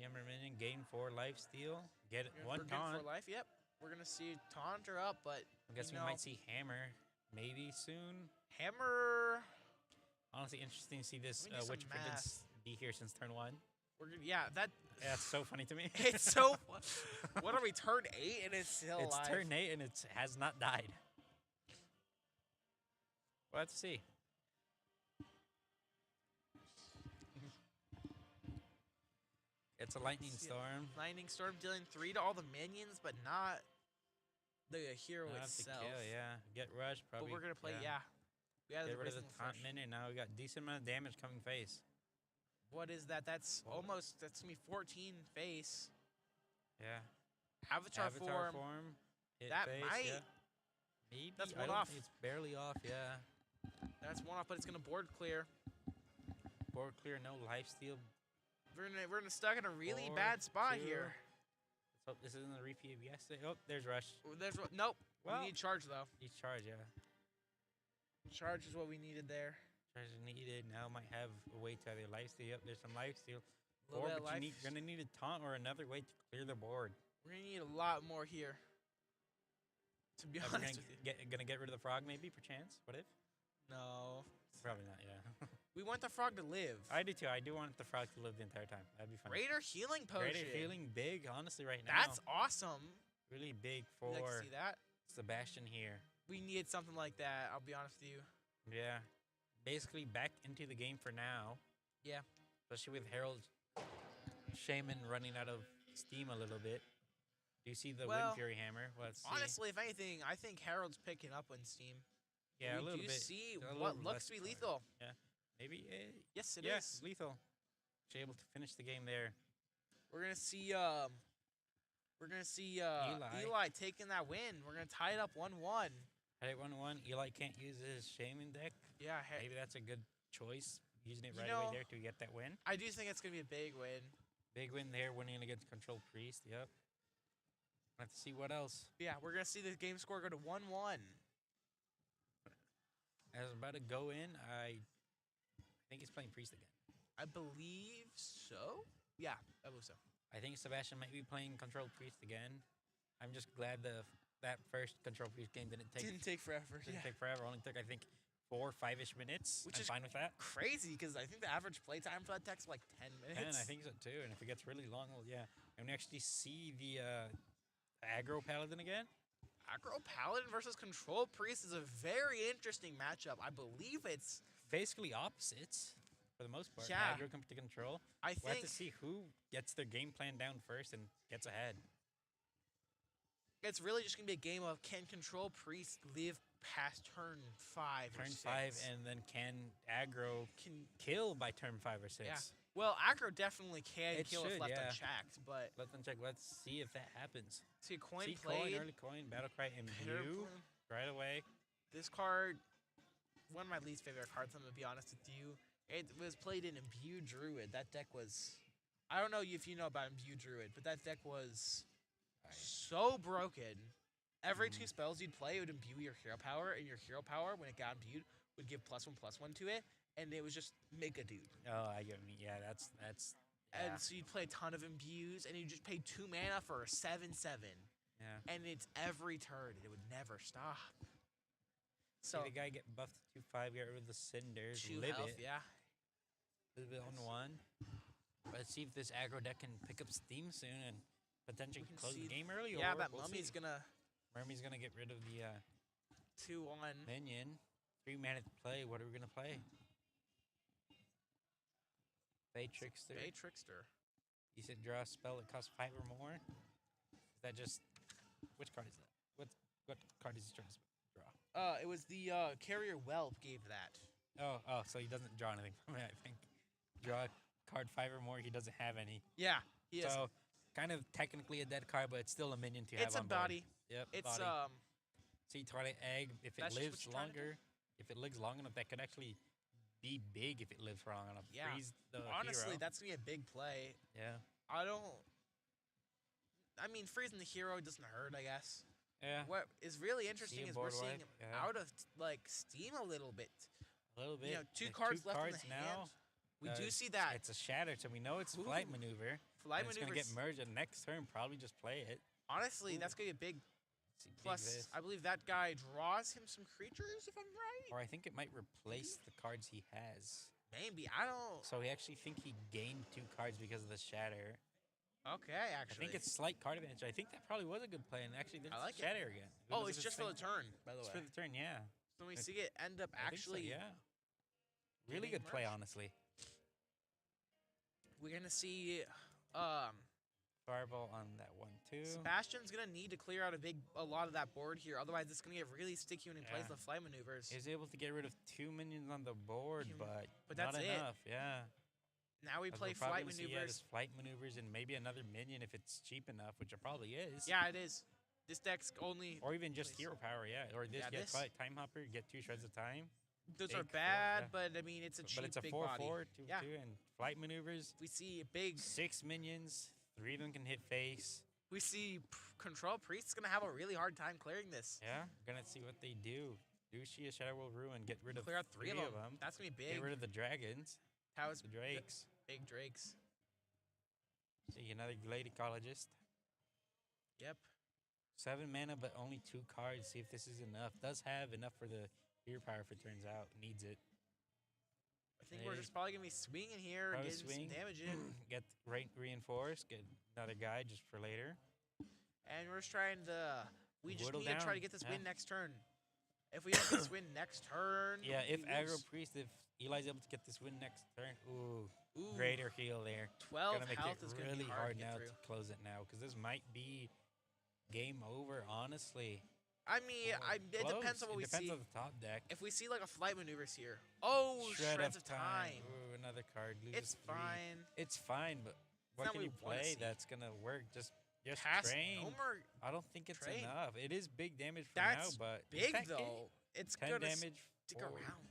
Hammer minion, gain 4 lifesteal. Get We're 1 good taunt. for life. Yep. We're gonna see Taunter up, but I guess we you know, might see hammer maybe soon. Hammer. Honestly, interesting to see this We need some Witch Princess mass. be here since turn 1. We're gonna, yeah, that. Yeah, that's so funny to me. It's so. What are we, turn 8 and it's still It's alive? turn 8 and it has not died. We'll have to see. It's a lightning See it. storm. Lightning Storm dealing 3 to all the minions, but not the hero Not to itself. kill, yeah. Get rush, probably. But we're gonna play, yeah. We had Get rid of the Reasonable taunt Flush. minion. Now we got decent amount of damage coming face. What is that? That's almost. That's gonna be 14 face. Yeah. Avatar, Avatar form. form. Hit That face, might- yeah. Maybe. that's I one don't off. think It's barely off, yeah. That's one off, but it's gonna board clear. Board clear, no lifesteal. We're gonna stuck in a really 4, bad spot 2. here. Let's hope this isn't a repeat of yesterday. Oh, there's rush. Nope. Well- we need charge though. He's charged, yeah. Charge is what we needed there. Treasure needed. Now might have a way to either lifesteal. Yep, there's some lifesteal. A little bit of But life. you're gonna need a taunt or another way to clear the board. We're gonna need a lot more here. To be We're honest with you. gonna get rid of the frog, maybe, perchance? What if? No. Probably not, yeah. We want the frog to live. I do too. I do want the frog to live the entire time. That'd be fun. Greater healing potion. Greater healing big, honestly, right now. That's awesome. really big Would you like for to see that? Sebastian here. We needed something like that, I'll be honest with you. Yeah. Basically back into the game for now. Yeah. Especially with Harold Shaman running out of steam a little bit. Do you see the Wind Fury Hammer? Let's see. Honestly, if anything, I think Harold's picking up on steam. Yeah, a we little do bit. see A what little looks to be less lethal. Yeah. Maybe. Yes, it yes, is. lethal. She's able to finish the game there. We're gonna see Eli taking that win. We're gonna tie it up 1-1. At 1-1, Eli can't use his Shaman deck. Yeah, Maybe that's a good choice. Using it You right know, away there to get that win. I do think it's gonna be a big win. Big win there, winning against Control Priest. Yep. Let's see what else. Yeah, we're gonna see the game score go to 1-1. As I'm about to go in, I think he's playing Priest again. I believe so. Yeah, I believe so. I think Sebastian might be playing Control Priest again. I'm just glad that first Control Priest game didn't take forever. forever. Only took, I think, 4 or 5-ish minutes. Which I'm is fine with that. crazy because I think the average playtime for that tech's like 10 minutes. 10, I think so too. And if it gets really long, well, yeah. And we actually see the aggro paladin again. Aggro Paladin versus Control Priest is a very interesting matchup. I believe it's Basically opposites for the most part. Yeah. Aggro comes to control. I We'll have think to see who gets their game plan down first and gets ahead. it's really just gonna be a game of can Control Priest live past turn 5 or Turn 6? 5, and then can aggro Can kill by turn 5 or 6? Yeah. Well, aggro definitely can It kill if should, left yeah. unchecked, but Let them check. Let's see if that happens. see coin See played. coin, early coin, battle cry, Bitter imbue Bloom. right away. This card, one of my least favorite cards, I'm gonna be honest with you. It was played in Imbue Druid. That deck was, I don't know if you know about Imbue Druid, but that deck was so broken. Every 2 spells you'd play, it would imbue your hero power, and your hero power, when it got imbued, would give +1/+1 to it, and it was just make a dude. Oh, I get me. Yeah, that's yeah. And so you'd play a ton of imbues, and you just pay 2 mana for a 7/7. Yeah. And it's every turn. It would never stop. So So the guy get buffed to 2/5, get rid of the cinders, 2 live health, it, yeah. live it on 1. Let's see if this aggro deck can pick up steam soon and potentially We can close the see- game early. Yeah, or that we'll mummy's see. gonna Mummy's gonna get rid of the 2-1. minion. 3 mana to play. What are we gonna play? Bay Trickster. Bay Trickster. You said draw a spell that costs 5 or more. Is that just which card is that? What card is he trying to draw? It was the Carrier Whelp gave that. Oh, so he doesn't draw anything from it. I think draw a card 5 or more. He doesn't have any. Yeah, he is. So kind of technically a dead card, but it's still a minion to have It's a on board. body. Yep. It's body. See, Twilight Egg. If it That's just what lives you're trying to do. longer, if it lives long enough, that could actually be big if it lives for long enough. Yeah. Freeze the honestly, hero. that's gonna be a big play. Yeah. I mean, freezing the hero doesn't hurt, I guess. Yeah. What is really interesting a is we're board seeing wipe, him yeah. out of like steam a little bit. A little bit. You know, 2 The cards left cards in the now. hand. We do it's- see that. It's a shatter, so we know it's flight maneuver. Flight and it's gonna get maneuvers. merged, and next turn probably just play it. Honestly, that's gonna be a big See, big plus. this. I believe that guy draws him some creatures, if I'm right. Or I think it might replace the cards he has. Maybe I don't. So we actually think he gained 2 cards because of the shatter. Okay, I actually. think it's slight card advantage. I think that probably was a good play, and actually there's I like it. shatter again. Oh, Because it's of just this for the thing. turn, by the It's way. for the turn, yeah. So we I- see it end up I think so, actually. yeah. Really getting good play, merged. honestly. We're gonna see. Fireball on that one too. Sebastian's gonna need to clear out a lot of that board here. Otherwise, it's gonna get really sticky when he plays Yeah. the flight maneuvers. Is able to get rid of 2 minions on the board, Human- but that's not it. enough. Yeah. Now we As play we're probably flight gonna see, yeah, maneuvers. there's flight maneuvers and maybe another minion if it's cheap enough, which it probably is. Yeah, it is. This deck's only. Or even just Please. hero power, yeah. Or this Yeah, get this- time hopper, get 2 shreds of time. Those are big four, bad, yeah. but I mean it's a cheap But it's a big 4/4, body. 2/2, Yeah. and flight maneuvers. We see a big. 6 minions, 3 of them can hit face. We see Control Priest's gonna have a really hard time clearing this. Yeah, gonna see what they do. Dushi, a Shadow World Ruin, get rid of Clear out three of them. them. That's gonna be big. Get rid of the dragons. How's The drakes. big drakes? See, another glade ecologist. Yep. 7 mana, but only 2 cards. See if this is enough. Does have enough for the hero power if it turns out. Needs it. I think we're just probably gonna be swinging here, Probably getting swing. some damage in, Get reinforced. Get another guy just for later. and we're just trying to. We just Whittle need to try to down, get this yeah. win next turn. If we don't get this win next turn, Yeah, if we aggro lose. priest, if Eli's able to get this win next turn, ooh, Ooh, greater heal there. 12 Gonna make health it is gonna really be hard hard to get now through. to close it now because this might be game over. Honestly, I mean, it depends on what we It depends see. on the top deck. If we see like a flight maneuvers here, oh, shreds of time. Ooh, another card. Loses It's 3. fine. It's fine, but what not can what you we wanna play see. that's gonna work? Just Pass. train. No more. I don't think it's train. enough. It is big damage for That's now, but in big fact, though. It's 10 gonna damage. stick forward. around.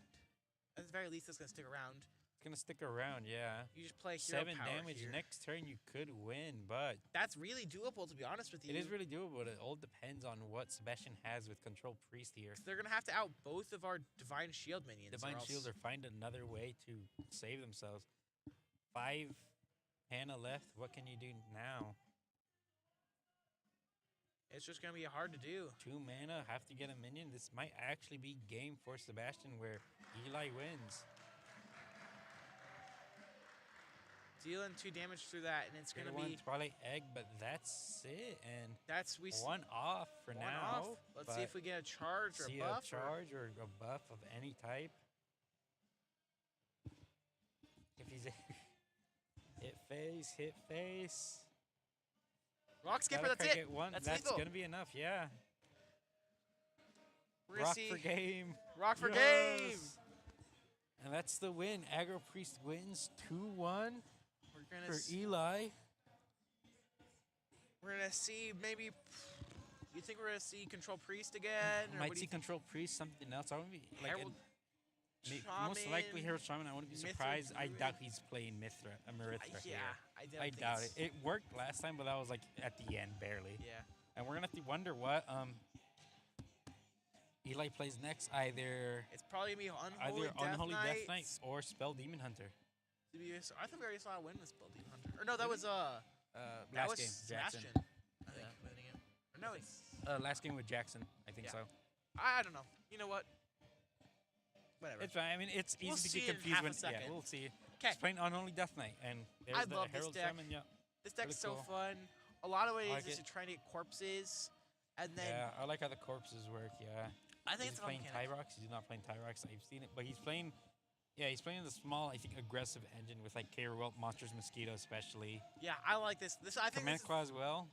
At the very least, it's gonna stick around. It's gonna stick around, yeah. You just play hero 7 power damage here. next turn. You could win, but That's really doable, to be honest with you. it is really doable. It all depends on what Sebastian has with Control Priest here. 'Cause they're gonna have to out both of our Divine Shield minions. Divine Shield or find another way to save themselves. 5 mana left. What can you do now? It's just gonna be hard to do. 2 mana, have to get a minion. This might actually be game for Sebastian where Eli wins. Dealing 2 damage through that, and it's Tier gonna 1 be. Twilight Egg, but that's it. And That's we. one off for one now. off. Let's see if we get a charge or a see buff. a charge or a buff of any type. If he's hit face. Rock skipper. Gotta That's it. get one. That's That's lethal. gonna be enough. Yeah. We're gonna Rock see for game. Rock for game. Yes! And that's the win. Aggro Priest wins 2-1 We're gonna. for See, Eli. we're gonna see maybe. You think we're gonna see Control Priest again? Or Might what do see you think? Control Priest, something else. I wouldn't be like Herald most likely Shaman, Herald Shaman. I wouldn't be Mithril surprised. I Druid. doubt he's playing Marithra Yeah, here. I I don't doubt think it. It worked last time, but that was like at the end, barely. Yeah. And we're gonna have to wonder what Eli plays next. Either It's probably gonna be Unholy Death Knight. Knight or Spell Demon Hunter. I think we already saw a win with Spell Demon Hunter. Or no, that was Last that was game, Jackson. Sebastian. I think winning it. Or no, it's Last game with Jackson, I think Yeah. so. I don't know. You know what? Whatever. It's fine. I mean, it's We'll easy to see get in confused half a when. Yeah, second. we'll see. 'Kay. He's playing Unholy Death Knight, and there's I the love this Herald deck. Shaman. Yeah. This deck's Really so cool. fun. A lot of ways like is it. to try to get corpses, and then Yeah, I like how the corpses work. Yeah. I think He's it's a fun playing mechanic. Tyrox. He's not playing Tyrox. I've seen it, but he's playing. Yeah, he's playing the small, I think, aggressive engine with like K-Welt, Monsters, Mosquito, especially. Yeah, I like this. I think Command Claw as well.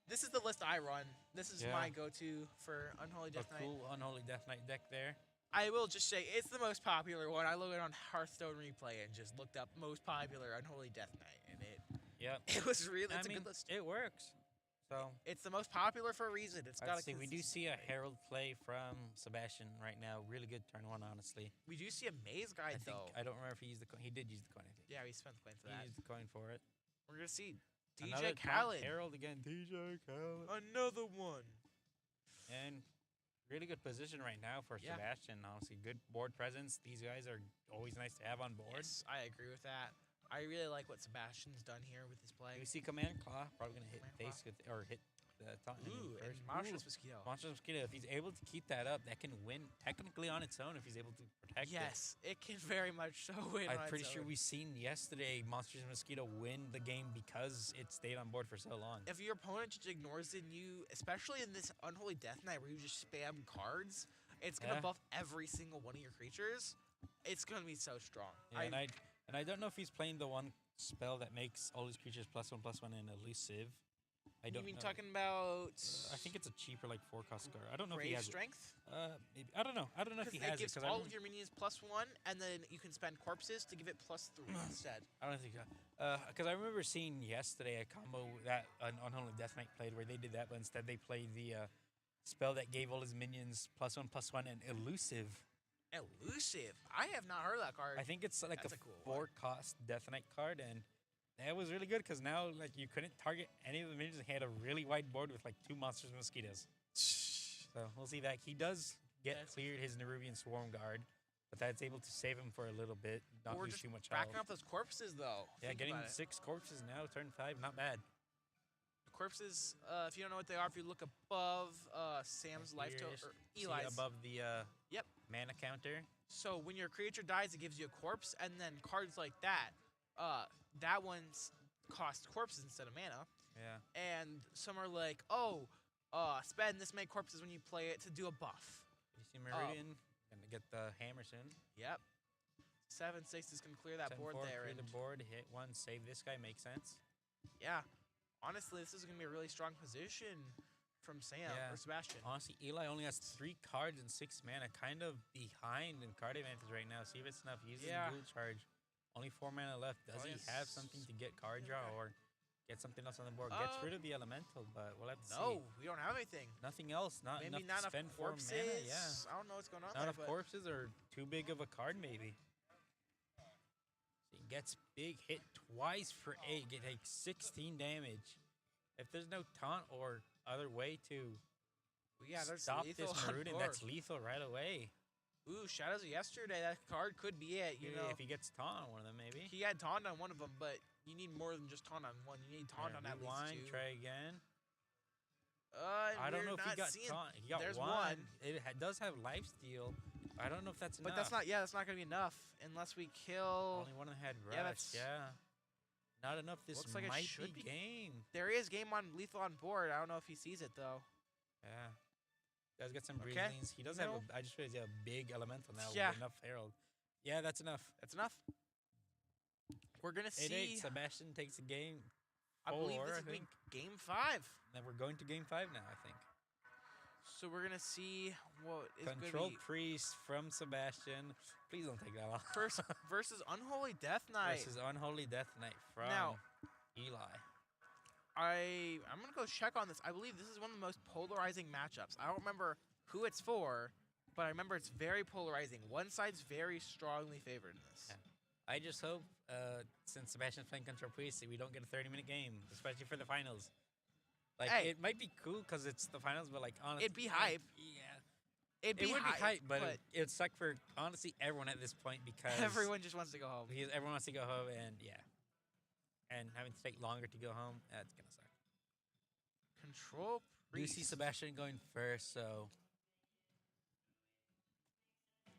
this is the list I run. This is Yeah. my go-to for Unholy A Death Knight. cool Unholy Death Knight deck there. I will just say it's the most popular one. I looked at it on Hearthstone Replay and just looked up most popular Unholy Death Knight, and Yep. it was really I it's a mean, good list. it works. So It's the most popular for a reason. It's got let's see. We do see a Herald play from Sebastian right now. Really good turn one, honestly. We do see a maze I guide think though. I don't remember if he used the coin. He did use the coin. I think Yeah, we spent the coin for he that. used the coin for it. We're gonna see Another DJ top Khaled. Herald again. DJ Khaled. Another one. And really good position right now for Yeah. Sebastian. Honestly, good board presence. These guys are always nice to have on board. Yes, I agree with that. I really like what Sebastian's done here with his play. We see Command Claw probably gonna hit Command Claw. face with, or hit the taunt enemy Ooh, first. and Monstrous Ooh, Mosquito. Monstrous Mosquito. If he's able to keep that up, that can win technically on its own. If he's able to protect it. Yes, it can very much so win. I'm on pretty its sure own. we seen yesterday Monsters Mosquito win the game because it stayed on board for so long. If your opponent just ignores it, and you, especially in this Unholy Death Knight where you just spam cards, it's gonna Yeah. buff every single one of your creatures. It's gonna be so strong. Yeah, and I don't know if he's playing the one spell that makes all his creatures +1/+1 and elusive. I don't you mean know. talking about? I think it's a cheaper like 4-cost card. I don't know if he Brave has Strength. it. Maybe. I don't know. I don't know if he Because it has it gives because all of your minions +1, and then you can spend corpses to give it +3 instead. I don't think because I remember seeing yesterday a combo that an Unholy Death Knight played where they did that, but instead they played the spell that gave all his minions +1/+1 and elusive. Elusive. I have not heard of that card. I think it's like That's a a cool one. 4-cost Death Knight card, and that was really good because now like you couldn't target any of the minions. He had a really wide board with like 2 Monsters Mosquitoes. So we'll see that he does get cleared his Nerubian Swarm Guard, but that's able to save him for a little bit, not Or lose just too much health. racking up those corpses, though. Yeah, Think getting about it. 6 corpses now, turn 5, not bad. Corpses, if you don't know what they are, if you look above Sam's life total, or Eli's. Above the Yep. mana counter. So when your creature dies, it gives you a corpse, and then cards like that, that one's cost corpses instead of mana. Yeah. And some are like, oh, spend this many corpses when you play it to do a buff. You see Meridian, gonna get the hammer soon. Yep. 7/6 is gonna clear that board there. Clear the board, hit 1, save this guy, makes sense. Yeah. Honestly, this is gonna be a really strong position from Sam or Sebastian. Honestly, Eli only has 3 cards and 6 mana, kind of behind in card advantage right now. See if it's enough. Uses Ghoul Charge. Only 4 mana left. Does he have something to get card draw or get something else on the board? Gets rid of the elemental, but we'll have to see. No, we don't have anything. Nothing else. Maybe enough not to spend enough 4 corpses. mana. Yeah. I don't know what's going on Not there. enough corpses or too big of a card, maybe. So he gets big, hit twice for 8, get like 16 damage. If there's no taunt or other way to stop this Meridian, that's lethal right away. Ooh, Shadows of Yesterday, that card could be it. You know, if he gets taunt on one of them, maybe. He had taunt on one of them, but you need more than just taunt on one. You need taunt on at least 2. Try again. I don't know if he got taunt. He got there's one. It does have lifesteal. I don't know if that's enough. But that's not. Yeah, that's not gonna be enough unless we kill. Only one of them had rush. Yeah, that's not enough. This looks like it might should be game. There is game on lethal on board. I don't know if he sees it though. Yeah. Does get some breezings. He does have. I just realized he has a big elemental now with enough herald. Yeah, that's enough. That's enough. We're gonna see. 8-8. Sebastian takes the game. I believe this is game 5. Then we're going to game 5 now, I think. So we're gonna see what is Control Priest from Sebastian. Please don't take that long. Versus Unholy Death Knight. Versus Unholy Death Knight from Eli. I'm gonna go check on this. I believe this is one of the most polarizing matchups. I don't remember who it's for, but I remember it's very polarizing. One side's very strongly favored in this. Yeah. I just hope, since Sebastian's playing Control Priest, we don't get a 30-minute game, especially for the finals. Like, it might be cool because it's the finals, but, like, honestly... It'd be hype. Yeah. It would be hype, but it'd suck for, honestly, everyone at this point because... Everyone just wants to go home. Because everyone wants to go home, and, and having to take longer to go home, that's going to suck. Control Priest. You see Sebastian going first, so...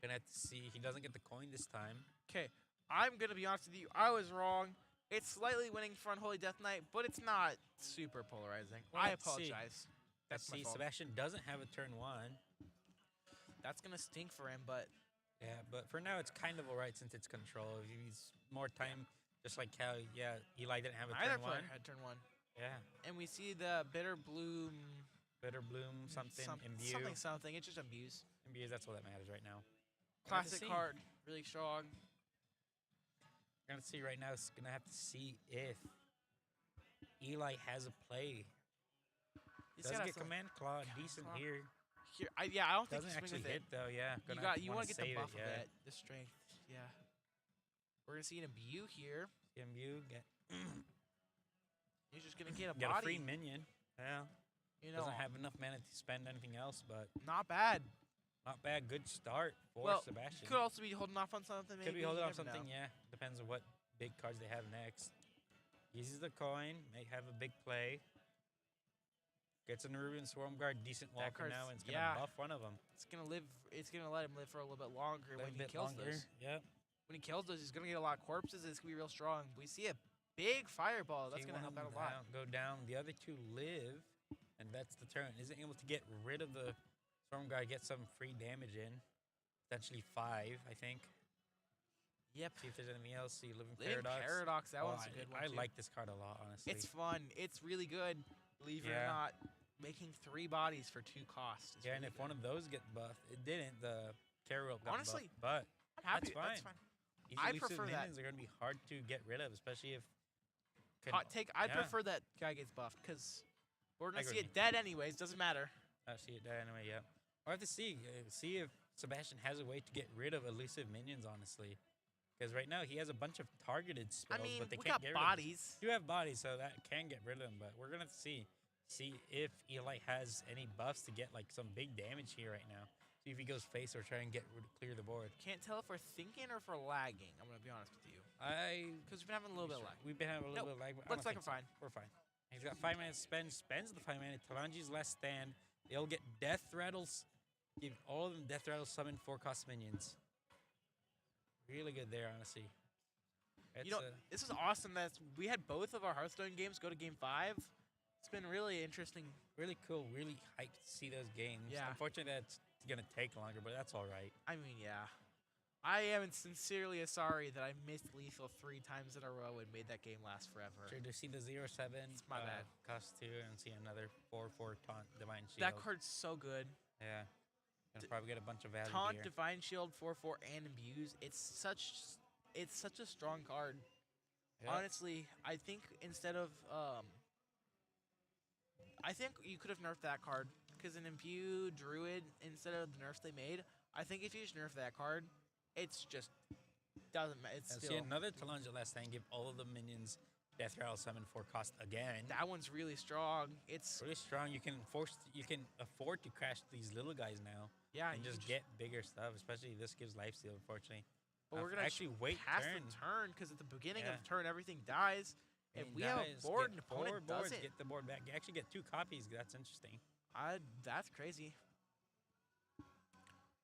Gonna have to see. He doesn't get the coin this time. Okay. I'm going to be honest with you. I was wrong. It's slightly winning for Unholy Death Knight, but it's not super polarizing. I apologize. That's my fault. Sebastian doesn't have a turn 1. That's going to stink for him, but... Yeah, but for now, it's kind of all right since it's control. He's more time, just like how, Eli didn't have a turn 1. Neither player had turn 1. Yeah. And we see the Bitter Bloom, something, Imbue. Something. It just imbues. Imbues, that's all that matters right now. Classic card, really strong. We're going to see right now, it's going to have to see if Eli has a play. Does get Command Claw decent here. I don't think doesn't actually hit though. Yeah, you want to get the buff of it, the strength. Yeah, we're gonna see an imbue here. Imbue get. He's just gonna get a a free minion. Yeah, doesn't have enough mana to spend anything else, but not bad. Not bad. Good start for Sebastian. Could also be holding off on something. Maybe. Could be holding off something. Yeah, depends on what big cards they have next. Uses the coin. May have a big play. Gets a Nerubian Swarm Guard, decent walker now, and it's going to buff one of them. It's going to live. It's going to let him live for a little bit longer when he kills those. Yeah. When he kills those, he's going to get a lot of corpses. It's going to be real strong. We see a big fireball. That's going to help out a lot. Go down. The other 2 live, and that's the turn. Isn't able to get rid of the Swarm Guard, get some free damage in. Potentially 5, I think. Yep. See if there's anything else. See Living Paradox. That one's a good one. I like this card a lot, honestly. It's fun. It's really good. Believe it or not. Making 3 bodies for 2 costs. And if one of those get buffed, it didn't. The carry rope got buffed, but I'm happy. That's fine. I prefer that. Minions are going to be hard to get rid of, especially if. Hot take. I'd prefer that guy gets buffed because we're going to see it dead anyways. Doesn't matter. I see it dead anyway. Yeah. Or have to see if Sebastian has a way to get rid of elusive minions. Honestly, because right now he has a bunch of targeted spells, but they can't get rid of them. You have bodies, so that can get rid of them. But we're going to see if Eli has any buffs to get like some big damage here right now. See if he goes face or try and clear the board. Can't tell if we're thinking or if we're lagging. I'm gonna be honest with you. Because we've been having a little bit of lag. We've been having a little bit of lag. Looks like we're fine. We're fine. He's got 5 minutes spends the 5 minutes. Talanji's last stand. They'll get death rattles. Give all of them death rattles, summon 4 cost minions. Really good there, honestly. This is awesome that we had both of our Hearthstone games go to game 5. It's been really interesting. Really cool. Really hyped to see those games. Yeah. Unfortunately, that's going to take longer, but that's all right. I mean, yeah. I am sincerely sorry that I missed Lethal 3 times in a row and made that game last forever. Sure, to see the 0-7. It's my bad. Cost 2 and see another 4/4 taunt Divine Shield. That card's so good. Yeah. Gonna probably get a bunch of value Taunt, here. Divine Shield, 4/4, and Imbuse. It's such a strong card. Yep. Honestly, I think instead of I think you could have nerfed that card because an Imbue Druid instead of the nerfs they made. I think if you just nerf that card, it's just doesn't matter. It's still see another Talanji last time. Give all of the minions Death Rattle summon for cost again. That one's really strong. It's really strong. You can afford to crash these little guys now. Yeah, and just get bigger stuff. Especially this gives lifesteal, unfortunately. But we're gonna actually wait past the turn because at the beginning of the turn everything dies. If we have a board, an opponent doesn't get the board back. You actually get 2 copies. That's interesting. That's crazy.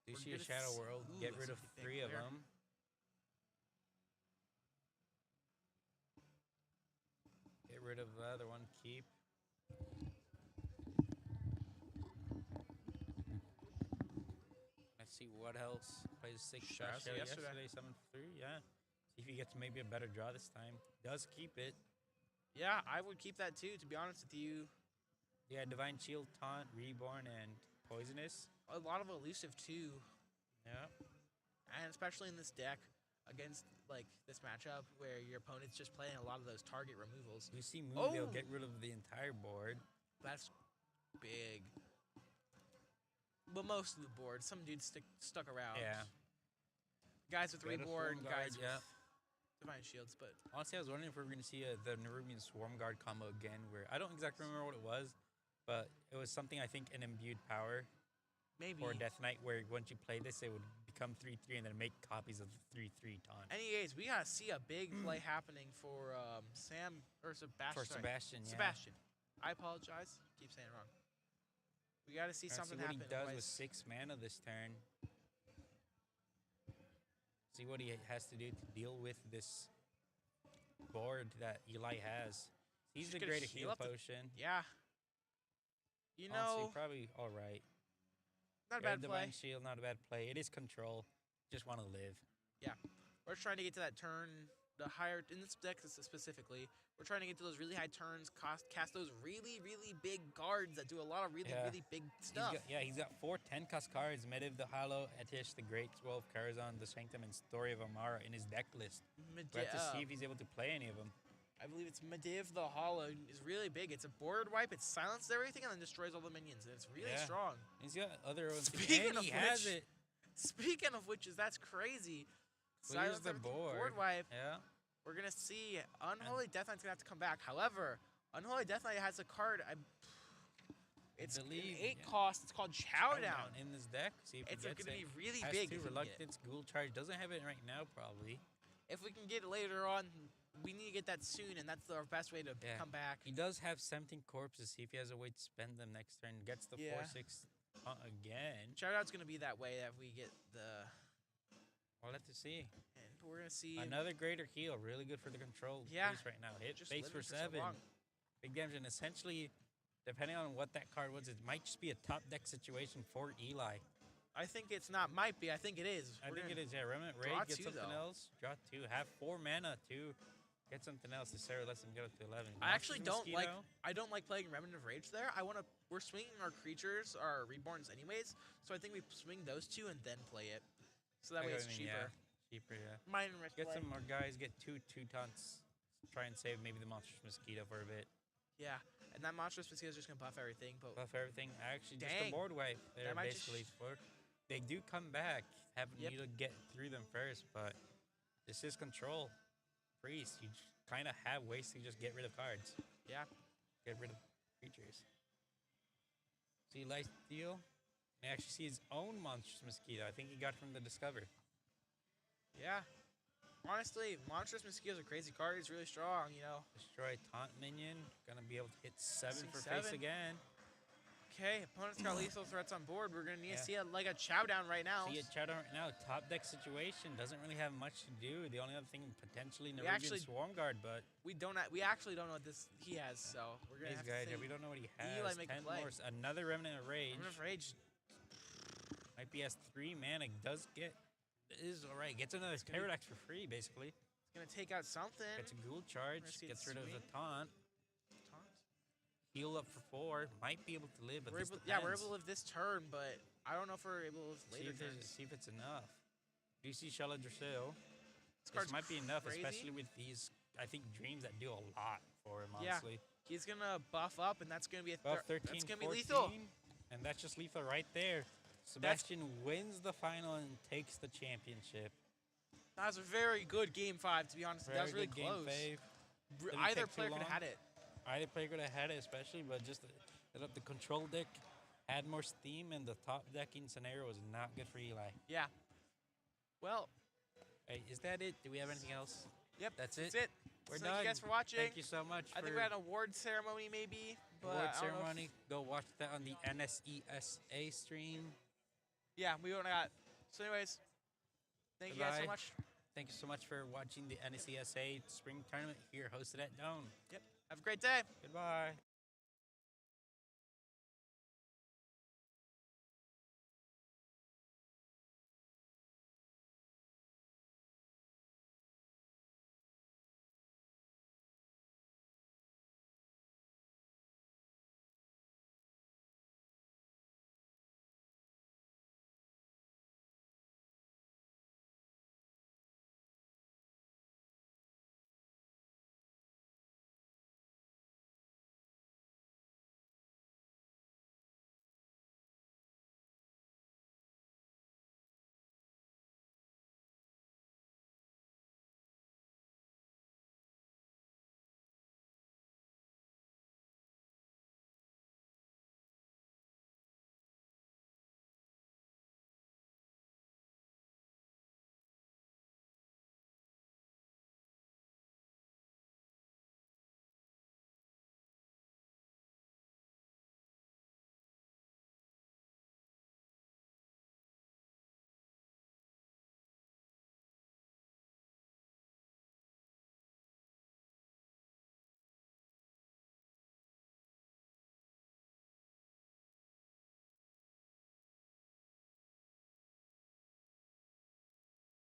You see a Shadow World. Get rid of 3 of them. Get rid of the other one. Keep. Let's see what else. Plays 6 shots yesterday. 7-3. Yeah. See if he gets maybe a better draw this time. Does keep it. Yeah, I would keep that too, to be honest with you. Yeah, Divine Shield, Taunt, Reborn, and Poisonous. A lot of elusive too. Yeah. And especially in this deck against like this matchup where your opponent's just playing a lot of those target removals. You see move, they'll get rid of the entire board. That's big. But most of the board, some dudes stuck around. Yeah. Guys with reborn, guys with Divine Shields, but honestly, I was wondering if we were going to see the Nerubian Swarm Guard combo again, where I don't exactly remember what it was, but it was something, I think, an imbued power. Maybe. Or Death Knight, where once you play this, it would become 3/3 and then make copies of the 3/3 taunt. Anyways, we gotta see a big play happening for Sebastian. For Sebastian, yeah. Sebastian. I apologize. Keep saying it wrong. We gotta see something happen. See what he does with 6 mana this turn. See what he has to do to deal with this board that Eli has. He's the greater heal potion. Yeah. You know, probably all right. Not a bad play. Divine Shield, not a bad play. It is control. Just want to live. Yeah. We're trying to get to that turn, the higher, in this deck specifically, we're trying to get to those really high turns, cast those really, really big cards that do a lot of really, really big stuff. He's got 4 10-cost cards. Mediv the Hollow, Etish the Great, 12 Karazhan, the Sanctum, and Story of Amara in his deck list. We have to see if he's able to play any of them. I believe it's Mediv the Hollow is really big. It's a board wipe. It silences everything and then destroys all the minions. And it's really strong. He's got other ones. Speaking of which, that's crazy. Silence the board wipe. Yeah. We're going to see Unholy Death Knight's going to have to come back. However, Unholy Death Knight has a card. It's an 8 cost. It's called Chowdown. In this deck. See if it's going to be really has big. Reluctance, Ghoul Charge. Doesn't have it right now, probably. If we can get it later on, we need to get that soon, and that's our best way to come back. He does have 17 corpses. See if he has a way to spend them next turn. Gets the 4/6 again. Chowdown's going to be that way that we get the... We'll have to see. And we're going to see... Another greater heal. Really good for the control face right now. Hit face for 7. Big damage. And essentially, depending on what that card was, it might just be a top deck situation for Eli. I think it's not might be. I think it is. I think it is, yeah. Remnant Raid, get something else. Draw 2. Have 4 mana to get something else. The Sarah lets him go to 11. I actually don't like... I don't like playing Remnant of Rage there. We're swinging our creatures, our Reborns anyways, so I think we swing those 2 and then play it. So that way it's cheaper. Cheaper, yeah. Minor risk get some more guys. Get 2 taunts. Try and save maybe the Monstrous Mosquito for a bit. Yeah, and that Monstrous Mosquito is just going to buff everything. But buff everything. Actually, just a board wipe there, basically. They do come back. You to get through them first, but this is control. Priest, you kind of have ways to just get rid of cards. Yeah. Get rid of creatures. See, lifesteal. I actually see his own monstrous mosquito. I think he got it from the Discover. Yeah. Honestly, Monstrous Mosquito's a crazy card. He's really strong, you know. Destroy taunt minion. Gonna be able to hit 7 See for 7. face again. Okay, opponent's got lethal threats on board. We're gonna need to Yeah. see like a chow down right now. See it chat right now. Top deck situation doesn't really have much to do. The only other thing potentially We Nerubian actually- Swarm Guard, but We actually don't know what this he has, so we're gonna these have guys, to yeah, see. we don't know what he Eli has. make a 10 play. more. Another Remnant of Rage. Remnant of Rage. Might be as 3 mana. Does get is alright. Gets another gonna be- Pterodactyl for free, basically. It's gonna take out something. Gets a Ghoul Charge. Risky Gets rid of the swing. taunt. Heal up for 4. Might be able to live, but We're this able, depends. we're able to live this turn, but I don't know if we're able to live See later if, there's- turns. see if it's enough. Do you see Shella Drasil? This This card's might be enough, crazy. especially with these, I think, dreams that do a lot for him, Yeah. honestly. He's gonna buff up, and that's gonna be a Buff 13, that's gonna be 14, lethal. and that's just lethal right there. Sebastian wins the final and takes the championship. That was a very good game 5, to be honest. Very that was really good close. Game 5. Didn't Either take too player could have long. had it. Either player could have had it, especially, but just the control deck had more steam, and the top decking scenario was not good for Eli. Yeah. Well, Hey, is that it? Do we have anything else? yep. That's it. That's it. We're So done. Thank you guys for watching. Thank you so much. I think we had an award ceremony, maybe. But award I don't know if- ceremony. Go watch that on the NSeSA stream. Yeah, we only got. So, anyways, thank you guys so Goodbye. much. Thank you so much for watching the NSeSA spring tournament here hosted at Doane. Yep. Have a great day. Goodbye.